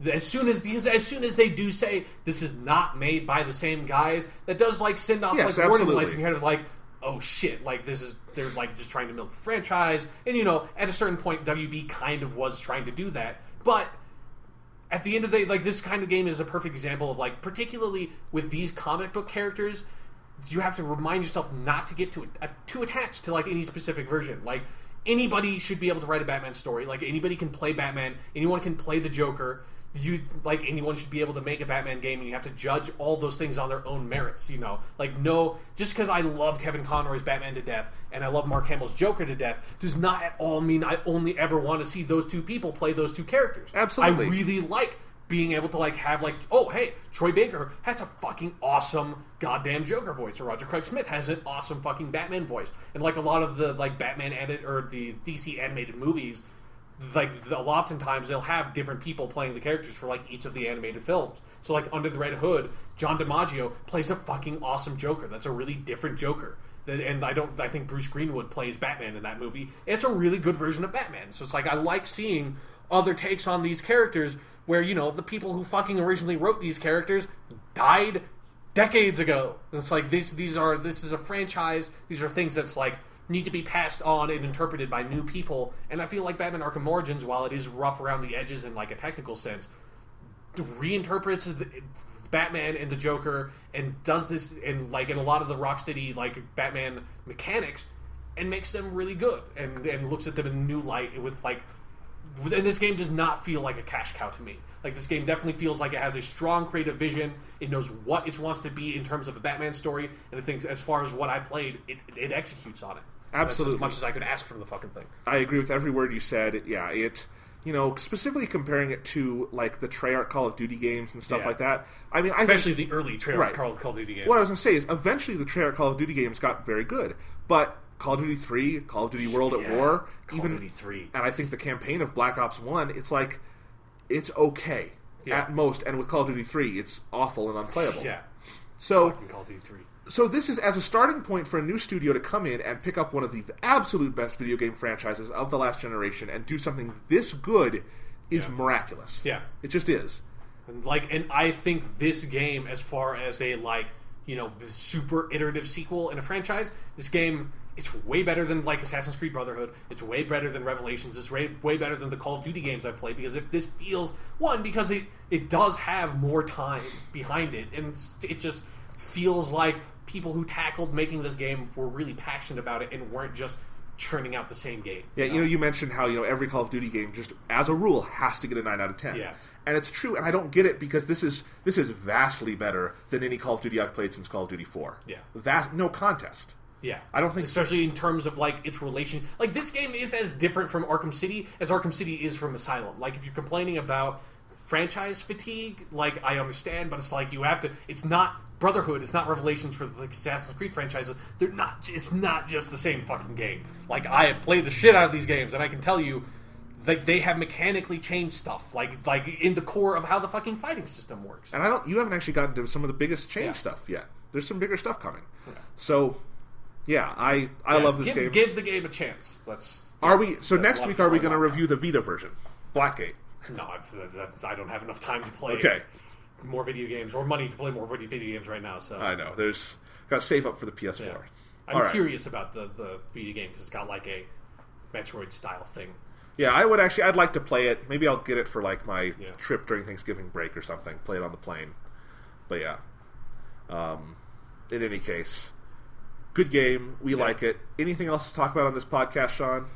as soon as they do say this is not made by the same guys, that does, like, send off, warning lights in your head of, like, oh shit, like, they're, like, just trying to milk the franchise. And, at a certain point, WB kind of was trying to do that. But at the end of the day, like, this kind of game is a perfect example of, like, particularly with these comic book characters, you have to remind yourself not to get too attached to, like, any specific version. Like, anybody should be able to write a Batman story. Like, anybody can play Batman. Anyone can play the Joker. Anyone should be able to make a Batman game, and you have to judge all those things on their own merits, just because I love Kevin Conroy's Batman to death and I love Mark Hamill's Joker to death does not at all mean I only ever want to see those two people play those two characters. Absolutely. I really like being able to have oh hey, Troy Baker has a fucking awesome goddamn Joker voice, or Roger Craig Smith has an awesome fucking Batman voice, and a lot of the Batman or the DC animated movies, oftentimes they'll have different people playing the characters for each of the animated films. So Under the Red Hood, John DiMaggio plays a fucking awesome Joker. That's a really different Joker. And I think Bruce Greenwood plays Batman in that movie. It's a really good version of Batman. So it's I like seeing other takes on these characters where, the people who fucking originally wrote these characters died decades ago. It's this is a franchise. These are things that's need to be passed on and interpreted by new people. And I feel like Batman Arkham Origins, while it is rough around the edges in a technical sense, reinterprets Batman and the Joker and does this in a lot of the Rocksteady Batman mechanics and makes them really good and looks at them in a new light with and this game does not feel like a cash cow to me. This game definitely feels like it has a strong creative vision. It knows what it wants to be in terms of a Batman story, and I think as far as what I played, it executes on it. Absolutely. That's as much as I could ask from the fucking thing. I agree with every word you said. Yeah, specifically comparing it to the Treyarch Call of Duty games and stuff like that. I mean, especially the early Treyarch Call of Duty games. What I was going to say is, eventually the Treyarch Call of Duty games got very good, but Call of Duty 3, Call of Duty World at War, Call of Duty 3, and I think the campaign of Black Ops 1, it's okay at most, and with Call of Duty 3, it's awful and unplayable. Yeah. So fucking Call of Duty 3. So this is as a starting point for a new studio to come in and pick up one of the absolute best video game franchises of the last generation and do something this good is miraculous. Yeah. It just is. And I think this game, as far as a the super iterative sequel in a franchise, this game is way better than Assassin's Creed Brotherhood. It's way better than Revelations. It's way better than the Call of Duty games I've played, because if this feels because it does have more time behind it, and it just feels like people who tackled making this game were really passionate about it and weren't just churning out the same game. Yeah, you mentioned how every Call of Duty game just as a rule has to get a 9 out of 10. Yeah. And it's true, and I don't get it, because this is vastly better than any Call of Duty I've played since Call of Duty 4. Yeah. No contest. Yeah. I don't think especially in terms of its relation. this game is as different from Arkham City as Arkham City is from Asylum. If you're complaining about franchise fatigue, I understand, but it's you have to. It's not Brotherhood. It's not Revelations for the Assassin's Creed franchises. They're not. It's not just the same fucking game. I have played the shit out of these games, and I can tell you, they have mechanically changed stuff, in the core of how the fucking fighting system works. And you haven't actually gotten to some of the biggest change stuff yet. There's some bigger stuff coming. Yeah. So, I love this game. Give the game a chance. Next week, are we going to review the Vita version, Blackgate? No, I don't have enough time to play more video games or money to play more video games right now. So I know got to save up for the PS4. Yeah. I'm curious about the video game because it's got a Metroid style thing. Yeah, I'd like to play it. Maybe I'll get it for my trip during Thanksgiving break or something. Play it on the plane. But yeah, in any case, good game. We like it. Anything else to talk about on this podcast, Sean?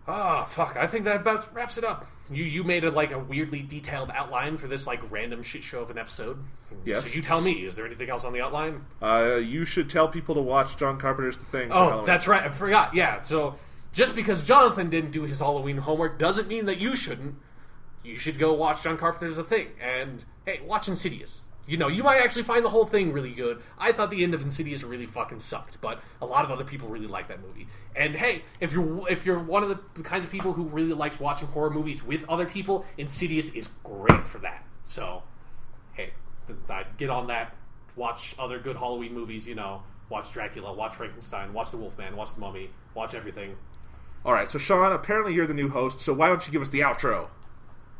Fuck. I think that about wraps it up. You made a weirdly detailed outline for this random shit show of an episode. Yes. So you tell me, is there anything else on the outline? You should tell people to watch John Carpenter's The Thing. Oh, that's right. I forgot. Yeah. So just because Jonathan didn't do his Halloween homework doesn't mean that you shouldn't. You should go watch John Carpenter's The Thing. And hey, watch Insidious. You might actually find the whole thing really good. I thought the end of Insidious really fucking sucked, but a lot of other people really like that movie. And hey, if you're one of the kinds of people who really likes watching horror movies with other people, Insidious is great for that. So, hey, get on that. Watch other good Halloween movies. Watch Dracula, watch Frankenstein, watch The Wolfman, watch The Mummy, watch everything. All right, so Sean, apparently you're the new host, so why don't you give us the outro?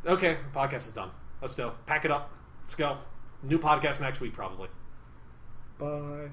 Okay, the podcast is done. Let's go. Pack it up. Let's go. New podcast next week, probably. Bye.